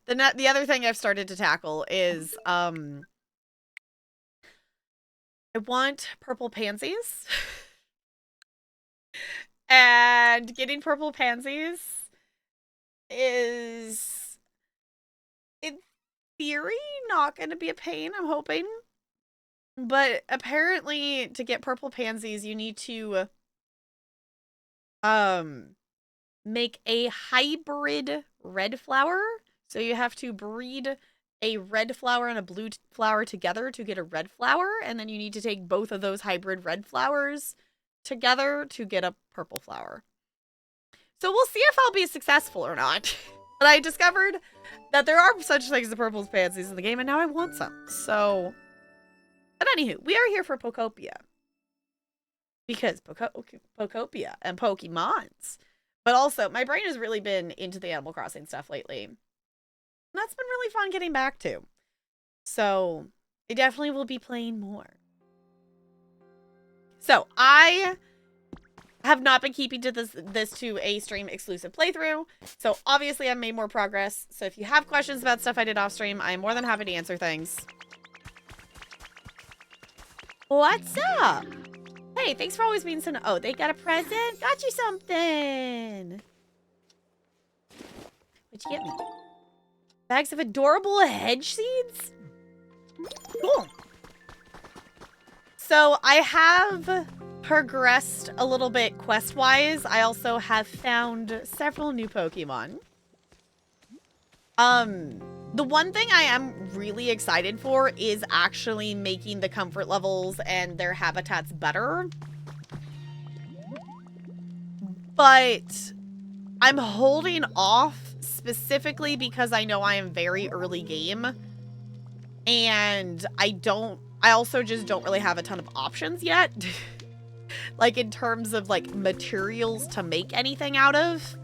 S1: The other thing I've started to tackle is, I want purple pansies. And getting purple pansies is, in theory, not going to be a pain, I'm hoping. But apparently, to get purple pansies, you need to make a hybrid red flower. So you have to breed a red flower and a blue flower together to get a red flower. And then you need to take both of those hybrid red flowers together to get a purple flower. So we'll see if I'll be successful or not. But I discovered that there are such things as purple pansies in the game, and now I want some. So, but anywho, we are here for Pokopia. Because Pokopia and Pokemons. But also, my brain has really been into the Animal Crossing stuff lately. And that's been really fun getting back to. So, I definitely will be playing more. So, I have not been keeping to this to a stream exclusive playthrough. So, obviously, I've made more progress. So, if you have questions about stuff I did off stream, I am more than happy to answer things. What's up? Hey, thanks for always being so... Oh, they got a present? Got you something. What'd you get me? Bags of adorable hedge seeds? Cool. So, I have progressed a little bit quest-wise. I also have found several new Pokemon. The one thing I am really excited for is actually making the comfort levels and their habitats better. But I'm holding off specifically because I know I am very early game. And I also just don't really have a ton of options yet. Like in terms of like materials to make anything out of.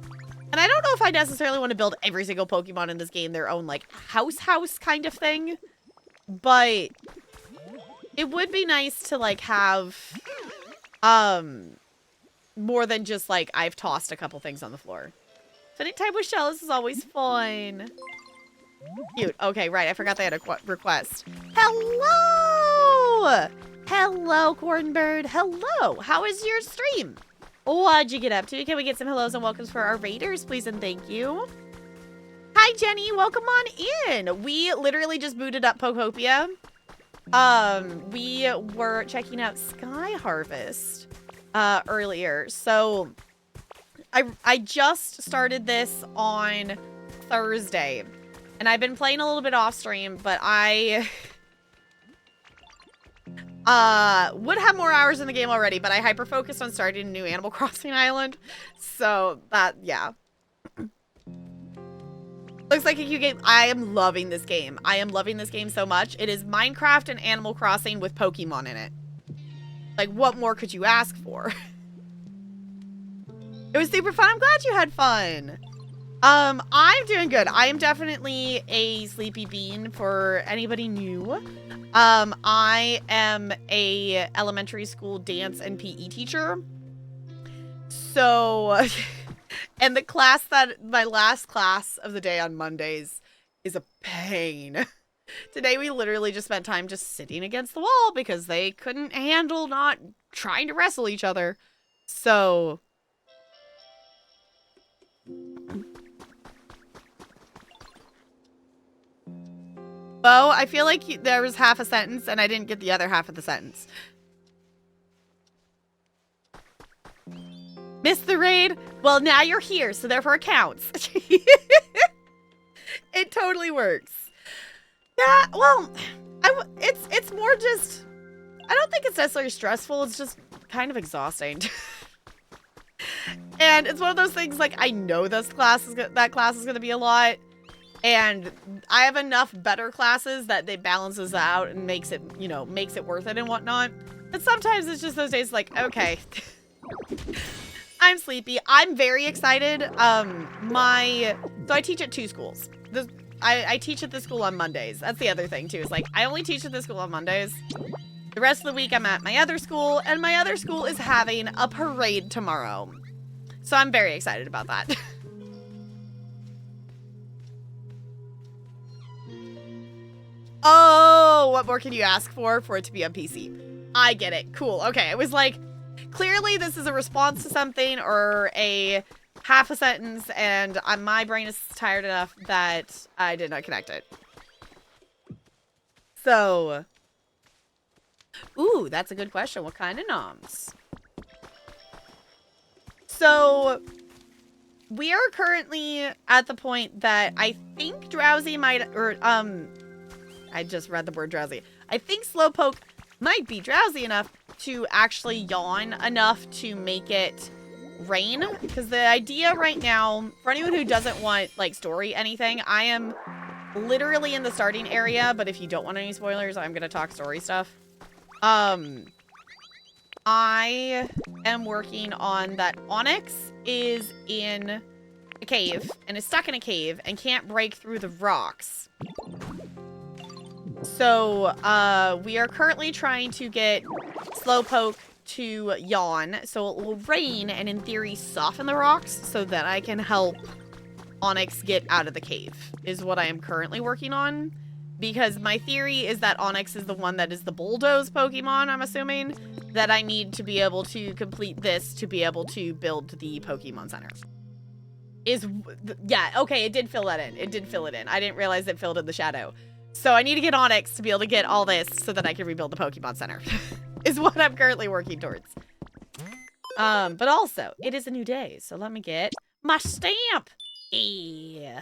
S1: And I don't know if I necessarily want to build every single Pokemon in this game their own, like, house kind of thing. But it would be nice to, like, have, more than just, like, I've tossed a couple things on the floor. Spending time with Shells is always fun. Cute. Okay, right. I forgot they had a request. Hello! Hello, Cornbird. Hello. How is your stream? What'd you get up to? Can we get some hellos and welcomes for our raiders, please and thank you? Hi, Jenny. Welcome on in. We literally just booted up Pokopia. We were checking out Sky Harvest earlier. So I just started this on Thursday. And I've been playing a little bit off stream, but I Would have more hours in the game already, but I hyper-focused on starting a new Animal Crossing island. So, yeah. Looks like a cute game. I am loving this game. I am loving this game so much. It is Minecraft and Animal Crossing with Pokemon in it. Like, what more could you ask for? It was super fun. I'm glad you had fun. I'm doing good. I am definitely a sleepy bean for anybody new. I am a elementary school dance and PE teacher. So, and the class my last class of the day on Mondays is a pain. Today we literally just spent time just sitting against the wall because they couldn't handle not trying to wrestle each other. So, Bo, I feel like there was half a sentence and I didn't get the other half of the sentence. Missed the raid? Well, now you're here, so therefore it counts. It totally works. Yeah, well, it's more just, I don't think it's necessarily stressful. It's just kind of exhausting. And it's one of those things, like, I know that class is going to be a lot. And I have enough better classes that they balances out and makes it, you know, makes it worth it and whatnot. But sometimes it's just those days like, okay, I'm sleepy. I'm very excited. So I teach at 2 schools. I teach at the school on Mondays. That's the other thing too, is like, I only teach at the school on Mondays. The rest of the week I'm at my other school, and my other school is having a parade tomorrow. So I'm very excited about that. Oh, what more can you ask for it to be on PC? I get it. Cool. Okay. It was like, clearly this is a response to something or a half a sentence, and my brain is tired enough that I did not connect it. So, ooh, that's a good question. What kind of noms? So, we are currently at the point that I think Drowsy might, or, I just read the word drowsy. I think Slowpoke might be drowsy enough to actually yawn enough to make it rain. Because the idea right now, for anyone who doesn't want, like, story anything, I am literally in the starting area, but if you don't want any spoilers, I'm going to talk story stuff. I am working on that Onyx is in a cave, and is stuck in a cave, and can't break through the rocks. So, we are currently trying to get Slowpoke to yawn, so it will rain and, in theory, soften the rocks so that I can help Onyx get out of the cave, is what I am currently working on. Because my theory is that Onyx is the one that is the bulldoze Pokemon, I'm assuming, that I need to be able to complete this to be able to build the Pokemon Center. Yeah, okay, it did fill that in. It did fill it in. I didn't realize it filled in the shadow. So I need to get Onyx to be able to get all this so that I can rebuild the Pokemon Center. Is what I'm currently working towards. But also, it is a new day, so let me get my stamp. Yeah.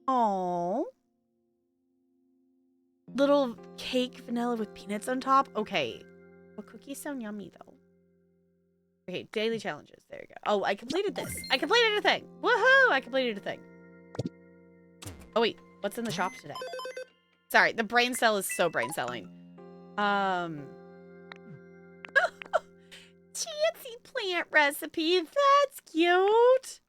S1: Aww. Little cake vanilla with peanuts on top. Okay. Well, cookies sound yummy, though. Okay, daily challenges. There you go. Oh, I completed this. I completed a thing. Woohoo! I completed a thing. Oh, wait. What's in the shop today? Sorry, the brain cell is so brain celling. Chancy plant recipe. That's cute.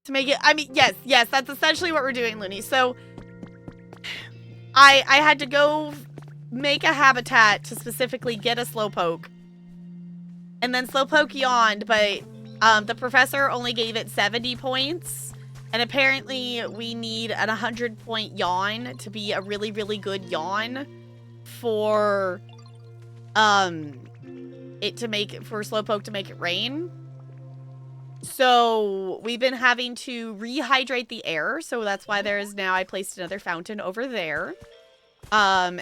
S1: To make it, I mean, yes, that's essentially what we're doing, Looney. So, I had to go make a habitat to specifically get a Slowpoke. And then Slowpoke yawned, but the professor only gave it 70 points. And apparently we need an 100-point yawn to be a really, really good yawn for Slowpoke to make it rain. So we've been having to rehydrate the air. So that's why there is now, I placed another fountain over there. And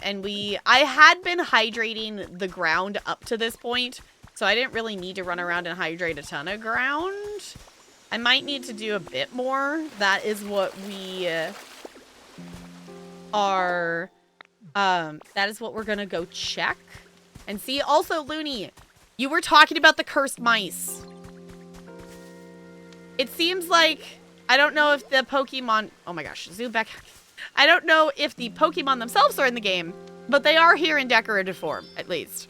S1: I had been hydrating the ground up to this point. So I didn't really need to run around and hydrate a ton of ground. I might need to do a bit more. That is what we are, that is what we're gonna go check and see. Also, Looney, you were talking about the cursed mice. It seems like, I don't know if the Pokemon, oh my gosh, zoom back. I don't know if the Pokemon themselves are in the game, but they are here in decorative form, at least.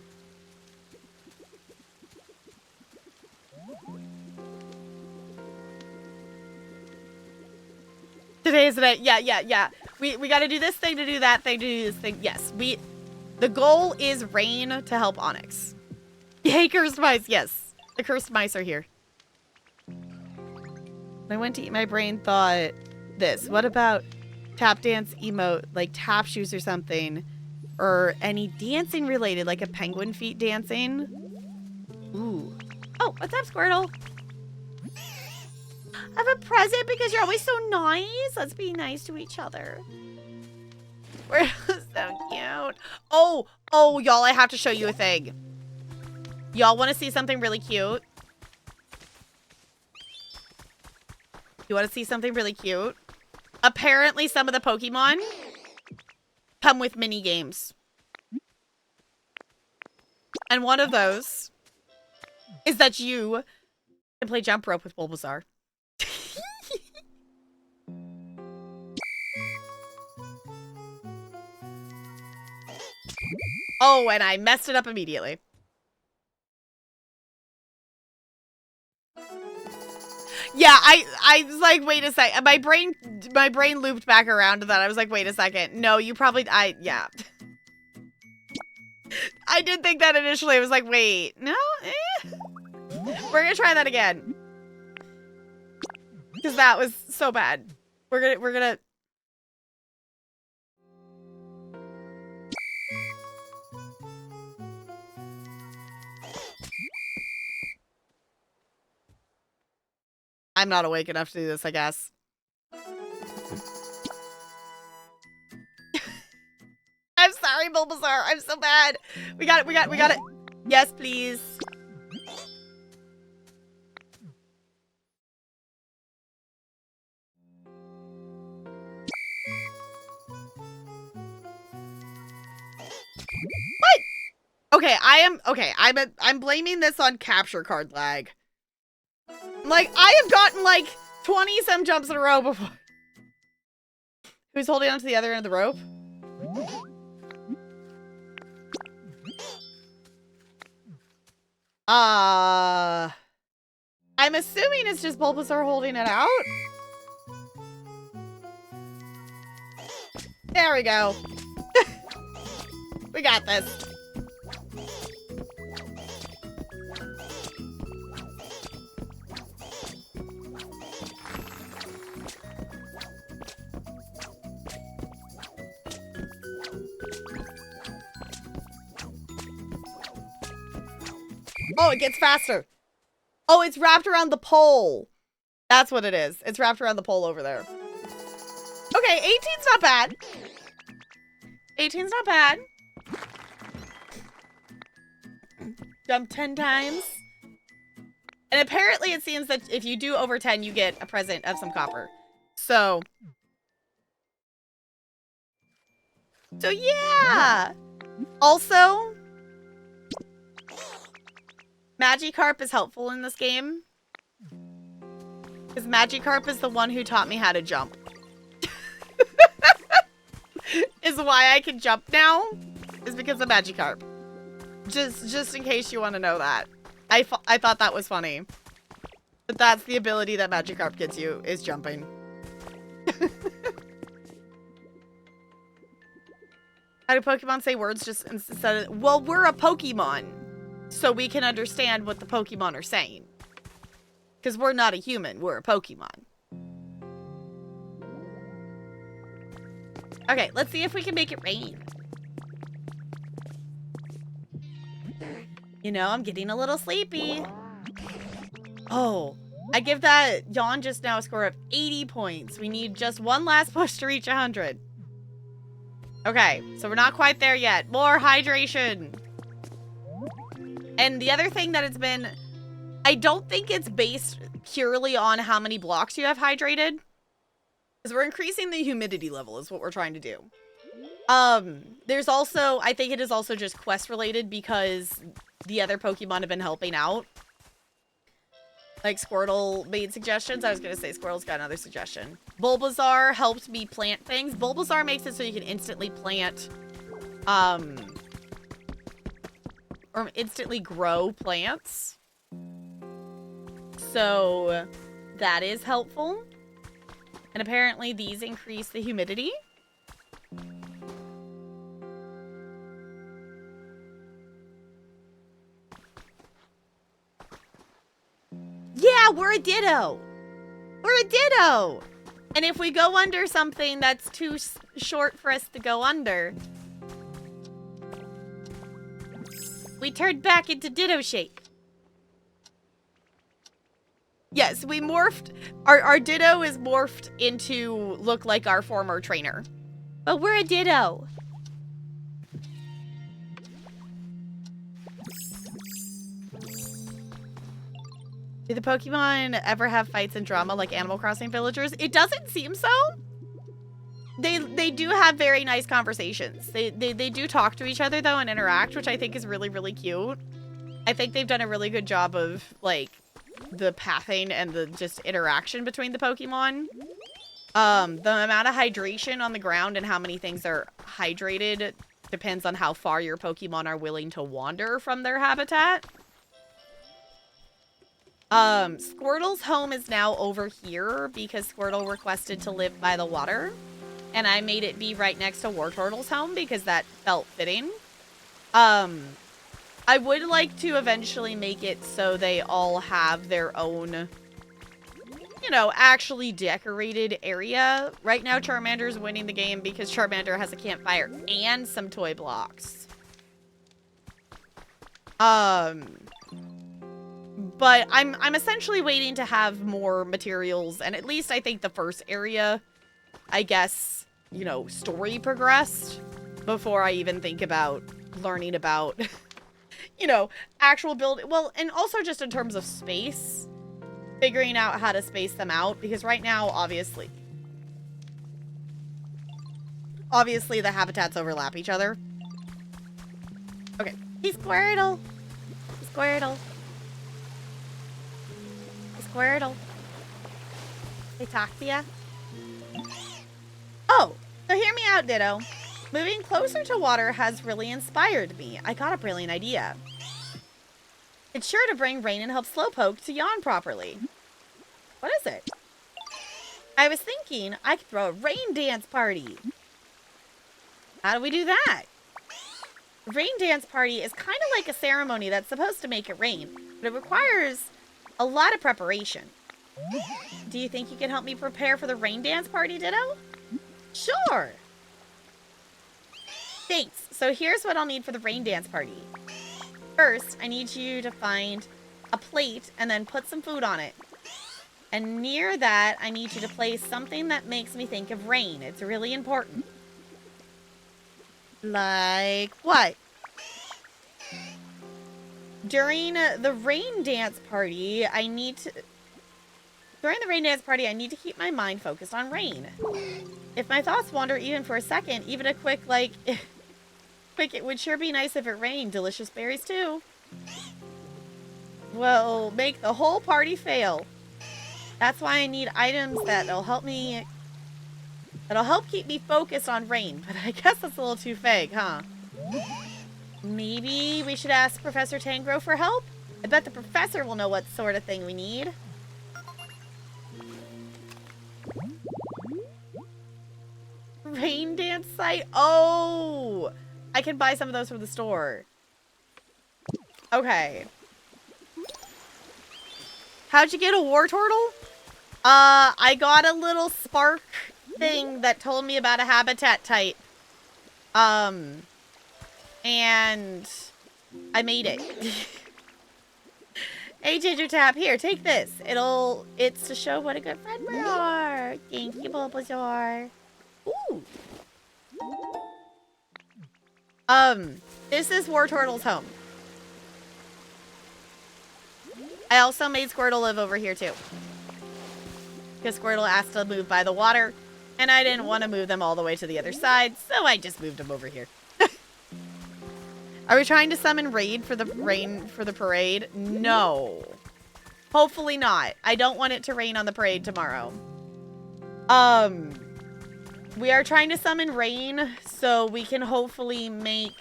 S1: Today is the day. Yeah. We got to do this thing to do that thing to do this thing. Yes, the goal is rain to help Onyx. Yay, cursed mice. Yes, the cursed mice are here. When I went to eat, my brain thought this. What about tap dance emote, like tap shoes or something? Or any dancing related, like a penguin feet dancing? Ooh. Oh, what's up, Squirtle? I have a present because you're always so nice. Let's be nice to each other. We're so cute. Oh, y'all, I have to show you a thing. Y'all want to see something really cute? You want to see something really cute? Apparently, some of the Pokemon come with mini games. And one of those is that you can play jump rope with Bulbasaur. Oh, and I messed it up immediately. Yeah, I was like, wait a second. My brain looped back around to that. I was like, wait a second. No, you probably, yeah. I did think that initially. I was like, wait, no? We're gonna try that again. Because that was so bad. We're gonna. I'm not awake enough to do this, I guess. I'm sorry, Bulbasaur. I'm so bad. We got it. Yes, please. What? Okay, I'm blaming this on capture card lag. Like, I have gotten like 20 some jumps in a row before. Who's holding on to the other end of the rope? I'm assuming it's just Bulbasaur holding it out. There we go. We got this. Oh, it gets faster. Oh, it's wrapped around the pole. That's what it is. It's wrapped around the pole over there. Okay, 18's not bad. 18's not bad. Jump 10 times. And apparently it seems that if you do over 10, you get a present of some copper. So yeah. Also, Magikarp is helpful in this game. Because Magikarp is the one who taught me how to jump. Is why I can jump now. Is because of Magikarp. Just in case you want to know that. I thought that was funny. But that's the ability that Magikarp gets you, is jumping. How do Pokemon say words just instead of... Well, we're a Pokemon. So we can understand what the Pokemon are saying. Because we're not a human, we're a Pokemon. Okay, let's see if we can make it rain. You know, I'm getting a little sleepy. Oh, I give that yawn just now a score of 80 points. We need just one last push to reach 100. Okay, so we're not quite there yet. More hydration. And the other thing that it's been, I don't think it's based purely on how many blocks you have hydrated. Because we're increasing the humidity level is what we're trying to do. There's also, I think it is also just quest related because the other Pokemon have been helping out. Like Squirtle made suggestions. I was going to say Squirtle's got another suggestion. Bulbasaur helped me plant things. Bulbasaur makes it so you can instantly plant, or instantly grow plants. So that is helpful. And apparently these increase the humidity. Yeah, we're a Ditto. We're a Ditto. And if we go under something that's too short for us to go under, we turn back into Ditto shape. Yes, we morphed. Our Ditto is morphed into look like our former trainer. But we're a Ditto. Do the Pokemon ever have fights and drama like Animal Crossing villagers? It doesn't seem so. They do have very nice conversations. They do talk to each other though and interact, which I think is really, really cute. I think they've done a really good job of like the pathing and the just interaction between the Pokemon. The amount of hydration on the ground and how many things are hydrated depends on how far your Pokemon are willing to wander from their habitat. Squirtle's home is now over here because Squirtle requested to live by the water. And I made it be right next to Wartortle's home because that felt fitting. I would like to eventually make it so they all have their own, you know, actually decorated area. Right now, Charmander's winning the game because Charmander has a campfire and some toy blocks. But I'm essentially waiting to have more materials, and at least I think the first area, I guess, you know, story progressed before I even think about learning about, you know, actual build. Well, and also just in terms of space, figuring out how to space them out, because right now, obviously the habitats overlap each other. Okay, hey Squirtle. Squirtle. Squirtle. They talk to ya? Oh, so hear me out, Ditto. Moving closer to water has really inspired me. I got a brilliant idea. It's sure to bring rain and help Slowpoke to yawn properly. What is it? I was thinking I could throw a rain dance party. How do we do that? A rain dance party is kind of like a ceremony that's supposed to make it rain, but it requires a lot of preparation. Do you think you can help me prepare for the rain dance party, Ditto? Sure. Thanks. So here's what I'll need for the rain dance party. First, I need you to find a plate and then put some food on it. And near that, I need you to place something that makes me think of rain. It's really important. Like what? During the rain dance party, I need to keep my mind focused on rain. If my thoughts wander even for a second, even a quick, like, it would sure be nice if it rained. Delicious berries, too. Will make the whole party fail. That's why I need items that'll help keep me focused on rain. But I guess that's a little too vague, huh? Maybe we should ask Professor Tangro for help? I bet the professor will know what sort of thing we need. Rain dance site? Oh! I can buy some of those from the store. Okay. How'd you get a Wartortle? I got a little spark thing that told me about a habitat type. And I made it. Hey, Ginger Tap, here, take this. It's to show what a good friend we are. Thank you, Bulbasaur. Ooh. This is War Turtle's home. I also made Squirtle live over here, too. Because Squirtle asked to move by the water, and I didn't want to move them all the way to the other side, so I just moved them over here. Are we trying to summon rain for the parade? No. Hopefully not. I don't want it to rain on the parade tomorrow. We are trying to summon rain so we can hopefully make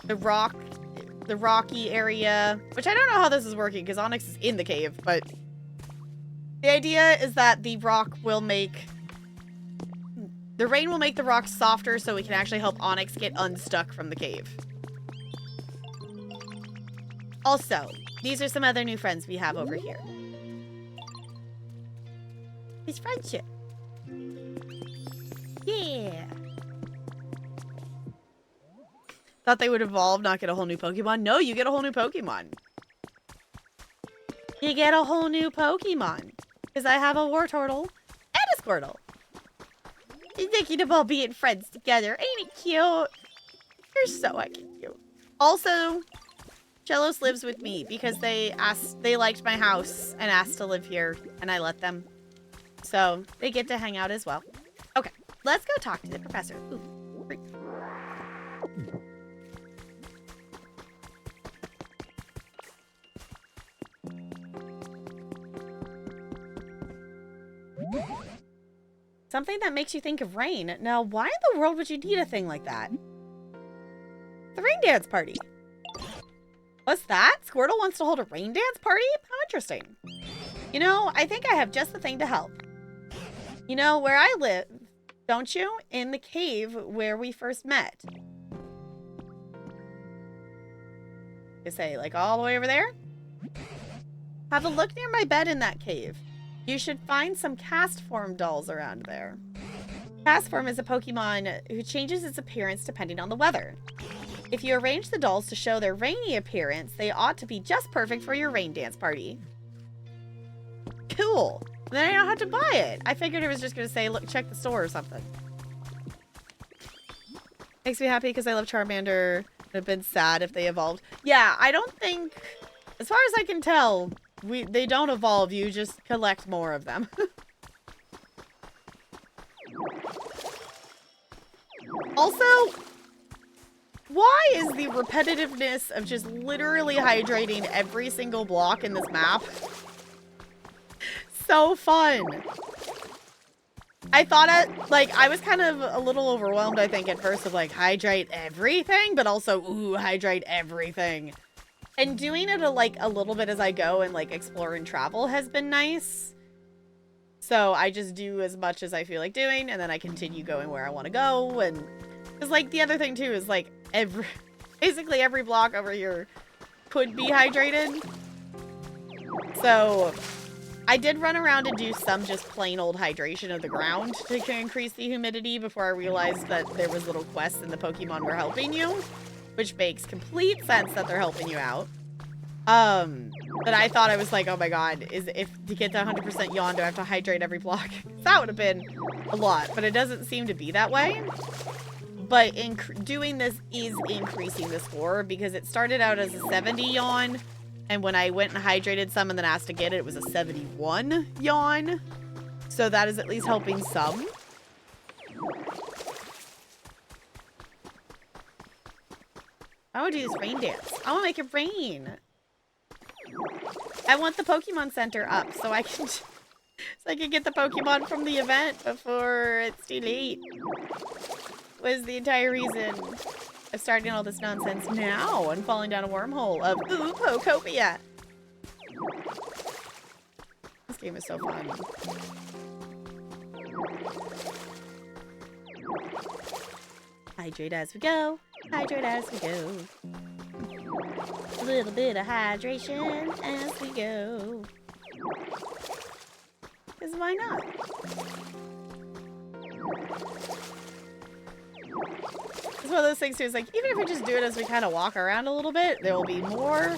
S1: the rocky area, which I don't know how this is working because Onyx is in the cave, but the idea is that the rain will make the rock softer so we can actually help Onyx get unstuck from the cave. Also, these are some other new friends we have over here. It's friendship. Yeah. Thought they would evolve, not get a whole new Pokemon. No, you get a whole new Pokemon. You get a whole new Pokemon. Because I have a Wartortle and a Squirtle. Thinking of all being friends together. Ain't it cute? You're so fucking cute. Also, Jellos lives with me because they liked my house and asked to live here, and I let them. So they get to hang out as well. Okay, let's go talk to the professor. Ooh, great. Something that makes you think of rain. Now, why in the world would you need a thing like that? The rain dance party. What's that? Squirtle wants to hold a rain dance party? How interesting. You know, I think I have just the thing to help. You know where I live, don't you? In the cave where we first met. You say, like, all the way over there? Have a look near my bed in that cave. You should find some Castform dolls around there. Castform is a Pokemon who changes its appearance depending on the weather. If you arrange the dolls to show their rainy appearance, they ought to be just perfect for your rain dance party. Cool. Then I don't have to buy it. I figured it was just going to say, look, check the store or something. Makes me happy because I love Charmander. I'd have been sad if they evolved. Yeah, I don't think, as far as I can tell, they don't evolve. You just collect more of them. Also, why is the repetitiveness of just literally hydrating every single block in this map so fun? I thought I was kind of a little overwhelmed, I think, at first of like, hydrate everything, but also, ooh, hydrate everything. And doing it a little bit as I go and like explore and travel has been nice. So I just do as much as I feel like doing, and then I continue going where I want to go. And because like the other thing too is like basically every block over here could be hydrated. So I did run around and do some just plain old hydration of the ground to increase the humidity before I realized that there was little quests and the Pokemon were helping you, which makes complete sense that they're helping you out. But I thought I was like, oh my god, if to get to 100% yawn, do I have to hydrate every block? That would have been a lot, but it doesn't seem to be that way. But doing this is increasing the score because it started out as a 70 yawn, and when I went and hydrated some and then asked to get it, it was a 71 yawn. So that is at least helping some. I want to do this rain dance. I want to make it rain. I want the Pokemon Center up so I can get the Pokemon from the event before it's too late. Was the entire reason of starting all this nonsense now and falling down a wormhole of ooh, Pokopia. This game is so fun. Hydrate as we go. Hydrate as we go. A little bit of hydration as we go. Because why not? It's one of those things too, it's like, even if we just do it as we kind of walk around a little bit, there will be more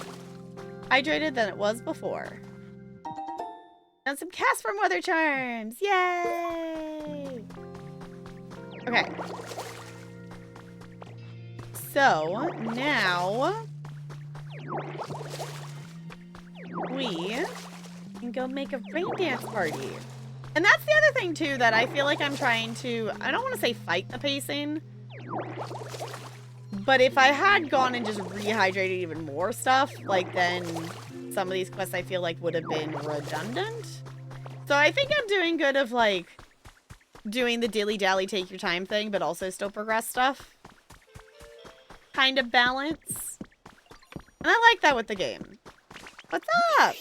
S1: hydrated than it was before. And some cast from weather charms. Yay! Okay. So now we can go make a rain dance party. And that's the other thing too that I feel like I'm trying to, I don't want to say fight the pacing, but if I had gone and just rehydrated even more stuff, like then some of these quests I feel like would have been redundant. So I think I'm doing good of like doing the dilly-dally take your time thing, but also still progress stuff. Kind of balance. And I like that with the game. What's up?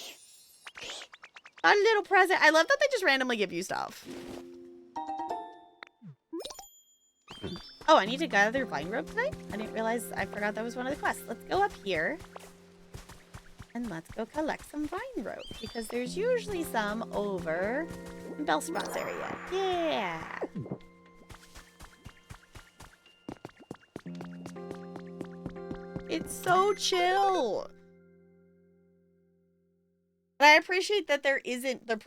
S1: A little present. I love that they just randomly give you stuff. Oh, I need to gather vine rope tonight? I didn't realize, I forgot that was one of the quests. Let's go up here. And let's go collect some vine rope. Because there's usually some over in Bellsprout's area. Yeah! It's so chill! And I appreciate that there isn't the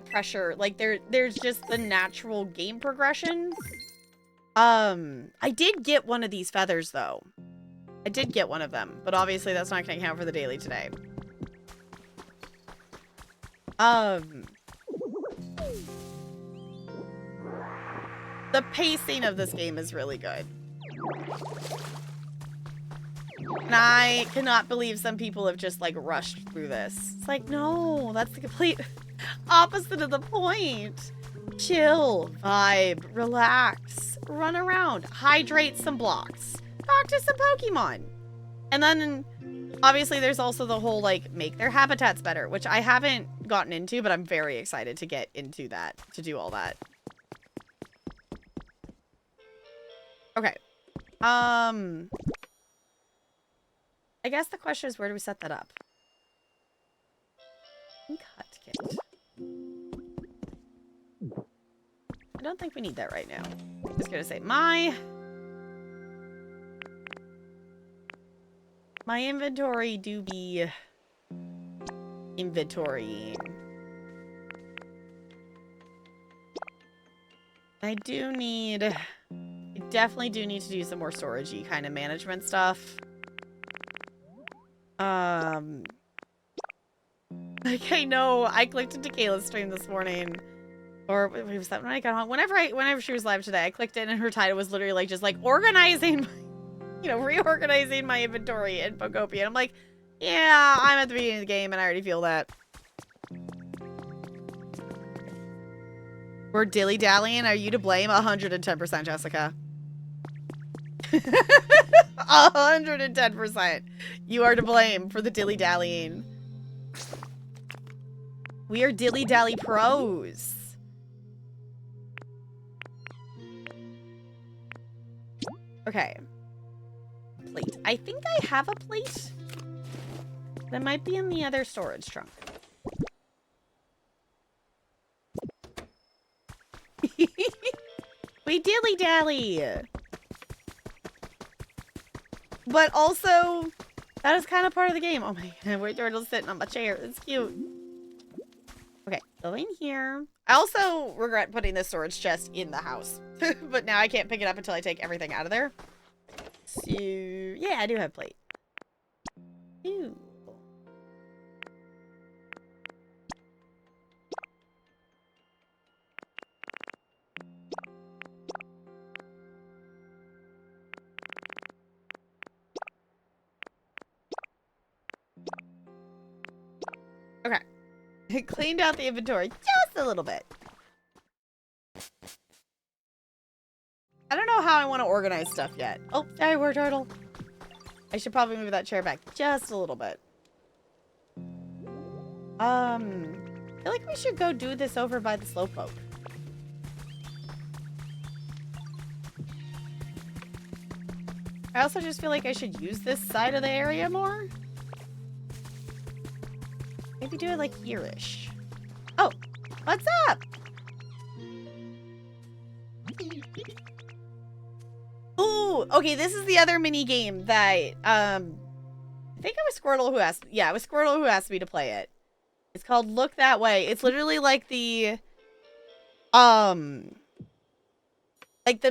S1: pressure. Like there's just the natural game progression. I did get one of these feathers though. I did get one of them, but obviously that's not going to count for the daily today. The pacing of this game is really good. And I cannot believe some people have just, like, rushed through this. It's like, no, that's the complete opposite of the point. Chill, vibe, relax, run around, hydrate some blocks, talk to some Pokemon. And then, obviously, there's also the whole, like, make their habitats better, which I haven't gotten into, but I'm very excited to get into that, to do all that. Okay. I guess the question is, where do we set that up? Cut kit. I don't think we need that right now. I'm just gonna say my inventory do be inventorying. I definitely do need to do some more storagey kind of management stuff. Like, I know, I clicked into Kayla's stream this morning, or was that when I got on? Whenever she was live today, I clicked in and her title was literally like, just like organizing, reorganizing my inventory in Pokopia. And I'm like, yeah, I'm at the beginning of the game and I already feel that. We're dilly-dallying. Are you to blame? 110%, Jessica. 110%. You are to blame for the dilly-dallying. We are dilly-dally pros. Okay. Plate. I think I have a plate. That might be in the other storage trunk. We dilly-dally. But also, that is kind of part of the game. Oh my god, we're turtles sitting on my chair. It's cute. Okay, go in here. I also regret putting this storage chest in the house. But now I can't pick it up until I take everything out of there. So, yeah, I do have a plate. Ooh. Okay. Cleaned out the inventory just a little bit. I don't know how I want to organize stuff yet. Oh, sorry, war turtle. I should probably move that chair back just a little bit. I feel like we should go do this over by the slowpoke. I also just feel like I should use this side of the area more. Maybe do it like here-ish. Oh, what's up? Ooh, okay, this is the other mini game that think it was Squirtle who asked. Yeah, it was Squirtle who asked me to play it. It's called Look That Way. It's literally like the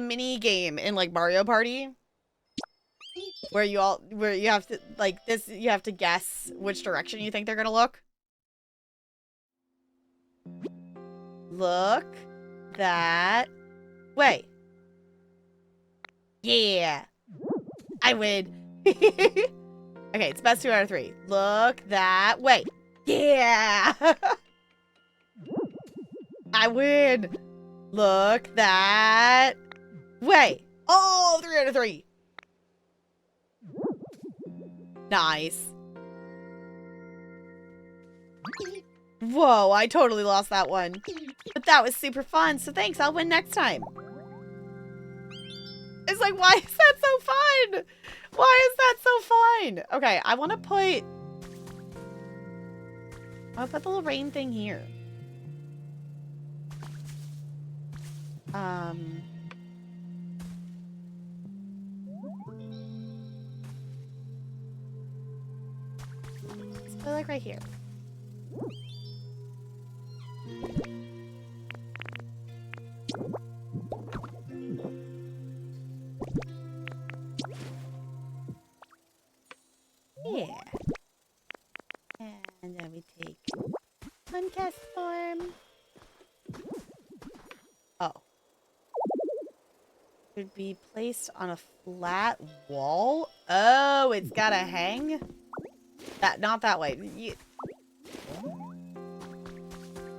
S1: mini game in like Mario Party, where you have to like this. You have to guess which direction you think they're gonna look. Look that way. Yeah, I win. Okay, it's best 2 out of 3. Look that way. Yeah. I win. Look that way. Oh, 3 out of 3. Nice. Whoa, I totally lost that one. But that was super fun, so thanks. I'll win next time. It's like, why is that so fun? Why is that so fun? Okay, I'll put the little rain thing here. Let's put it like right here. Yeah. And then we take uncast form. Oh. Should be placed on a flat wall? Oh, it's gotta hang? Not that way.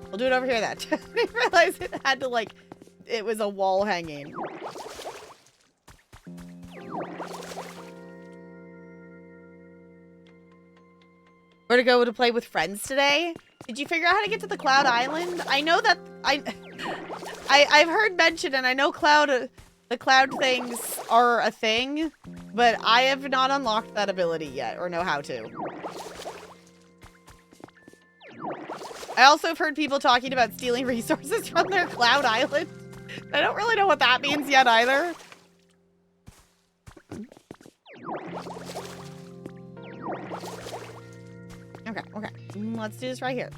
S1: We'll do it over here then. I didn't realize it had to like, it was a wall hanging. Where to go to play with friends today? Did you figure out how to get to the Cloud Island? I know that I've heard mention, and I know the cloud things are a thing, but I have not unlocked that ability yet or know how to. I also have heard people talking about stealing resources from their Cloud Island. I don't really know what that means yet either. Okay. Let's do this right here.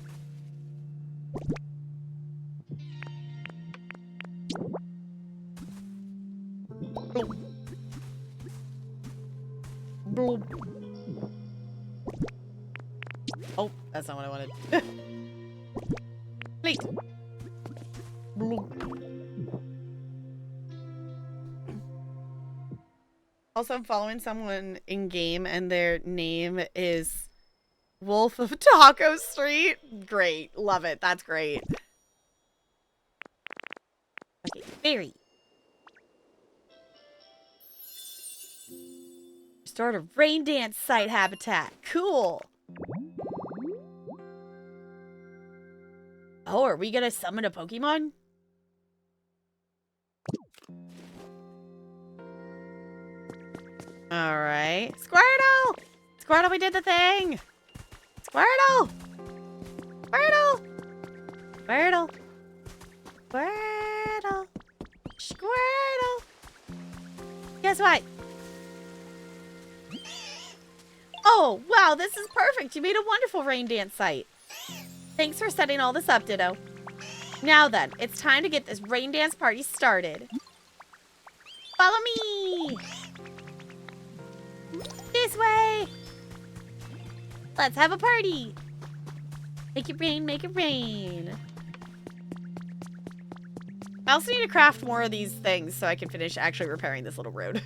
S1: Oh, that's not what I wanted. Please. Also, I'm following someone in game and their name is Wolf of Taco Street. Great. Love it. That's great. Okay, berry. Start a rain dance site habitat. Cool. Oh, are we gonna summon a Pokemon? Alright. Squirtle! Squirtle, we did the thing! Squirtle! Squirtle! Squirtle! Squirtle! Squirtle! Guess what? Oh, wow, this is perfect. You made a wonderful rain dance site. Thanks for setting all this up, Ditto. Now then, it's time to get this rain dance party started. Follow me! This way! Let's have a party! Make it rain, make it rain. I also need to craft more of these things so I can finish actually repairing this little road.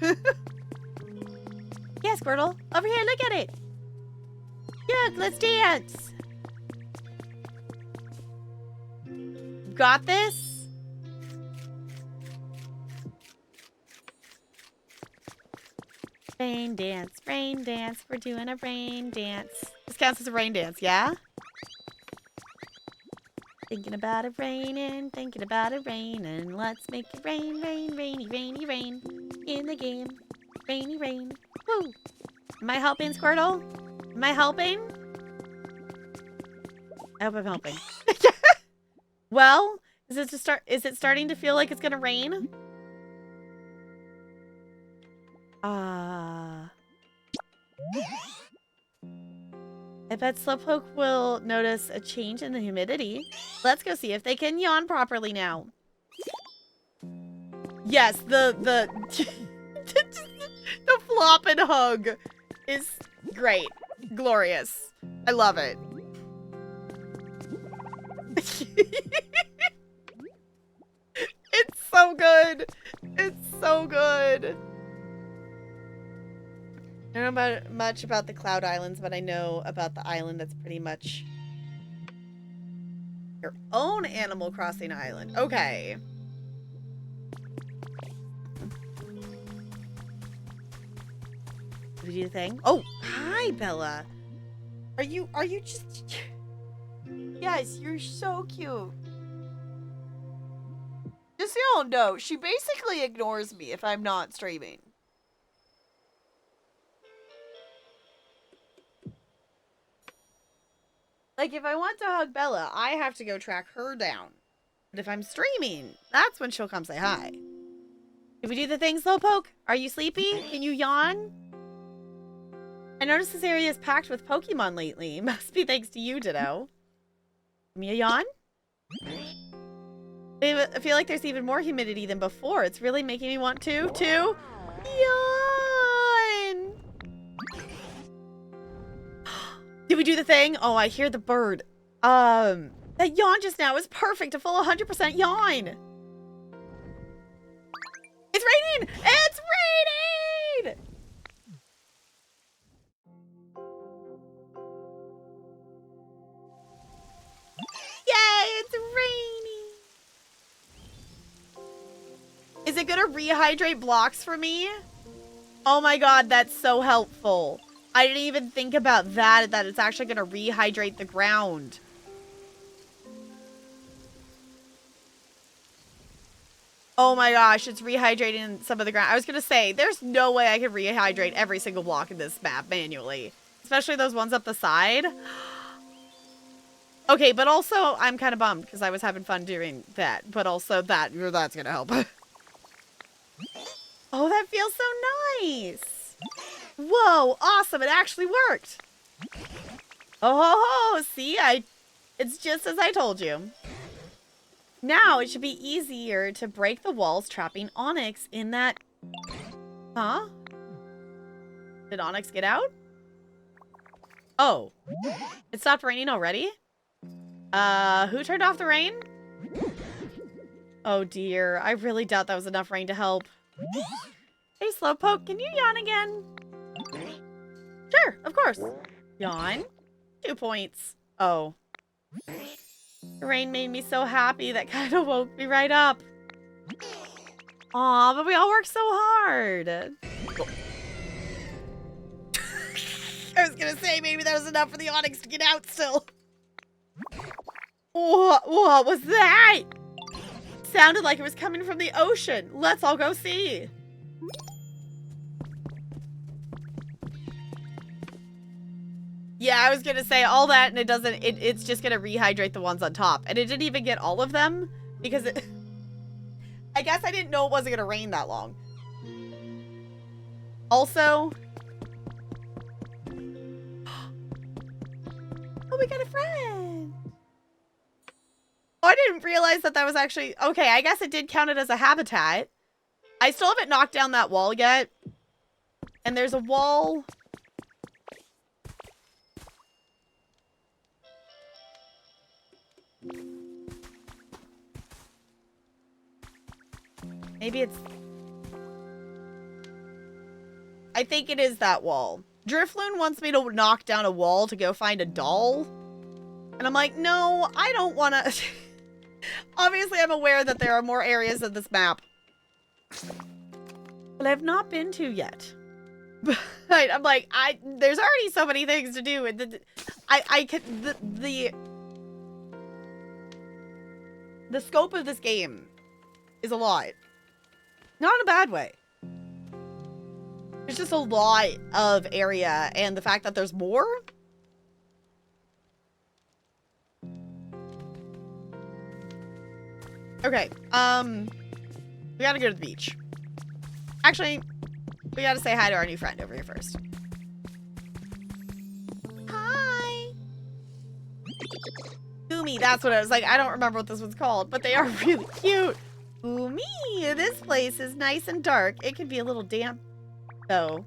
S1: Yeah, Squirtle. Over here, look at it. Look, let's dance. Got this? Rain dance, rain dance. We're doing a rain dance. This counts as a rain dance, yeah? Thinking about it raining, thinking about it raining. Let's make it rain, rain, rainy, rainy, rain. In the game, rainy, rain. Woo! Am I helping, Squirtle? Am I helping? I hope I'm helping. Well, is it starting to feel like it's gonna rain? I bet Slowpoke will notice a change in the humidity. Let's go see if they can yawn properly now. Yes, the the flop and hug is great. Glorious. I love it. It's so good. It's so good. I don't know much about the Cloud Islands, but I know about the island that's pretty much your own Animal Crossing island. Okay. Did we do the thing? Oh, hi, Bella. Are you just... Yes, you're so cute. Just so y'all know, she basically ignores me if I'm not streaming. Like, if I want to hug Bella, I have to go track her down. But if I'm streaming, that's when she'll come say hi. Did we do the thing, Slowpoke? Are you sleepy? Can you yawn? I noticed this area is packed with Pokemon lately. Must be thanks to you, Ditto. Give me a yawn? I feel like there's even more humidity than before. It's really making me want to yawn. Did we do the thing? Oh, I hear the bird. That yawn just now is perfect. A full 100% yawn. It's raining! It's raining! Yay, it's raining. Is it gonna rehydrate blocks for me? Oh my god, that's so helpful. I didn't even think about that it's actually gonna rehydrate the ground. Oh my gosh, it's rehydrating some of the ground. I was gonna say, there's no way I can rehydrate every single block in this map manually. Especially those ones up the side. Okay, but also, I'm kind of bummed because I was having fun doing that. But also, that's gonna help. Oh, that feels so nice. Whoa, awesome, it actually worked. Oh, see, it's just as I told you. Now, it should be easier to break the walls trapping Onyx in that... Huh? Did Onyx get out? Oh. It stopped raining already? Who turned off the rain? Oh dear, I really doubt that was enough rain to help. Hey, Slowpoke, can you yawn again? Sure, of course. Yawn. 2 points. Oh. The rain made me so happy that kind of woke me right up. Aw, but we all worked so hard. I was gonna say maybe that was enough for the Onyx to get out still. What was that? Sounded like it was coming from the ocean. Let's all go see. Yeah, I was gonna say all that and it doesn't, it's just gonna rehydrate the ones on top. And it didn't even get all of them because it, I guess I didn't know it wasn't gonna rain that long. Also, oh, we got a friend. Oh, I didn't realize that was actually, okay, I guess it did count it as a habitat. I still haven't knocked down that wall yet. And there's a wall. Maybe it's... I think it is that wall. Drifloon wants me to knock down a wall to go find a doll. And I'm like, no, I don't want to... Obviously, I'm aware that there are more areas of this map. But I've not been to yet. But I'm like, there's already so many things to do. And the scope of this game is a lot. Not in a bad way. There's just a lot of area, and the fact that there's more. Okay, we gotta go to the beach. Actually, we gotta say hi to our new friend over here first. Hi! Gumi, that's what I was like. I don't remember what this one's called, but they are really cute. Gumi, this place is nice and dark. It can be a little damp, though.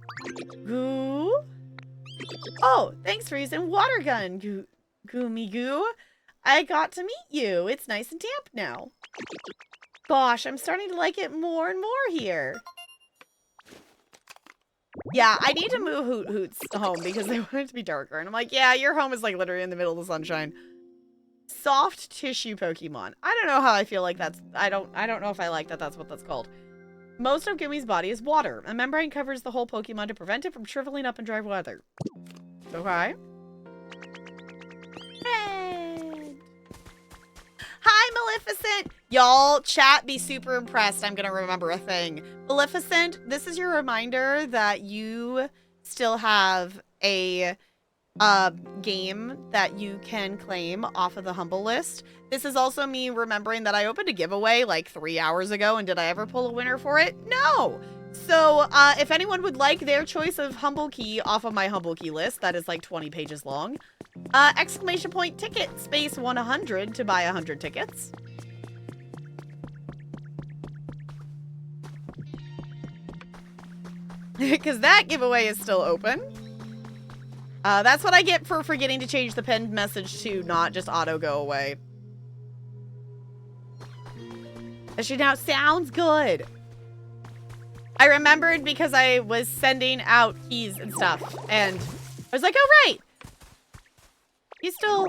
S1: Goo? Oh, thanks for using water gun, Gumi Goo. I got to meet you. It's nice and damp now. Gosh, I'm starting to like it more and more here. Yeah, I need to move Hoot Hoots home because they want it to be darker. And I'm like, yeah, your home is like literally in the middle of the sunshine. Soft tissue Pokemon. I don't know how I feel like that's... I don't know if I like that that's what that's called. Most of Gumi's body is water. A membrane covers the whole Pokemon to prevent it from shriveling up in dry weather. Okay. Red. Hi, Maleficent! Y'all, chat, be super impressed. I'm gonna remember a thing. Maleficent, this is your reminder that you still have a game that you can claim off of the Humble list. This is also me remembering that I opened a giveaway like 3 hours ago, and did I ever pull a winner for it? No! So, if anyone would like their choice of Humble Key off of my Humble Key list, that is like 20 pages long, exclamation point ticket space 100 to buy 100 tickets. Because that giveaway is still open. That's what I get for forgetting to change the pinned message to not just auto go away. That should now sounds good. I remembered because I was sending out keys and stuff, and I was like, oh right, you still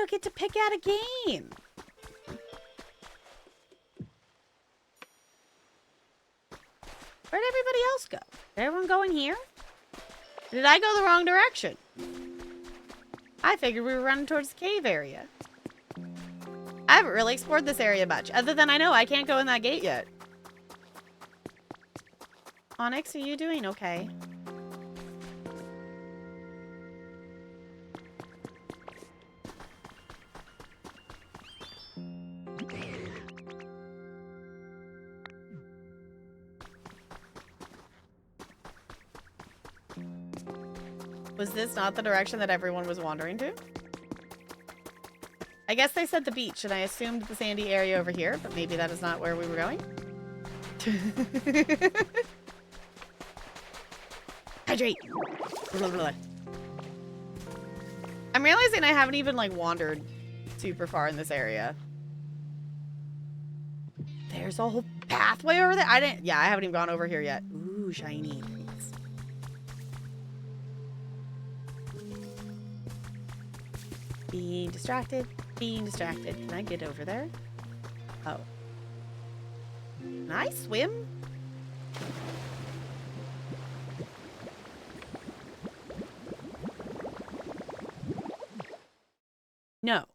S1: get to pick out a game. Where'd everybody else go? Did everyone go in here? Did I go the wrong direction? I figured we were running towards the cave area. I haven't really explored this area much, other than I know I can't go in that gate yet. Onyx, are you doing okay? Was this not the direction that everyone was wandering to? I guess they said the beach, and I assumed the sandy area over here, but maybe that is not where we were going. Hydrate! Blah, blah, blah. I'm realizing I haven't even, like, wandered super far in this area. There's a whole pathway over there? Yeah, I haven't even gone over here yet. Ooh, shiny. Being distracted. Being distracted. Can I get over there? Oh. Can I swim? No.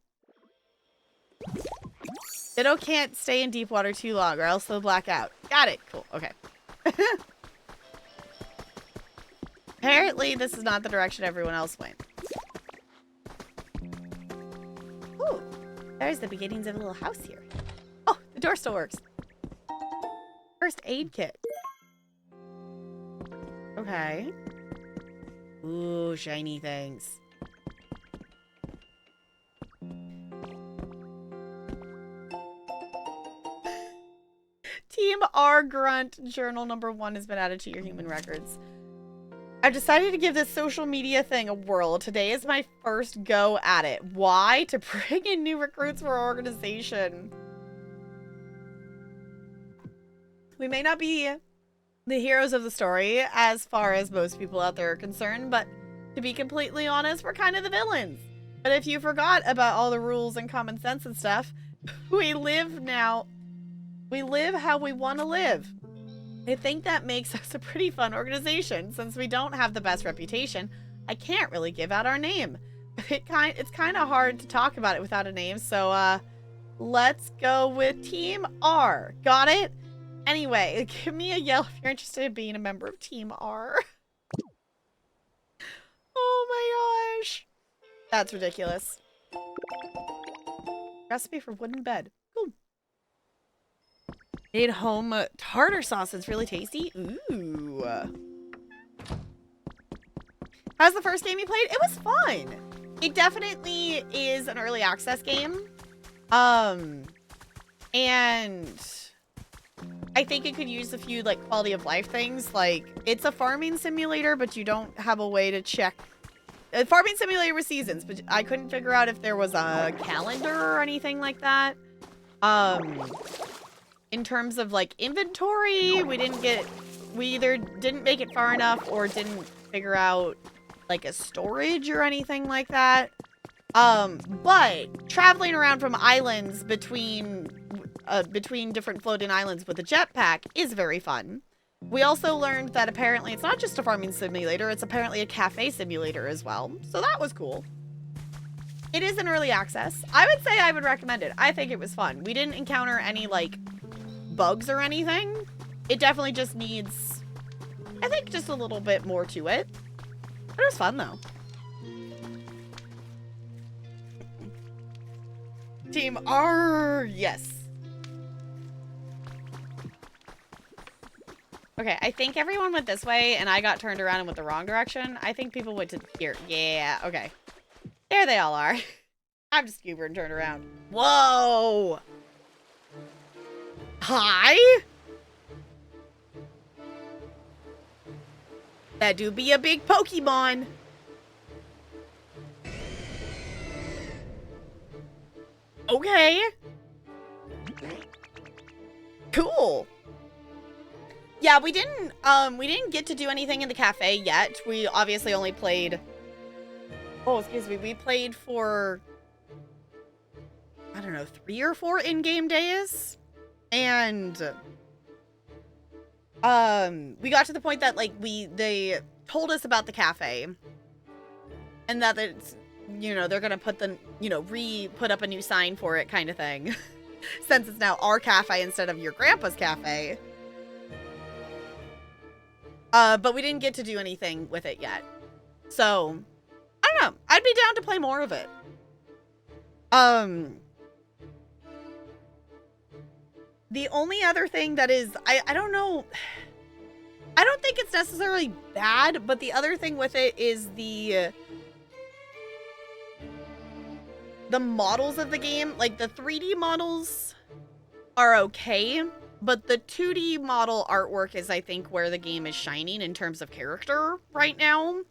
S1: Ditto can't stay in deep water too long or else they'll black out. Got it. Cool. Okay. Apparently, this is not the direction everyone else went. Ooh, there's the beginnings of a little house here. Oh, the door still works. First aid kit. Okay. Ooh, shiny things. Team R Grunt Journal number 1 has been added to your human records. I've decided to give this social media thing a whirl. Today is my first go at it. Why? To bring in new recruits for our organization. We may not be the heroes of the story as far as most people out there are concerned, but to be completely honest, we're kind of the villains. But if you forgot about all the rules and common sense and stuff, we live now. We live how we want to live. I think that makes us a pretty fun organization. Since we don't have the best reputation, I can't really give out our name. It's kind of hard to talk about it without a name, so let's go with Team R. Got it? Anyway, give me a yell if you're interested in being a member of Team R. Oh my gosh. That's ridiculous. Recipe for wooden bed. Cool. Made home tartar sauce. It's really tasty. Ooh. How's the first game you played? It was fun. it definitely is an early access game. And I think it could use a few like quality of life things. Like it's a farming simulator, but you don't have a way to check. A farming simulator with seasons, but I couldn't figure out if there was a calendar or anything like that. In terms of like inventory, we either didn't make it far enough or didn't figure out like a storage or anything like that. But traveling around from islands between different floating islands with a jetpack is very fun. We also learned that apparently it's not just a farming simulator, it's apparently a cafe simulator as well. So that was cool. It is an early access. I would say I would recommend it. I think it was fun. We didn't encounter any like bugs or anything. It definitely just needs, I think, just a little bit more to it. But it was fun though. Team R, yes. Okay, I think everyone went this way, and I got turned around and went the wrong direction. I think people went to here. Yeah, okay. There they all are. I'm just scuba and turned around. Whoa! Hi? That do be a big Pokemon. Okay. Cool. Yeah, we didn't get to do anything in the cafe yet. We obviously only played, oh, excuse me, we played for, I don't know, 3 or 4 in-game days. And, we got to the point that, like, they told us about the cafe. And that it's, you know, they're gonna put put up a new sign for it kind of thing. Since it's now our cafe instead of your grandpa's cafe. But we didn't get to do anything with it yet. So, I don't know. I'd be down to play more of it. The only other thing that is, I don't know. I don't think it's necessarily bad, but the other thing with it is the models of the game. Like, the 3D models are okay. But the 2D model artwork is, I think, where the game is shining in terms of character right now.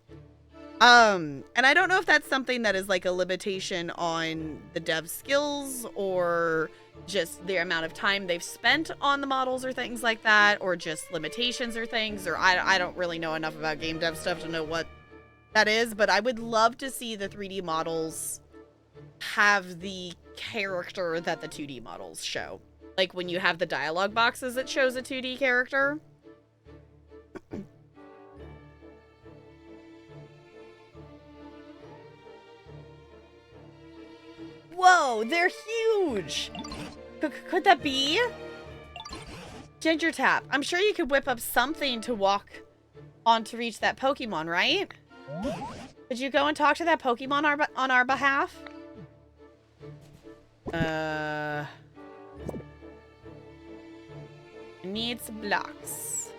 S1: And I don't know if that's something that is like a limitation on the dev skills or just the amount of time they've spent on the models or things like that, or just limitations or things, or I don't really know enough about game dev stuff to know what that is, but I would love to see the 3D models have the character that the 2D models show. Like when you have the dialogue boxes, it shows a 2D character. Whoa, they're huge! Could that be? Ginger Tap. I'm sure you could whip up something to walk on to reach that Pokemon, right? Could you go and talk to that Pokemon on our behalf? Need some blocks.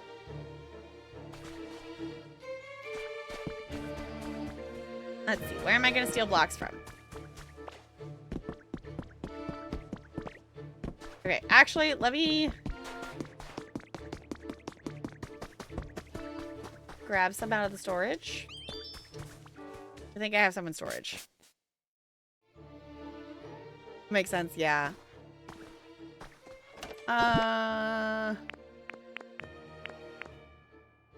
S1: Let's see, where am I gonna steal blocks from? Okay, actually, let me grab some out of the storage. I think I have some in storage. Makes sense, yeah.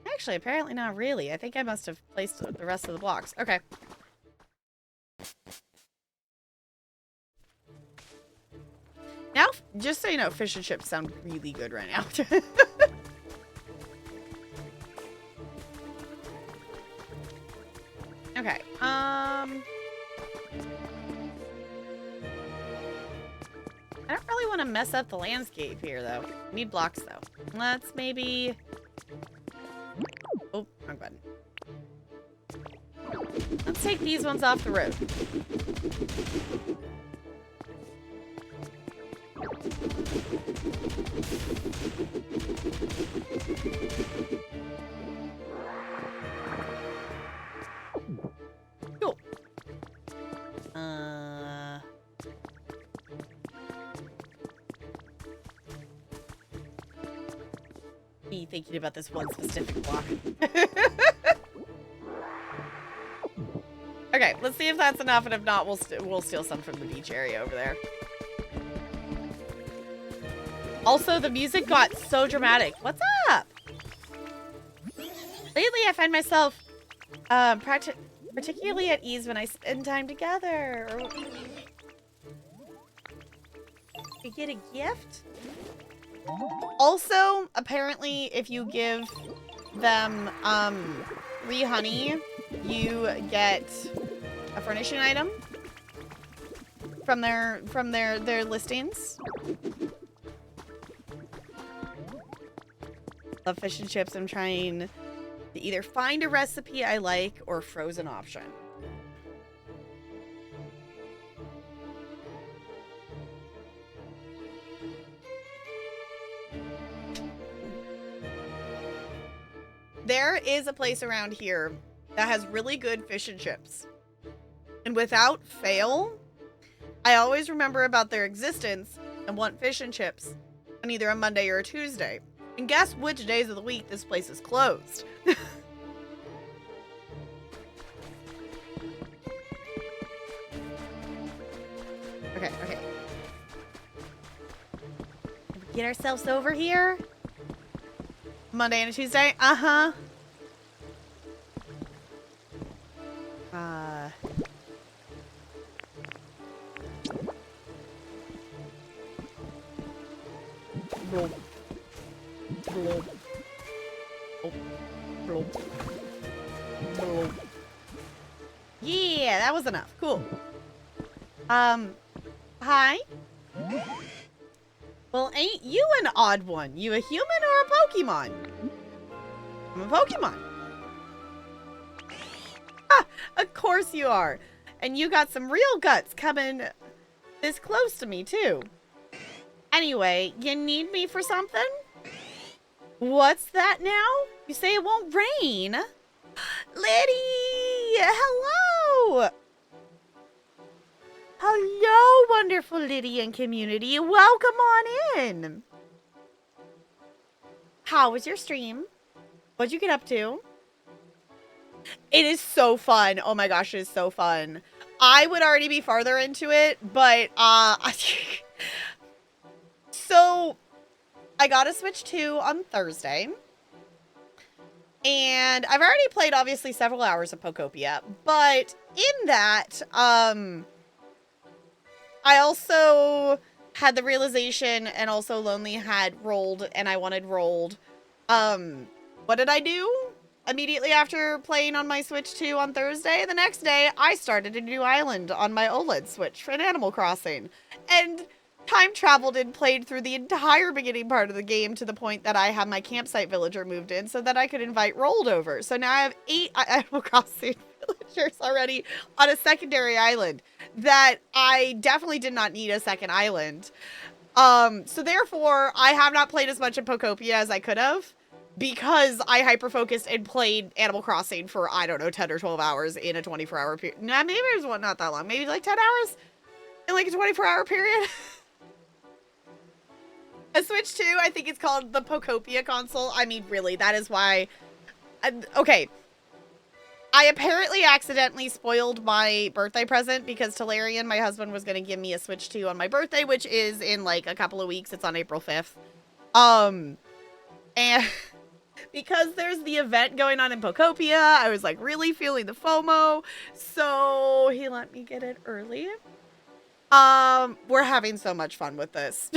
S1: Actually, apparently not really. I think I must have placed the rest of the blocks. Okay. Now, just so you know, fish and chips sound really good right now. Okay, I don't really want to mess up the landscape here, though. I need blocks, though. Let's maybe... Oh, wrong button. Let's take these ones off the road. Cool. me thinking about this one specific block. Okay, let's see if that's enough, and if not, we'll steal some from the beach area over there. Also, the music got so dramatic. What's up? Lately, I find myself particularly at ease when I spend time together. You get a gift? Also, apparently, if you give them free honey, you get a furnishing item from their listings. Love fish and chips. I'm trying to either find a recipe I like or a frozen option. There is a place around here that has really good fish and chips. And without fail, I always remember about their existence and want fish and chips on either a Monday or a Tuesday. And guess which days of the week this place is closed. Okay. Get ourselves over here. Monday and a Tuesday? Uh-huh. Bloop. Bloop. Oh. Bloop. Bloop. Yeah, that was enough. Cool. Hi? Well, ain't you an odd one? You a human or a Pokemon? I'm a Pokemon. Ah, of course you are. And you got some real guts coming this close to me, too. Anyway, you need me for something? What's that now? You say it won't rain? Liddy! Hello! Hello, wonderful Lydian community. Welcome on in. How was your stream? What'd you get up to? It is so fun. Oh my gosh, it is so fun. I would already be farther into it, but so I got a Switch 2 on Thursday. And I've already played obviously several hours of Pokopia, but in that I also had the realization, and also Lonely had rolled and I wanted rolled. What did I do? Immediately after playing on my Switch 2 on Thursday, the next day, I started a new island on my OLED Switch for an Animal Crossing. And time traveled and played through the entire beginning part of the game to the point that I have my campsite villager moved in so that I could invite Rolled over. So now I have 8 Animal Crossing villagers already on a secondary island that I definitely did not need a second island. So therefore, I have not played as much in Pokopia as I could have, because I hyper-focused and played Animal Crossing for, I don't know, 10 or 12 hours in a 24-hour period. Nah, maybe it was not that long. Maybe like 10 hours in like a 24-hour period. A Switch 2, I think it's called the Pokopia console. I mean, really, that is why... okay. I apparently accidentally spoiled my birthday present because Talarian, my husband, was going to give me a Switch 2 on my birthday, which is in like a couple of weeks. It's on April 5th. And... because there's the event going on in Pokopia, I was like really feeling the FOMO, so he let me get it early. We're having so much fun with this.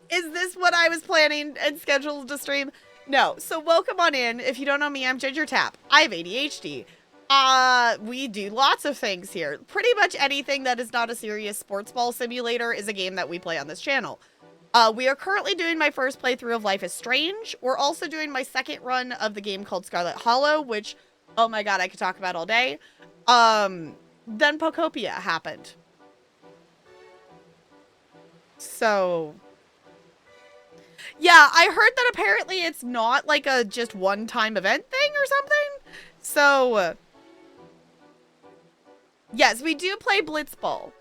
S1: Is this what I was planning and scheduled to stream? No. So welcome on in. If you don't know me, I'm Ginger Tap. I have ADHD. We do lots of things here. Pretty much anything that is not a serious sports ball simulator is a game that we play on this channel. We are currently doing my first playthrough of Life is Strange. We're also doing my second run of the game called Scarlet Hollow, which, oh my god, I could talk about all day. Then Pokopia happened. So, yeah, I heard that apparently it's not like a just one-time event thing or something. So, yes, we do play Blitzball.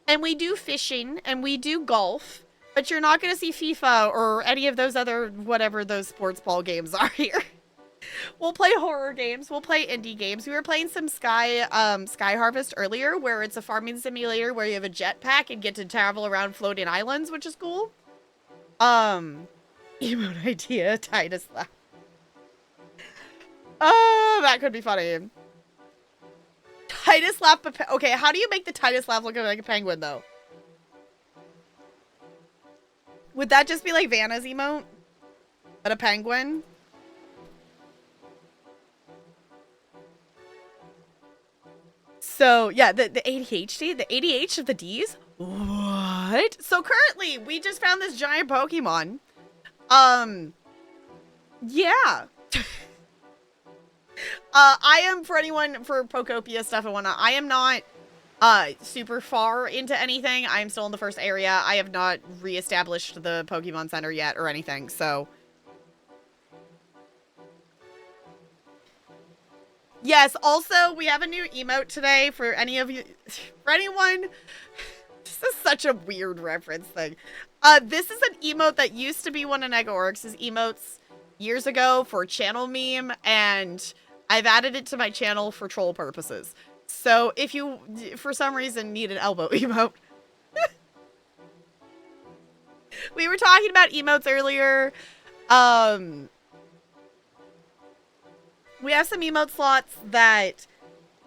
S1: And we do fishing, and we do golf. But you're not going to see FIFA or any of those other, whatever those sports ball games are here. We'll play horror games. We'll play indie games. We were playing some Sky Harvest earlier, where it's a farming simulator where you have a jetpack and get to travel around floating islands, which is cool. Emote idea, Titus laugh. Oh, that could be funny. Titus laugh. Okay, how do you make the Titus laugh look like a penguin, though? Would that just be like Vanna's emote? But a penguin? So, yeah, the ADHD, the ADH of the Ds? What? So currently, we just found this giant Pokemon. Yeah. I am, for anyone, for Pokopia stuff and whatnot, I am not super far into anything. I am still in the first area. I have not reestablished the Pokemon Center yet or anything, so. Yes, also, we have a new emote today for any of you, for anyone. This is such a weird reference thing. This is an emote that used to be one of Negaorix's emotes years ago for channel meme, and I've added it to my channel for troll purposes. So if you, for some reason, need an elbow emote. We were talking about emotes earlier. We have some emote slots that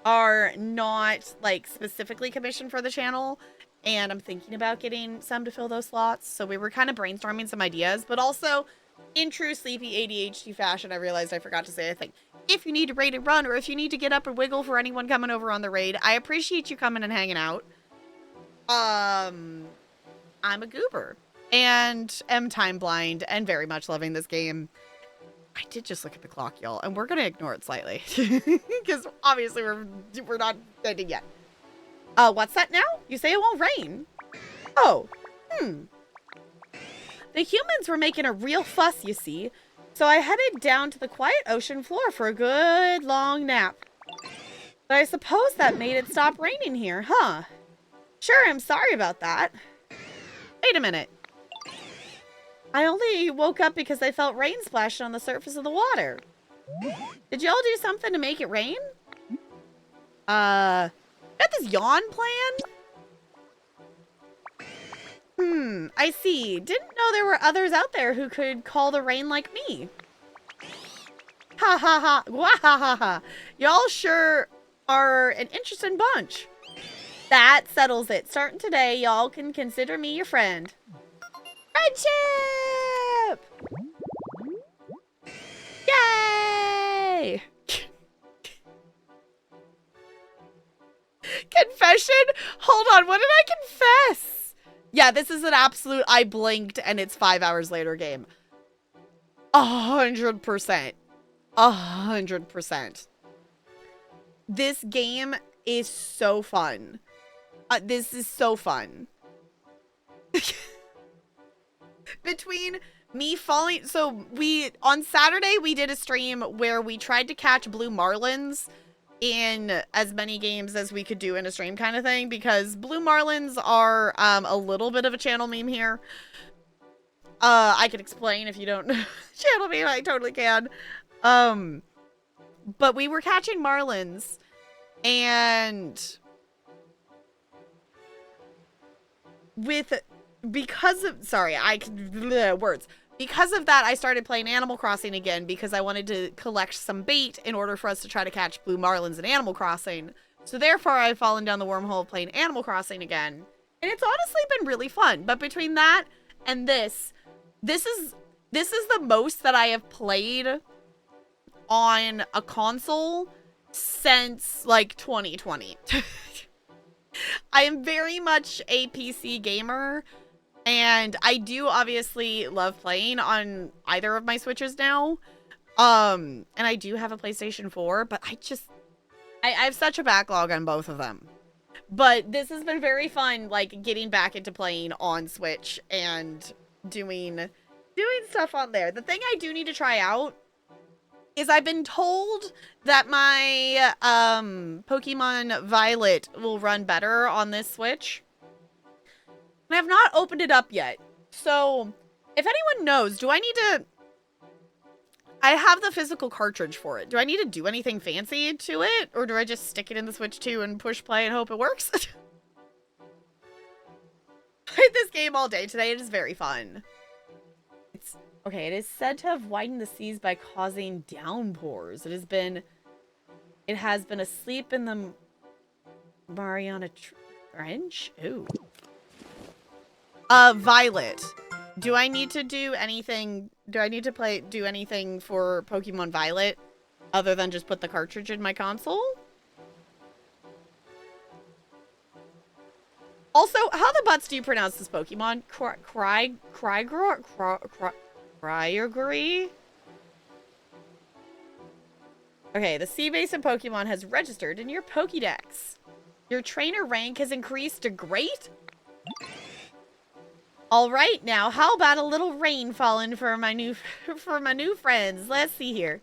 S1: are not, like, specifically commissioned for the channel, and I'm thinking about getting some to fill those slots. So we were kind of brainstorming some ideas, but also in true sleepy ADHD fashion, I realized I forgot to say a thing. If you need to raid and run, or if you need to get up and wiggle for anyone coming over on the raid, I appreciate you coming and hanging out. I'm a goober and am time blind and very much loving this game. I did just look at the clock, y'all, and we're gonna ignore it slightly because obviously we're not ending yet. What's that now? You say it won't rain? Oh, The humans were making a real fuss, you see, so I headed down to the quiet ocean floor for a good long nap. But I suppose that made it stop raining here, huh? Sure, I'm sorry about that. Wait a minute. I only woke up because I felt rain splashing on the surface of the water. Did y'all do something to make it rain? Got this yawn plan? I see. Didn't know there were others out there who could call the rain like me. Ha ha ha. Wah ha ha ha. Y'all sure are an interesting bunch. That settles it. Starting today, y'all can consider me your friend. Friendship! Yay! Confession? Hold on, what did I confess? Yeah, this is an absolute I blinked and it's 5 hours later game. 100%. 100%. This game is so fun. This is so fun. Between me falling... So, on Saturday, we did a stream where we tried to catch blue marlins in as many games as we could do in a stream kind of thing, because blue marlins are a little bit of a channel meme here. I can explain if you don't know channel meme, I totally can. But we were catching marlins, and because of that, I started playing Animal Crossing again because I wanted to collect some bait in order for us to try to catch blue marlins in Animal Crossing. So therefore, I've fallen down the wormhole of playing Animal Crossing again. And it's honestly been really fun. But between that and this is the most that I have played on a console since, like, 2020. I am very much a PC gamer. And I do obviously love playing on either of my Switches now. And I do have a PlayStation 4, but I have such a backlog on both of them. But this has been very fun, like, getting back into playing on Switch and doing stuff on there. The thing I do need to try out is I've been told that my Pokemon Violet will run better on this Switch. I have not opened it up yet. So, if anyone knows, do I need to... I have the physical cartridge for it. Do I need to do anything fancy to it? Or do I just stick it in the Switch 2 and push play and hope it works? Played this game all day today. It is very fun. It's okay. It is said to have widened the seas by causing downpours. It has been asleep in the Mariana Trench. Ooh. Violet. Do I need to do anything? Do I need to do anything for Pokemon Violet other than just put the cartridge in my console? Also, how the butts do you pronounce this Pokemon? Cryogry? Okay, the sea basin Pokemon has registered in your Pokédex. Your trainer rank has increased to Great? All right, now how about a little rain falling for my new friends? Let's see here.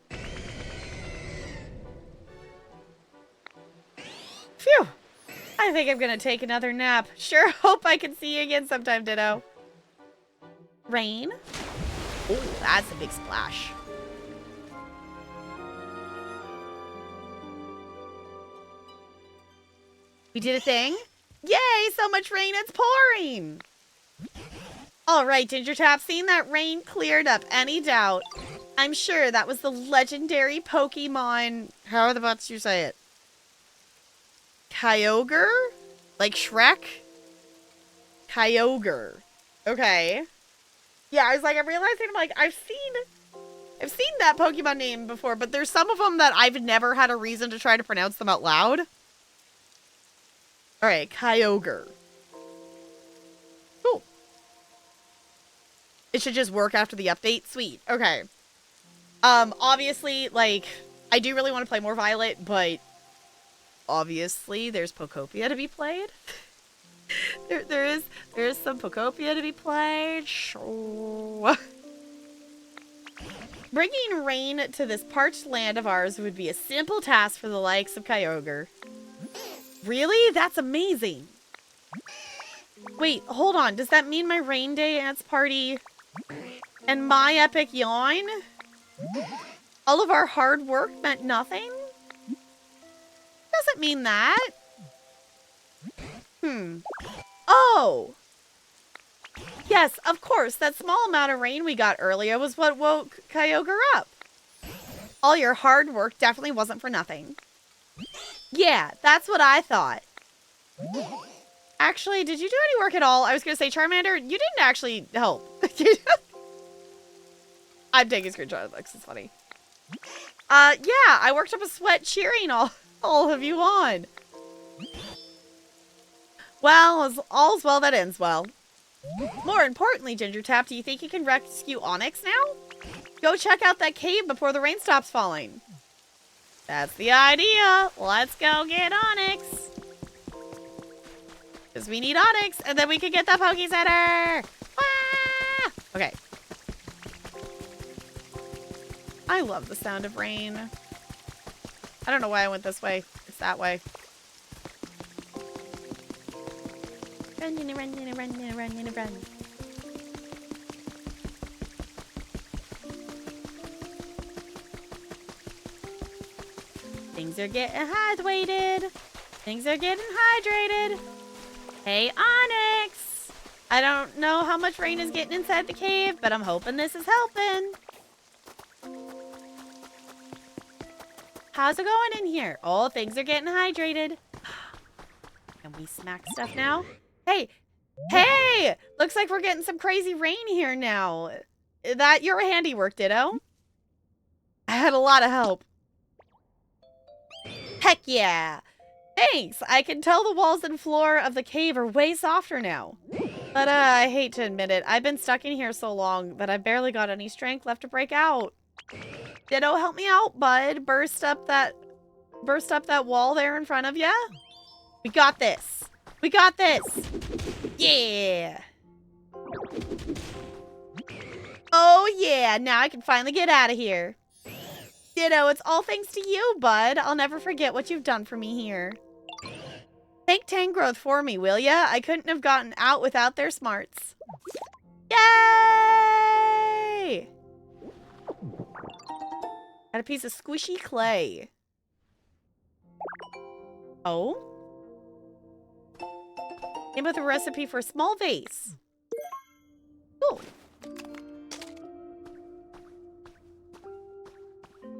S1: Phew. I think I'm gonna take another nap. Sure hope I can see you again sometime, Ditto. Rain. Oh, that's a big splash. We did a thing. Yay, so much rain, it's pouring. All right, Ginger Tap, seeing that rain cleared up any doubt. I'm sure that was the legendary Pokemon. How are the butts you say it? Kyogre? Like Shrek? Kyogre. Okay. Yeah, I was like, I'm realizing, I'm like, I've seen that Pokemon name before, but there's some of them that I've never had a reason to try to pronounce them out loud. All right, Kyogre. Cool. It should just work after the update. Sweet. Okay. Obviously, like, I do really want to play more Violet, but obviously there's Pokopia to be played. there is some Pokopia to be played. Sure. Bringing rain to this parched land of ours would be a simple task for the likes of Kyogre. Really? That's amazing. Wait, hold on. Does that mean my rain dance party and my epic yawn? All of our hard work meant nothing? Doesn't mean that. Oh. Yes, of course. That small amount of rain we got earlier was what woke Kyogre up. All your hard work definitely wasn't for nothing. Yeah, that's what I thought. Actually, did you do any work at all? I was going to say, Charmander, you didn't actually help. I'm taking a screenshot of this. It's funny. Yeah, I worked up a sweat cheering all of you on. Well, all's well that ends well. More importantly, Ginger Tap, do you think you can rescue Onyx now? Go check out that cave before the rain stops falling. That's the idea. Let's go get Onyx. Because we need Onyx, and then we can get the Poke Center. Ah! Okay. I love the sound of rain. I don't know why I went this way. It's that way. Run. Things are getting hydrated. Things are getting hydrated. Hey, Onyx. I don't know how much rain is getting inside the cave, but I'm hoping this is helping. How's it going in here? Oh, things are getting hydrated. Can we smack stuff now? Hey! Hey! Looks like we're getting some crazy rain here now. That your handiwork, Ditto. I had a lot of help. Heck yeah! Thanks! I can tell the walls and floor of the cave are way softer now. But I hate to admit it, I've been stuck in here so long that I've barely got any strength left to break out. Ditto, help me out, bud. Burst up that wall there in front of ya. We got this. We got this. Yeah. Oh yeah, now I can finally get out of here. Ditto, it's all thanks to you, bud. I'll never forget what you've done for me here. Thank Tangrowth for me, will ya? I couldn't have gotten out without their smarts. Yay! Got a piece of squishy clay. Oh? Came with a recipe for a small vase. Cool.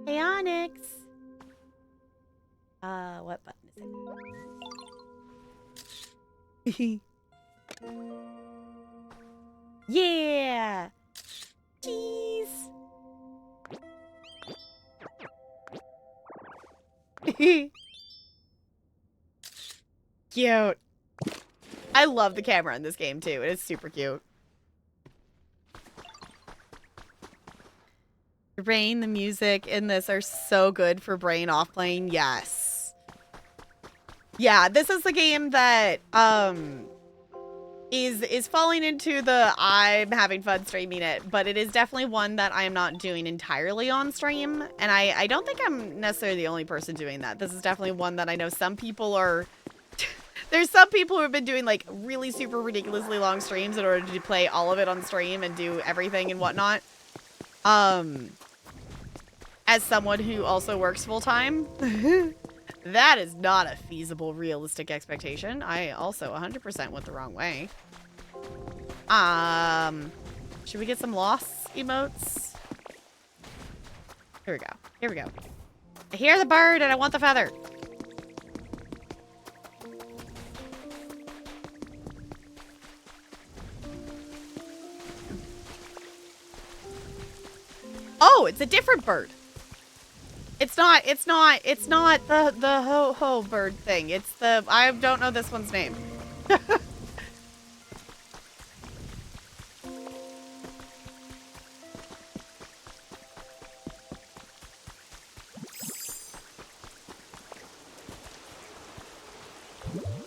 S1: Hey, Onyx. What button is it? Yeah! Cheese! Cute. I love the camera in this game too. It is super cute. The rain, the music in this are so good for brain off playing. Yes. Yeah, this is the game that is falling into the I'm having fun streaming it, but it is definitely one that I am not doing entirely on stream. And I don't think I'm necessarily the only person doing that. This is definitely one that I know some people are there's some people who have been doing like really super ridiculously long streams in order to play all of it on stream and do everything and whatnot. As someone who also works full-time, that is not a feasible, realistic expectation. I also 100% went the wrong way. Should we get some lost emotes? Here we go. Here we go. I hear the bird and I want the feather. Oh, it's a different bird. It's not the ho-ho bird thing. It's the, I don't know this one's name.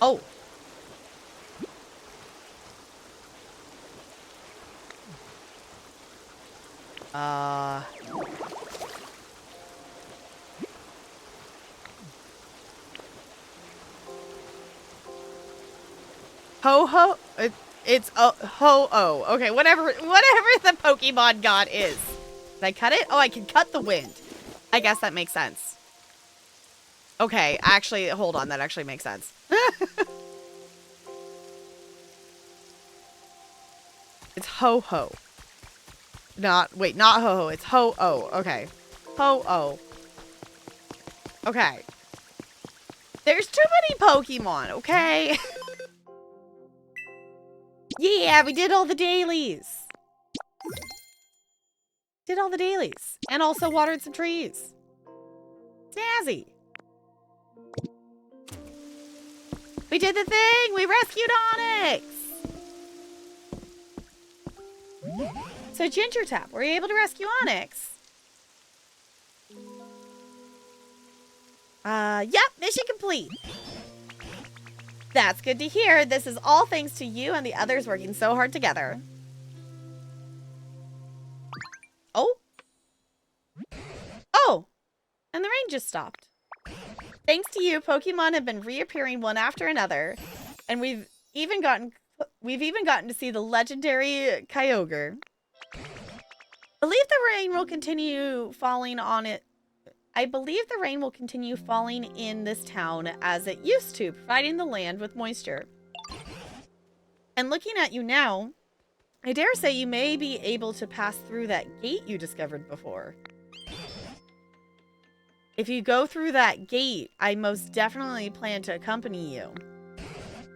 S1: Oh. Ho-ho? It's ho-oh. Okay, whatever the Pokemon god is. Can I cut it? Oh, I can cut the wind. I guess that makes sense. Okay, actually, hold on. That actually makes sense. It's ho-ho. Wait, not ho-ho. It's ho-oh. Okay. Ho-oh. Okay. There's too many Pokemon, okay? Yeah, we did all the dailies. Did all the dailies. And also watered some trees. Snazzy. We did the thing! We rescued Onyx! So Ginger Tap, were you able to rescue Onyx? Yep, mission complete. That's good to hear. This is all thanks to you and the others working so hard together. Oh. Oh. And the rain just stopped. Thanks to you, Pokemon have been reappearing one after another. And we've even gotten to see the legendary Kyogre. I believe the rain will continue falling on it. I believe the rain will continue falling in this town as it used to, providing the land with moisture. And looking at you now, I dare say you may be able to pass through that gate you discovered before. If you go through that gate, I most definitely plan to accompany you.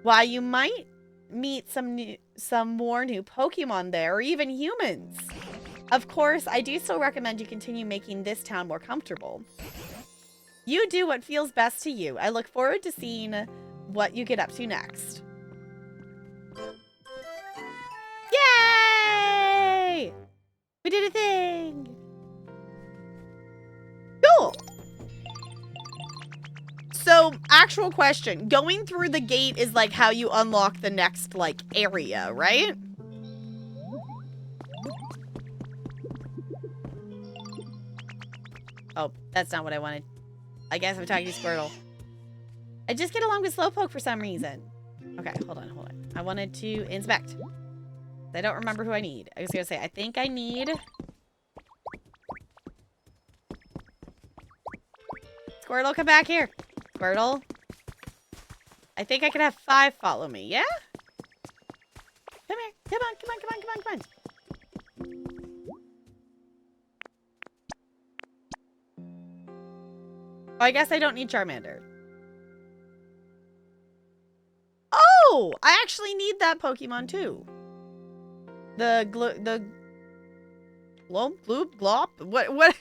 S1: While you might meet some more new Pokemon there, or even humans. Of course, I do still recommend you continue making this town more comfortable. You do what feels best to you. I look forward to seeing what you get up to next. Yay! We did a thing! Cool! So, actual question. Going through the gate is like how you unlock the next, like, area, right? Oh, that's not what I wanted. I guess I'm talking to Squirtle. I just get along with Slowpoke for some reason. Okay, hold on. I wanted to inspect. I don't remember who I need. I was gonna say, I think I need... Squirtle, come back here. Squirtle. I think I can have 5 follow me, yeah? Come here. Come on, come on, come on, come on, come on. Oh, I guess I don't need Charmander. Oh! I actually need that Pokemon too. The Glomp? Gloop? Glop? What?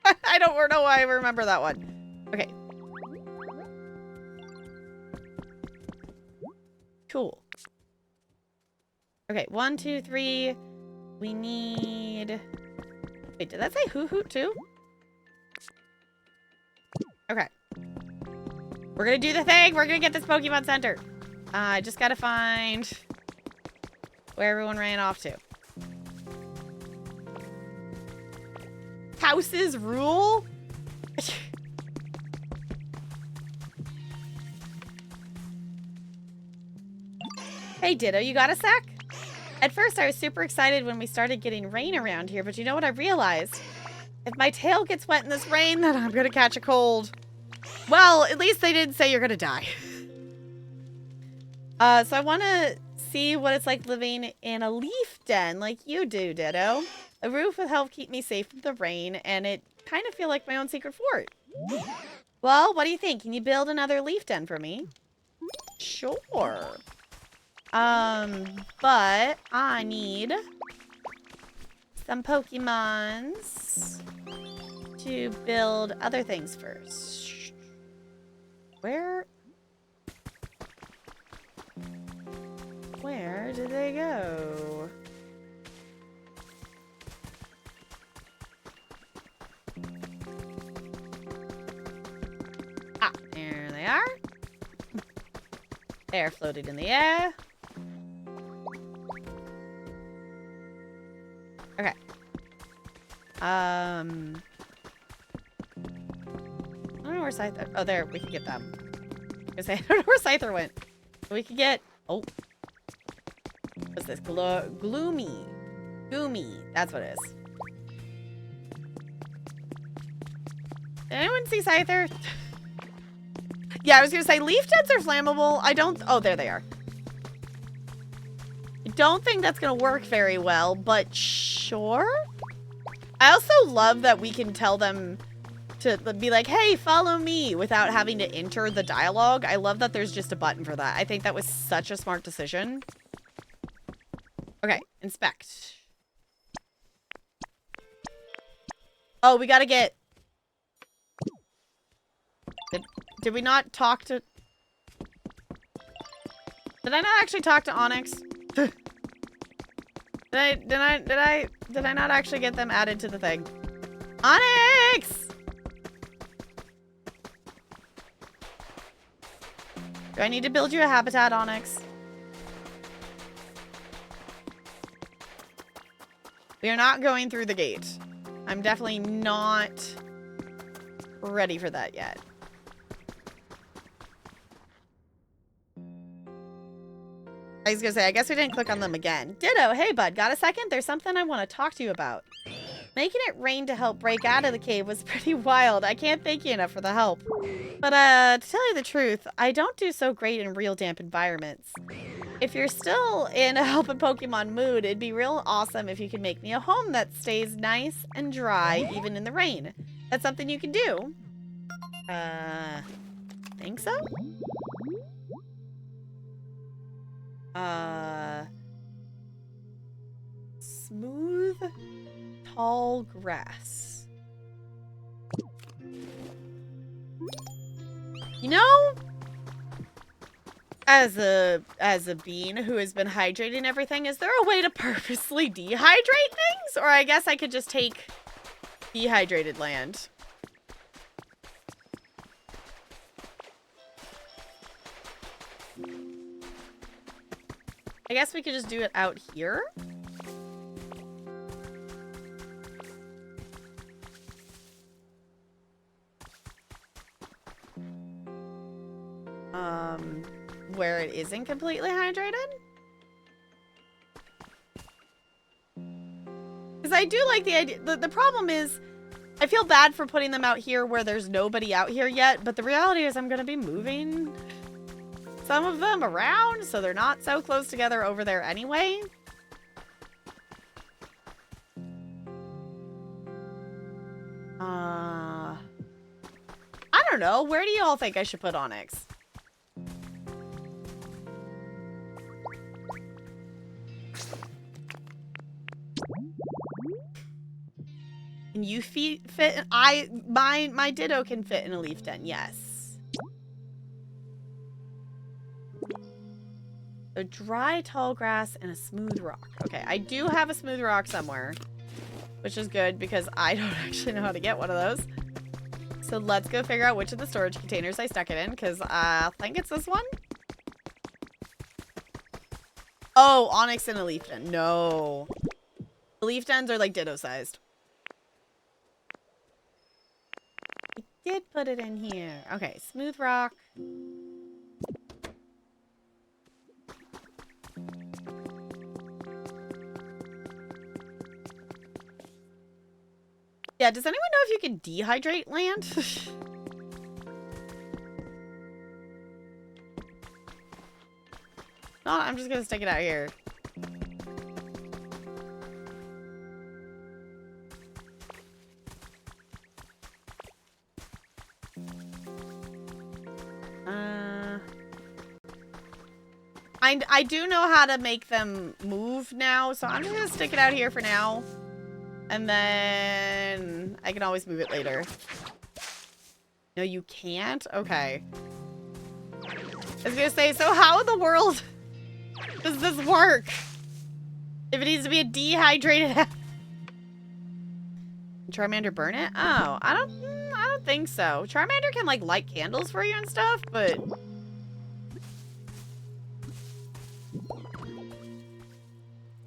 S1: I don't know why I remember that one. Okay. Cool. Okay, 1, 2, 3. We need... Wait, did that say Hoot too? Okay. We're gonna do the thing! We're gonna get this Pokemon Center! I just gotta find... where everyone ran off to. Houses rule? Hey Ditto, you got a sec? At first I was super excited when we started getting rain around here, but you know what I realized? If my tail gets wet in this rain, then I'm gonna catch a cold. Well, at least they didn't say you're gonna die. So I wanna see what it's like living in a leaf den like you do, Ditto. A roof would help keep me safe from the rain, and it kind of feel like my own secret fort. Well, what do you think? Can you build another leaf den for me? Sure. But I need some Pokemons to build other things first. Where did they go? Ah, there they are. They're floated in the air. Okay. I don't know where Scyther... Oh, there. We can get them. I was gonna say, I don't know where Scyther went. We could get... Oh. What's this? Gloomy. Goomy. That's what it is. Did anyone see Scyther? Yeah, I was gonna say, leaf jets are flammable. I don't... Oh, there they are. I don't think that's gonna work very well, but sure. I also love that we can tell them to be like, hey, follow me, without having to enter the dialogue. I love that there's just a button for that. I think that was such a smart decision. Okay, inspect. Oh, we gotta get... Did we not talk to... Did I not actually talk to Onyx? Did I not actually get them added to the thing? Onyx! Do I need to build you a habitat, Onyx? We are not going through the gate. I'm definitely not ready for that yet. I was gonna say, I guess we didn't click on them again. Ditto, hey bud, got a second? There's something I want to talk to you about. Making it rain to help break out of the cave was pretty wild. I can't thank you enough for the help. But to tell you the truth, I don't do so great in real damp environments. If you're still in a help a Pokemon mood, it'd be real awesome if you could make me a home that stays nice and dry even in the rain. That's something you can do. Think so? Smooth, tall grass. You know, as a bean who has been hydrating everything, is there a way to purposely dehydrate things? Or I guess I could just take dehydrated land. I guess we could just do it out here. Where it isn't completely hydrated. I do like the idea. The problem is, I feel bad for putting them out here where there's nobody out here yet, but the reality is I'm going to be moving some of them around, so they're not so close together over there anyway. I don't know. Where do you all think I should put Onyx? Can you fit? My Ditto can fit in a leaf den. Yes. A dry tall grass and a smooth rock. Okay, I do have a smooth rock somewhere, which is good because I don't actually know how to get one of those. So let's go figure out which of the storage containers I stuck it in, because I think it's this one. Oh, Onyx and a leaf den. No. The leaf dens are like Ditto sized. I did put it in here. Okay, smooth rock. Yeah, does anyone know if you can dehydrate land? No, I'm just gonna stick it out here. I do know how to make them move now, so I'm just gonna stick it out here for now. And then I can always move it later. No, you can't? Okay. I was gonna say, so how in the world does this work? If it needs to be a dehydrated... Charmander burn it? Oh, I don't think so. Charmander can, like, light candles for you and stuff, but...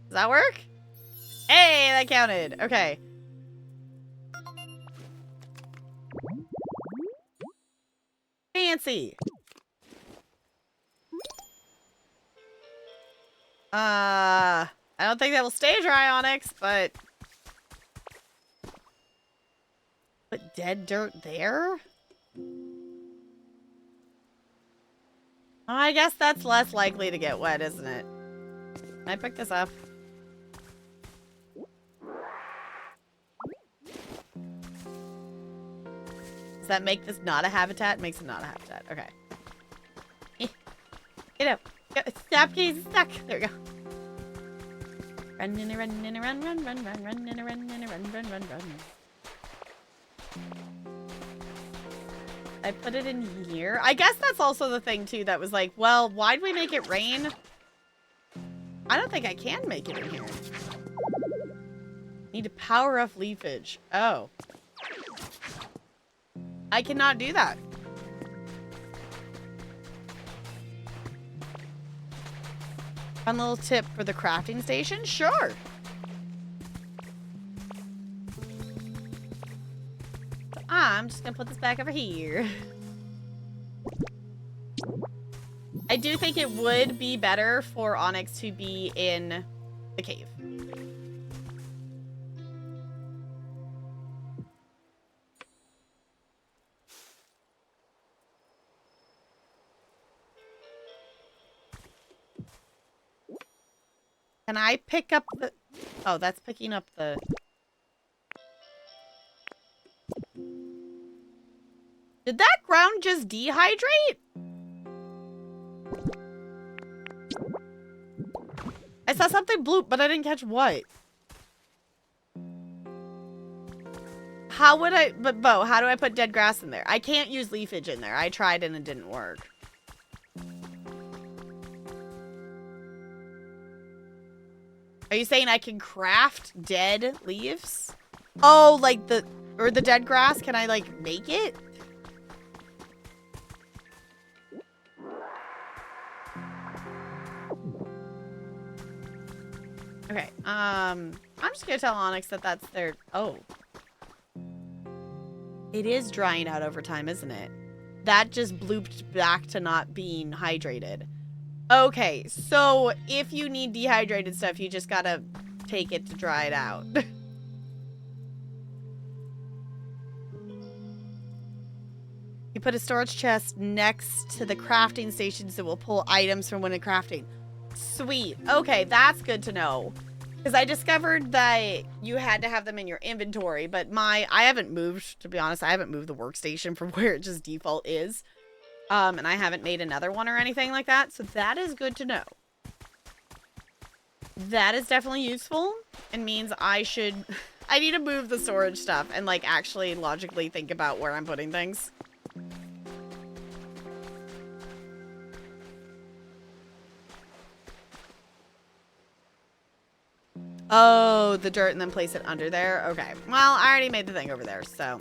S1: Does that work? Hey, that counted. Okay. Fancy. I don't think that will stay dry, Onyx, but... Put dead dirt there? I guess that's less likely to get wet, isn't it? Can I pick this up? Does that make this not a habitat? It makes it not a habitat. Okay. Get up. Stop getting stuck. There we go. Run and a run and a run, run, run, run, run and a run and a run, run, run, run. I put it in here. I guess that's also the thing too that was like, well, why'd we make it rain? I don't think I can make it in here. Need to power up leafage. Oh. I cannot do that. Fun little tip for the crafting station? Sure. I'm just gonna put this back over here. I do think it would be better for Onyx to be in the cave. Can I pick up the... Oh, that's picking up the... Did that ground just dehydrate? I saw something bloop, but I didn't catch what. How would I... But, Bo, how do I put dead grass in there? I can't use leafage in there. I tried and it didn't work. Are you saying I can craft dead leaves? Oh, like the... Or the dead grass? Can I, like, make it? Okay, I'm just gonna tell Onyx that that's their... Oh. It is drying out over time, isn't it? That just blooped back to not being hydrated. Okay, so if you need dehydrated stuff, you just gotta take it to dry it out. You put a storage chest next to the crafting stations that will pull items from when crafting. Sweet. Okay, that's good to know. Because I discovered that you had to have them in your inventory, but I haven't moved, to be honest, I haven't moved the workstation from where it just default is. And I haven't made another one or anything like that, so that is good to know. That is definitely useful and means I need to move the storage stuff and like actually logically think about where I'm putting things. Oh, the dirt and then place it under there. Okay. Well, I already made the thing over there, so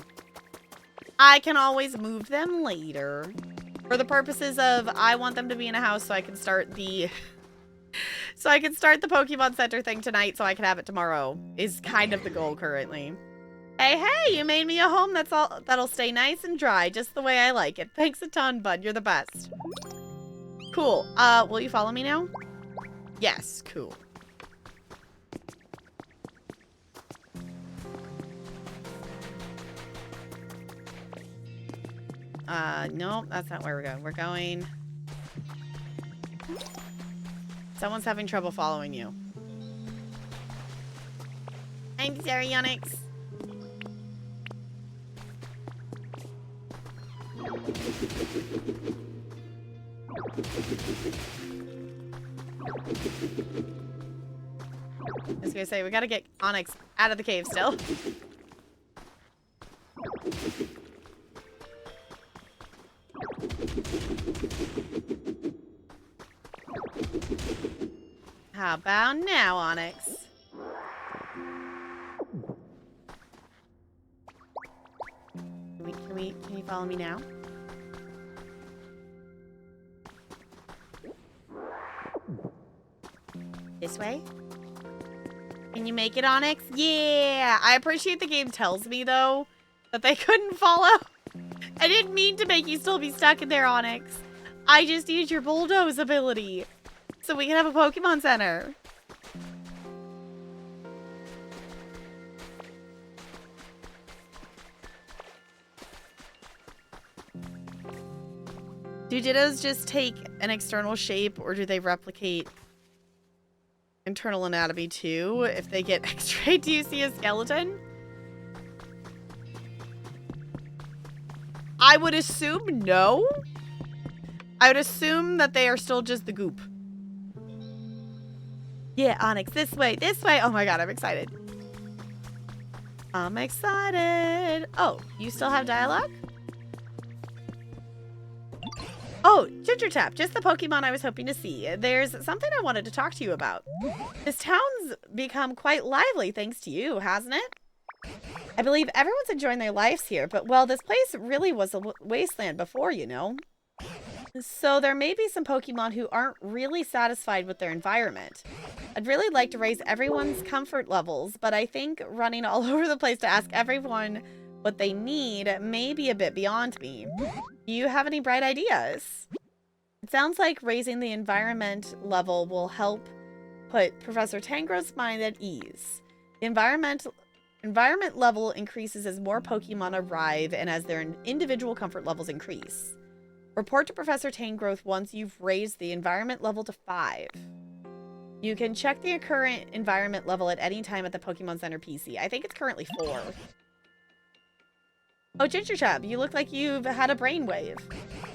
S1: I can always move them later. For the purposes of I want them to be in a house so I can start the Pokemon Center thing tonight so I can have it tomorrow is kind of the goal currently. Hey, you made me a home that'll stay nice and dry just the way I like it. Thanks a ton, bud. You're the best. Cool. Will you follow me now? Yes, cool. No, that's not where we're going. We're going... Someone's having trouble following you. I'm sorry, Onyx. I was gonna say, we gotta get Onyx out of the cave still. How about now, Onyx? Can you follow me now? This way? Can you make it, Onyx? Yeah! I appreciate the game tells me, though, that they couldn't follow. I didn't mean to make you still be stuck in there, Onyx. I just used your bulldoze ability. So we can have a Pokemon Center. Do Dittos just take an external shape or do they replicate internal anatomy too? If they get X-ray, do you see a skeleton? I would assume no. I would assume that they are still just the goop. Yeah, Onyx, this way, this way. Oh my god, I'm excited. I'm excited. Oh, you still have dialogue? Oh, Ginger Tap, just the Pokemon I was hoping to see. There's something I wanted to talk to you about. This town's become quite lively thanks to you, hasn't it? I believe everyone's enjoying their lives here, but well, this place really was a wasteland before, you know. So there may be some Pokemon who aren't really satisfied with their environment. I'd really like to raise everyone's comfort levels, but I think running all over the place to ask everyone what they need may be a bit beyond me. Do you have any bright ideas? It sounds like raising the environment level will help put Professor Tangro's mind at ease. The environment level increases as more Pokemon arrive and as their individual comfort levels increase. Report to Professor Tangrowth once you've raised the environment level to 5. You can check the current environment level at any time at the Pokemon Center PC. I think it's currently 4. Oh, Ginger Chap, you look like you've had a brainwave.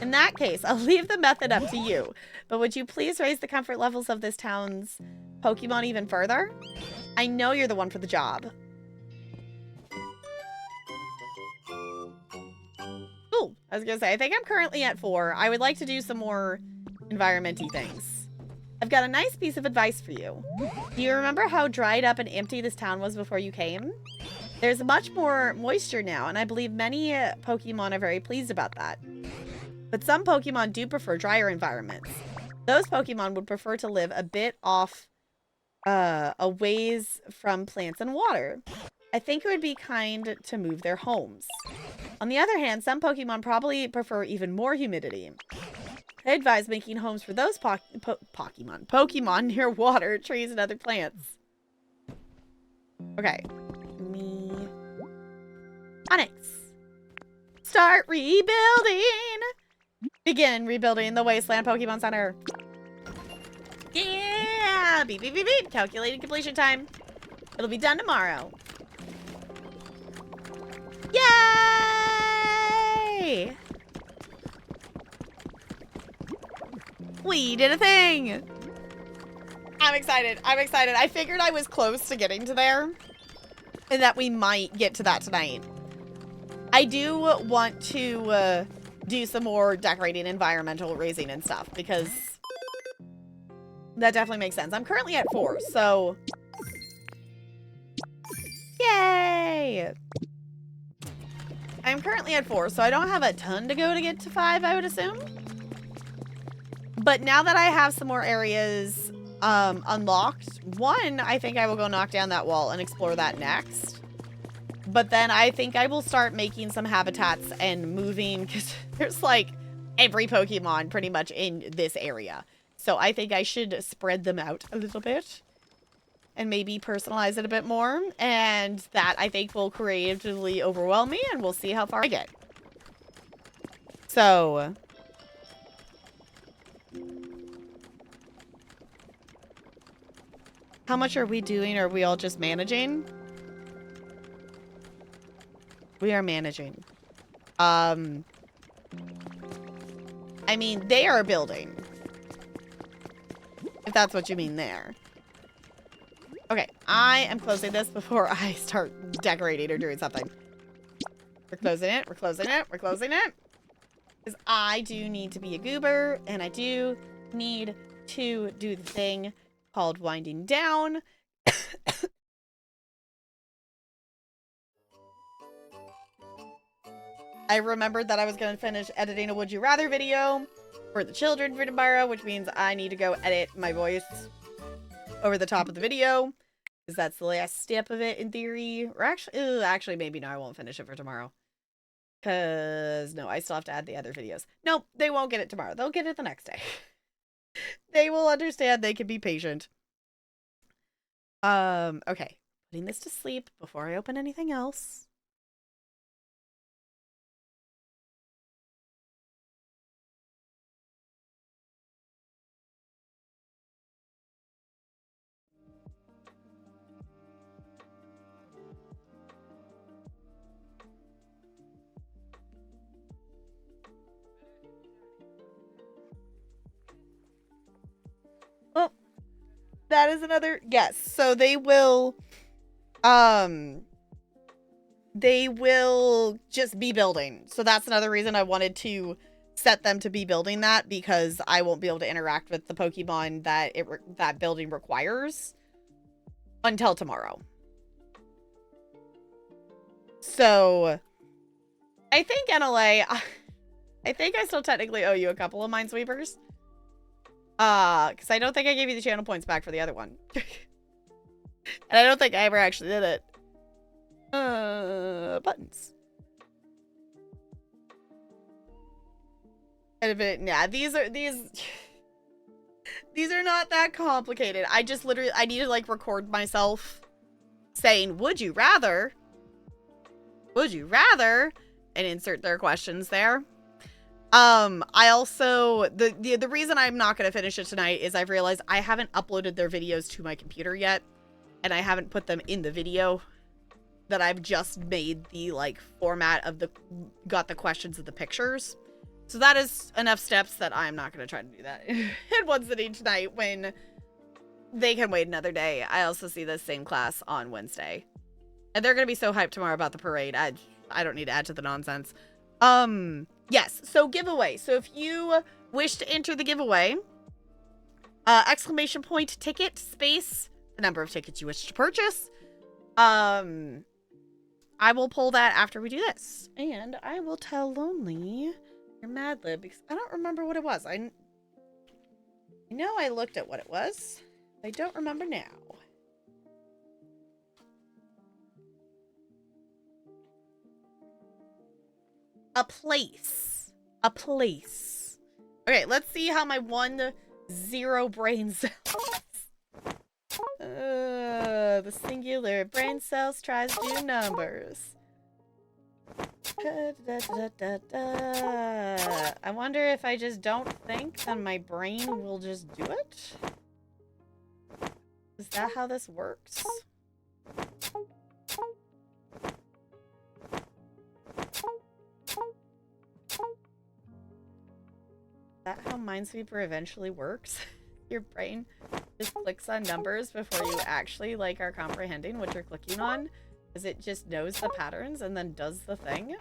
S1: In that case, I'll leave the method up to you. But would you please raise the comfort levels of this town's Pokemon even further? I know you're the one for the job. Cool. I was gonna say, I think I'm currently at 4. I would like to do some more environment-y things. I've got a nice piece of advice for you. Do you remember how dried up and empty this town was before you came? There's much more moisture now, and I believe many Pokemon are very pleased about that. But some Pokemon do prefer drier environments. Those Pokemon would prefer to live a bit off, a ways from plants and water. I think it would be kind to move their homes. On the other hand, some Pokemon probably prefer even more humidity. I advise making homes for those Pokemon near water, trees, and other plants. Okay. Me. Onyx. Start rebuilding. Begin rebuilding the Wasteland Pokemon Center. Yeah! Beep, beep, beep, beep. Calculating completion time. It'll be done tomorrow. Yay! We did a thing! I'm excited. I'm excited. I figured I was close to getting to there. And that we might get to that tonight. I do want to do some more decorating, environmental raising and stuff. Because that definitely makes sense. I'm currently at 4, so... Yay! I'm currently at 4, so I don't have a ton to go to get to 5, I would assume. But now that I have some more areas unlocked, 1, I think I will go knock down that wall and explore that next. But then I think I will start making some habitats and moving, because there's like every Pokemon pretty much in this area. So I think I should spread them out a little bit and maybe personalize it a bit more. And that I think will creatively overwhelm me, and we'll see how far I get. So... how much are we doing? Are we all just managing? We are managing. I mean, they are building. If that's what you mean there. Okay, I am closing this before I start decorating or doing something. We're closing it, we're closing it, we're closing it. Because I do need to be a goober, and I do need to do the thing called winding down. I remembered that I was going to finish editing a Would You Rather video for the children for tomorrow, which means I need to go edit my voice over the top of the video, because that's the last step of it in theory. Or actually maybe no, I won't finish it for tomorrow. Because, no, I still have to add the other videos. Nope, they won't get it tomorrow. They'll get it the next day. They will understand. They can be patient. Okay. Putting this to sleep before I open anything else. Well, that is another, yes. So they will just be building. So that's another reason I wanted to set them to be building that, because I won't be able to interact with the Pokemon that that building requires until tomorrow. So I think NLA, I think I still technically owe you a couple of Minesweepers. Because I don't think I gave you the channel points back for the other one. And I don't think I ever actually did it. Buttons. Yeah, these are not that complicated. I just literally, I need to like record myself saying, would you rather? Would you rather? And insert their questions there. I also, the reason I'm not going to finish it tonight is I've realized I haven't uploaded their videos to my computer yet. And I haven't put them in the video. That I've just made the, like, format of got the questions of the pictures. So that is enough steps that I'm not going to try to do that in one sitting tonight when they can wait another day. I also see this same class on Wednesday. And they're going to be so hyped tomorrow about the parade. I don't need to add to the nonsense. Yes, so giveaway. So if you wish to enter the giveaway, exclamation point ticket space, the number of tickets you wish to purchase. I will pull that after we do this. And I will tell Lonely your Mad Lib, because I don't remember what it was. I know I looked at what it was. I don't remember now. A place. A place. Okay, let's see how my 1-0 brain cells. The singular brain cells tries to do numbers. I wonder if I just don't think, then my brain will just do it? Is that how this works? Is that how Minesweeper eventually works? Your brain just clicks on numbers before you actually, like, are comprehending what you're clicking on? Because it just knows the patterns and then does the thing?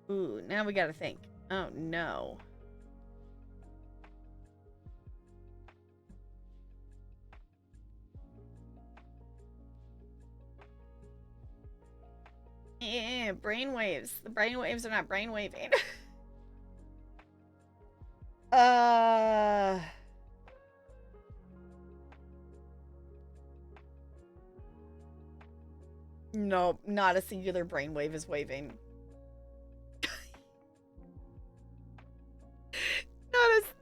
S1: Ooh, now we gotta think. Oh, no. Brainwaves. The brainwaves are not brainwaving. No, not a singular brainwave is waving.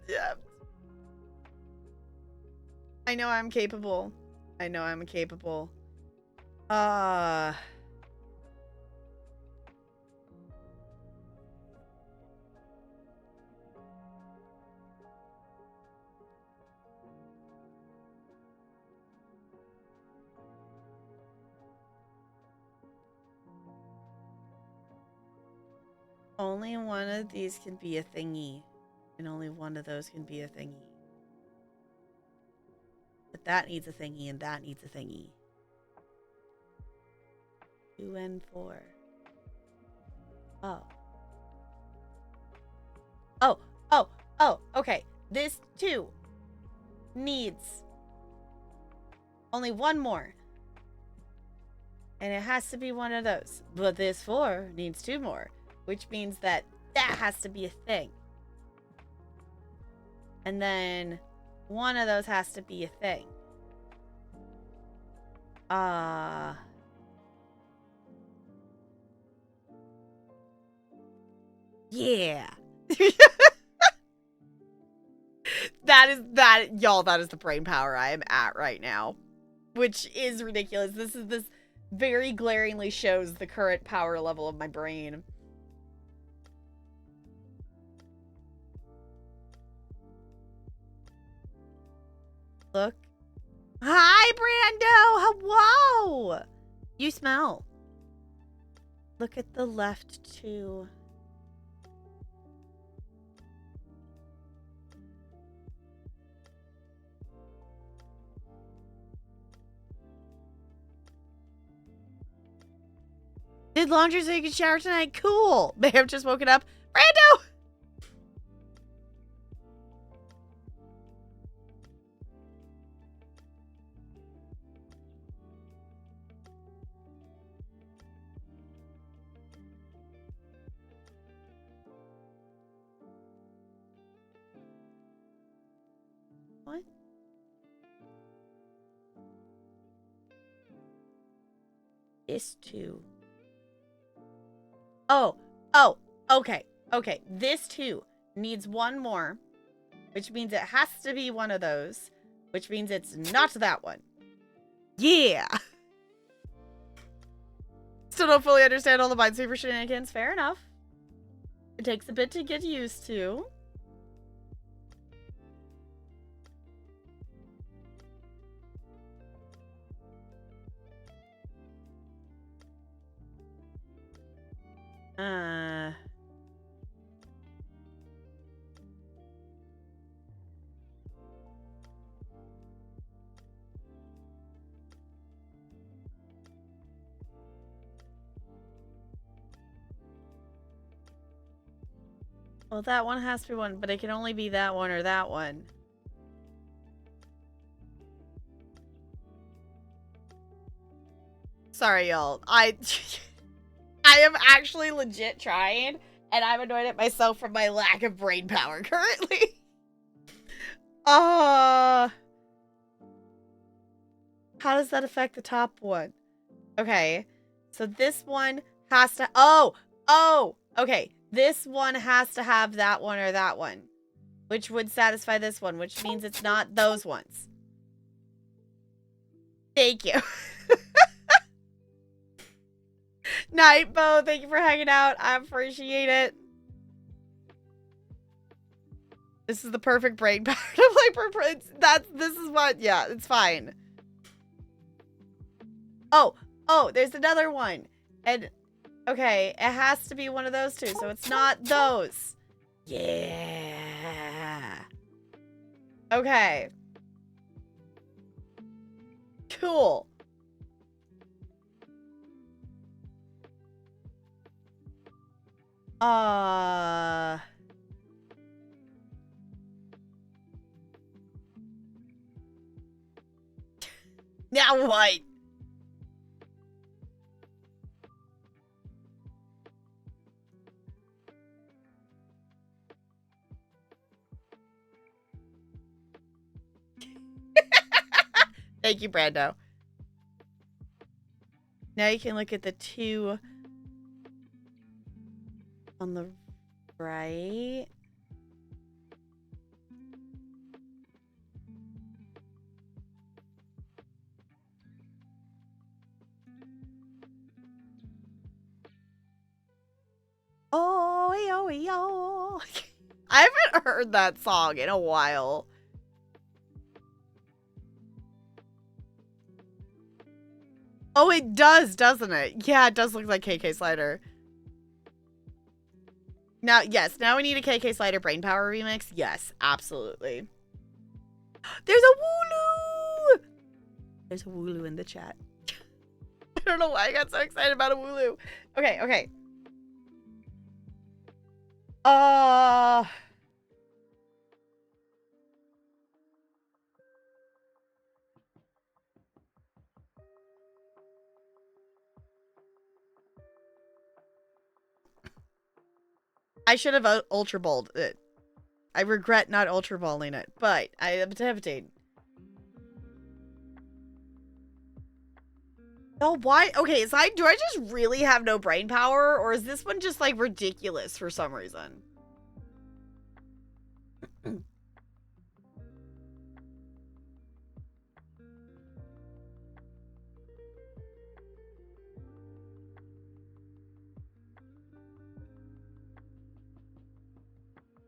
S1: Yeah. I know I'm capable. I know I'm capable. Only one of these can be a thingy. And only one of those can be a thingy. But that needs a thingy and that needs a thingy. 2 and 4. Oh. Oh, okay. This 2 needs only one more. And it has to be one of those. But this 4 needs 2 more. Which means that has to be a thing. And then one of those has to be a thing. Yeah. That is the brain power I am at right now. Which is ridiculous. This very glaringly shows the current power level of my brain. Look. Hi, Brando! Hello! You smell. Look at the left, too. Did laundry so you can shower tonight? Cool! May have just woken up. Brando! What? This too. Oh, okay. This too needs one more, which means it has to be one of those, which means it's not that one. Yeah. Still don't fully understand all the Minesweeper shenanigans. Fair enough. It takes a bit to get used to. Well, that one has to be one, but it can only be that one or that one. Sorry, y'all. I am actually legit trying, and I'm annoyed at myself for my lack of brain power currently. How does that affect the top one? Okay. So this one has to... Oh! Okay. This one has to have that one or that one. Which would satisfy this one, which means it's not those ones. Thank you. Nightbow, thank you for hanging out. I appreciate it. This is the perfect brain pattern of this is what, yeah, it's fine. Oh, there's another one. And, okay, it has to be one of those two, so it's not those. Yeah. Okay. Cool. Now what? Thank you, Brando. Now you can look at the two on the right. Oh. I haven't heard that song in a while. Oh, it does, doesn't it? Yeah, it does look like KK Slider. Now, yes, now we need a KK Slider Brain Power remix. Yes, absolutely. There's a Wooloo! There's a Wooloo in the chat. I don't know why I got so excited about a Wooloo. Okay. I should have Ultra Balled it. I regret not Ultra Balling it, but I am attempting. Oh, why? Okay, so do I just really have no brain power, or is this one just, like, ridiculous for some reason?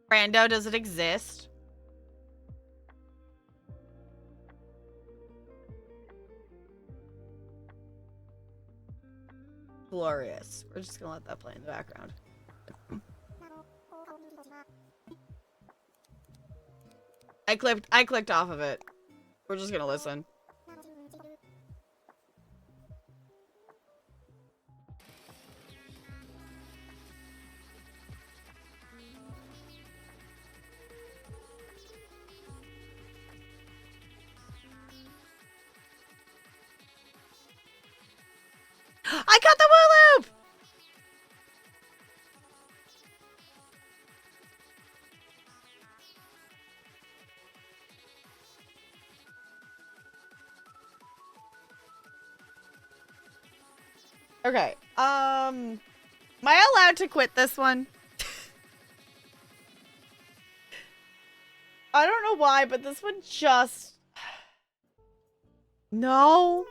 S1: Brando, does it exist? Glorious. We're just gonna let that play in the background. I clicked off of it. We're just gonna listen. I got the Wooloo! Okay, am I allowed to quit this one? I don't know why, but this one just... No.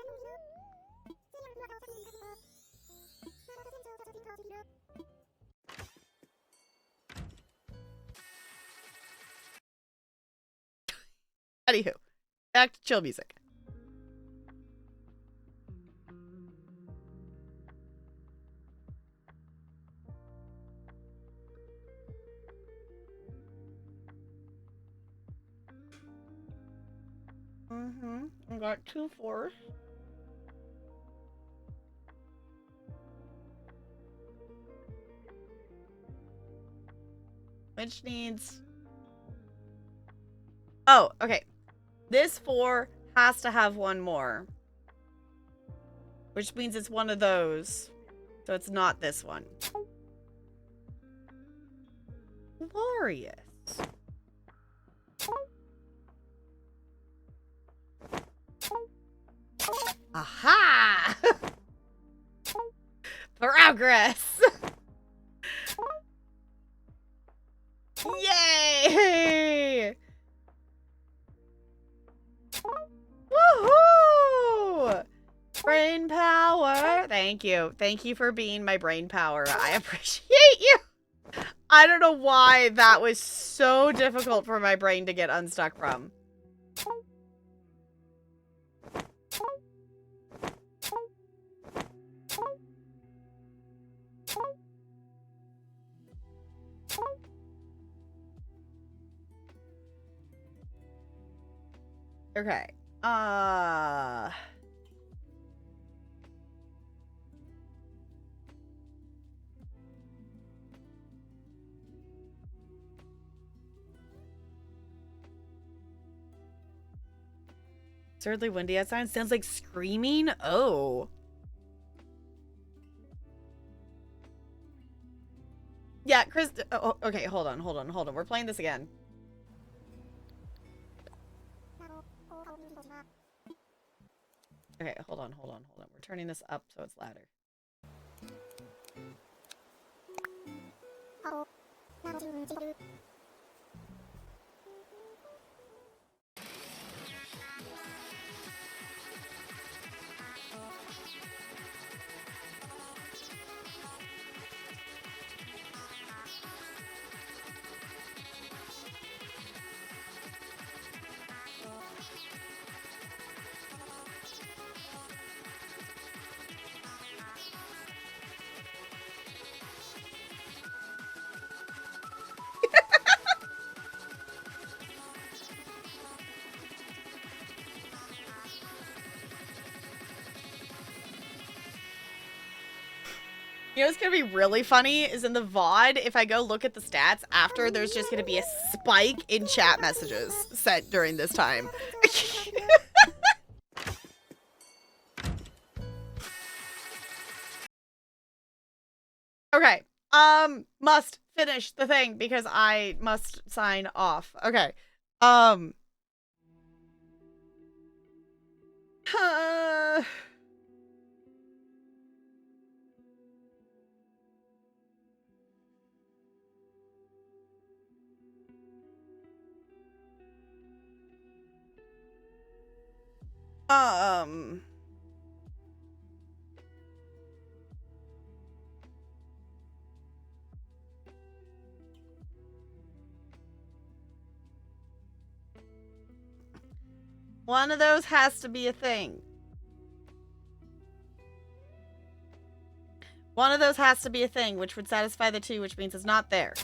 S1: Anywho, back to chill music. I got 2 4s. Which needs... Oh, okay. This 4 has to have one more. Which means it's one of those. So it's not this one. Glorious. progress. Yay! Woohoo! Brain power. Thank you. Thank you for being my brain power. I appreciate you. I don't know why that was so difficult for my brain to get unstuck from. Okay. Absurdly windy outside. Sounds like screaming. Oh. Yeah, Chris. Oh, okay, hold on. We're playing this again. Okay, hold on. We're turning this up so it's louder. You know what's gonna be really funny is in the VOD, if I go look at the stats after, there's just gonna be a spike in chat messages sent during this time. Okay. Must finish the thing because I must sign off. Okay. Um. One of those has to be a thing. One of those has to be a thing, which would satisfy the two, which means it's not there.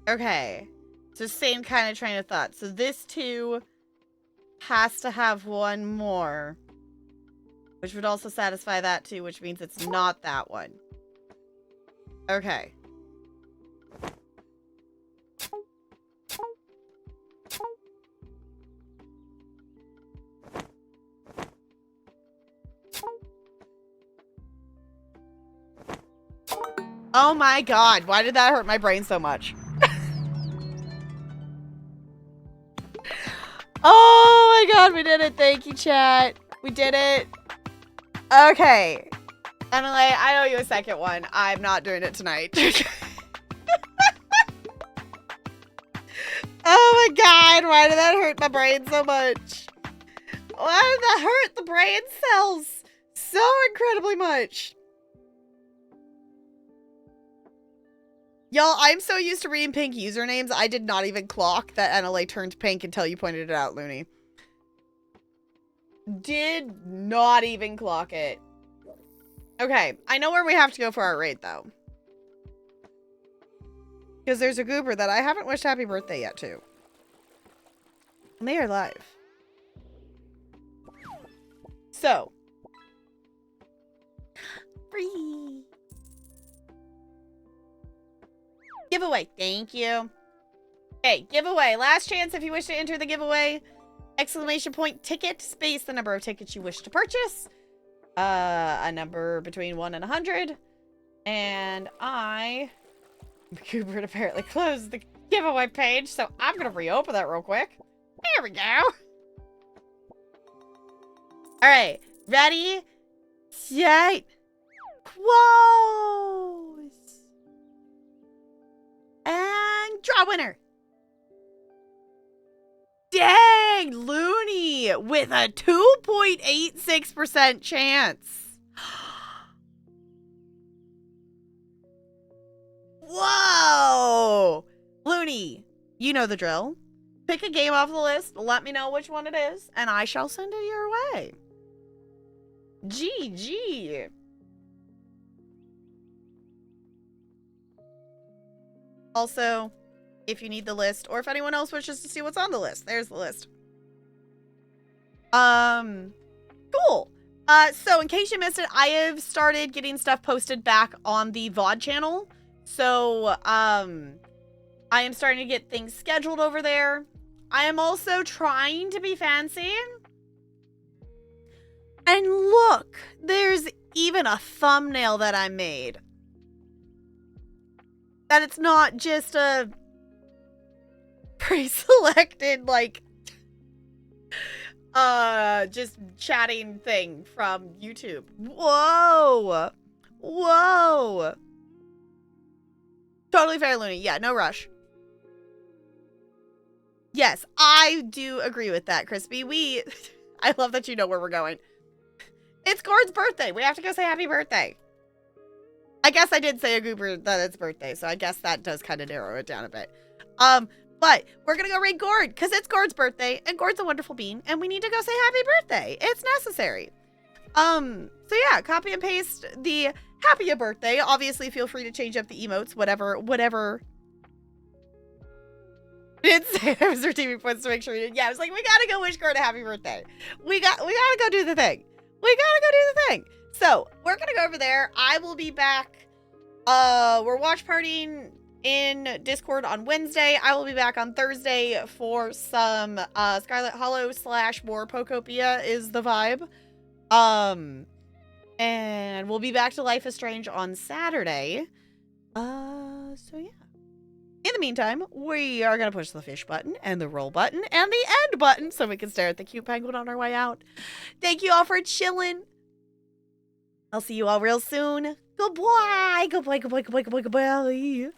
S1: Okay. So same kind of train of thought. So this two has to have one more. Which would also satisfy that too, which means it's not that one. Okay. Oh my god, why did that hurt my brain so much? Oh my god, we did it. Thank you, chat. We did it. Okay. Emily, I owe you a second one. I'm not doing it tonight. Oh my god, why did that hurt my brain so much? Why did that hurt the brain cells so incredibly much? Y'all, I'm so used to reading pink usernames, I did not even clock that NLA turned pink until you pointed it out, Looney. Did not even clock it. Okay, I know where we have to go for our raid, though. Because there's a goober that I haven't wished happy birthday yet to. And they are live. So. Free. Giveaway. Thank you. Okay, giveaway. Last chance if you wish to enter the giveaway. Exclamation point ticket, space the number of tickets you wish to purchase. A number between 1 and 100. And Cooper apparently closed the giveaway page, so I'm going to reopen that real quick. There we go. All right, ready, set, close. And draw winner. Dang, Looney with a 2.86% chance. Whoa! Looney, you know the drill. Pick a game off the list, let me know which one it is, and I shall send it your way. GG. Also, if you need the list, or if anyone else wishes to see what's on the list, there's the list. Cool. So in case you missed it, I have started getting stuff posted back on the VOD channel. So, I am starting to get things scheduled over there. I am also trying to be fancy. And look, there's even a thumbnail that I made. That it's not just a pre-selected, like, just chatting thing from YouTube. Whoa! Whoa! Totally fair, Looney. Yeah, no rush. Yes, I do agree with that, Crispy. I love that you know where we're going. It's Gord's birthday. We have to go say happy birthday. I guess I did say a goober that it's birthday, so I guess that does kind of narrow it down a bit. But we're gonna go raid Gord, because it's Gord's birthday, and Gord's a wonderful bean, and we need to go say happy birthday. It's necessary. So yeah, copy and paste the happy birthday. Obviously, feel free to change up the emotes, whatever. I didn't say I was redeeming points to make sure you did. Yeah, I was like, we gotta go wish Gord a happy birthday. We gotta go do the thing. We gotta go do the thing. So, we're gonna go over there. I will be back. We're watch partying in Discord on Wednesday. I will be back on Thursday for some Scarlet Hollow / more Pokopia is the vibe. And we'll be back to Life is Strange on Saturday. So yeah. In the meantime, we are going to push the fish button and the roll button and the end button so we can stare at the cute penguin on our way out. Thank you all for chilling. I'll see you all real soon. Goodbye. Goodbye, goodbye, goodbye, goodbye, goodbye.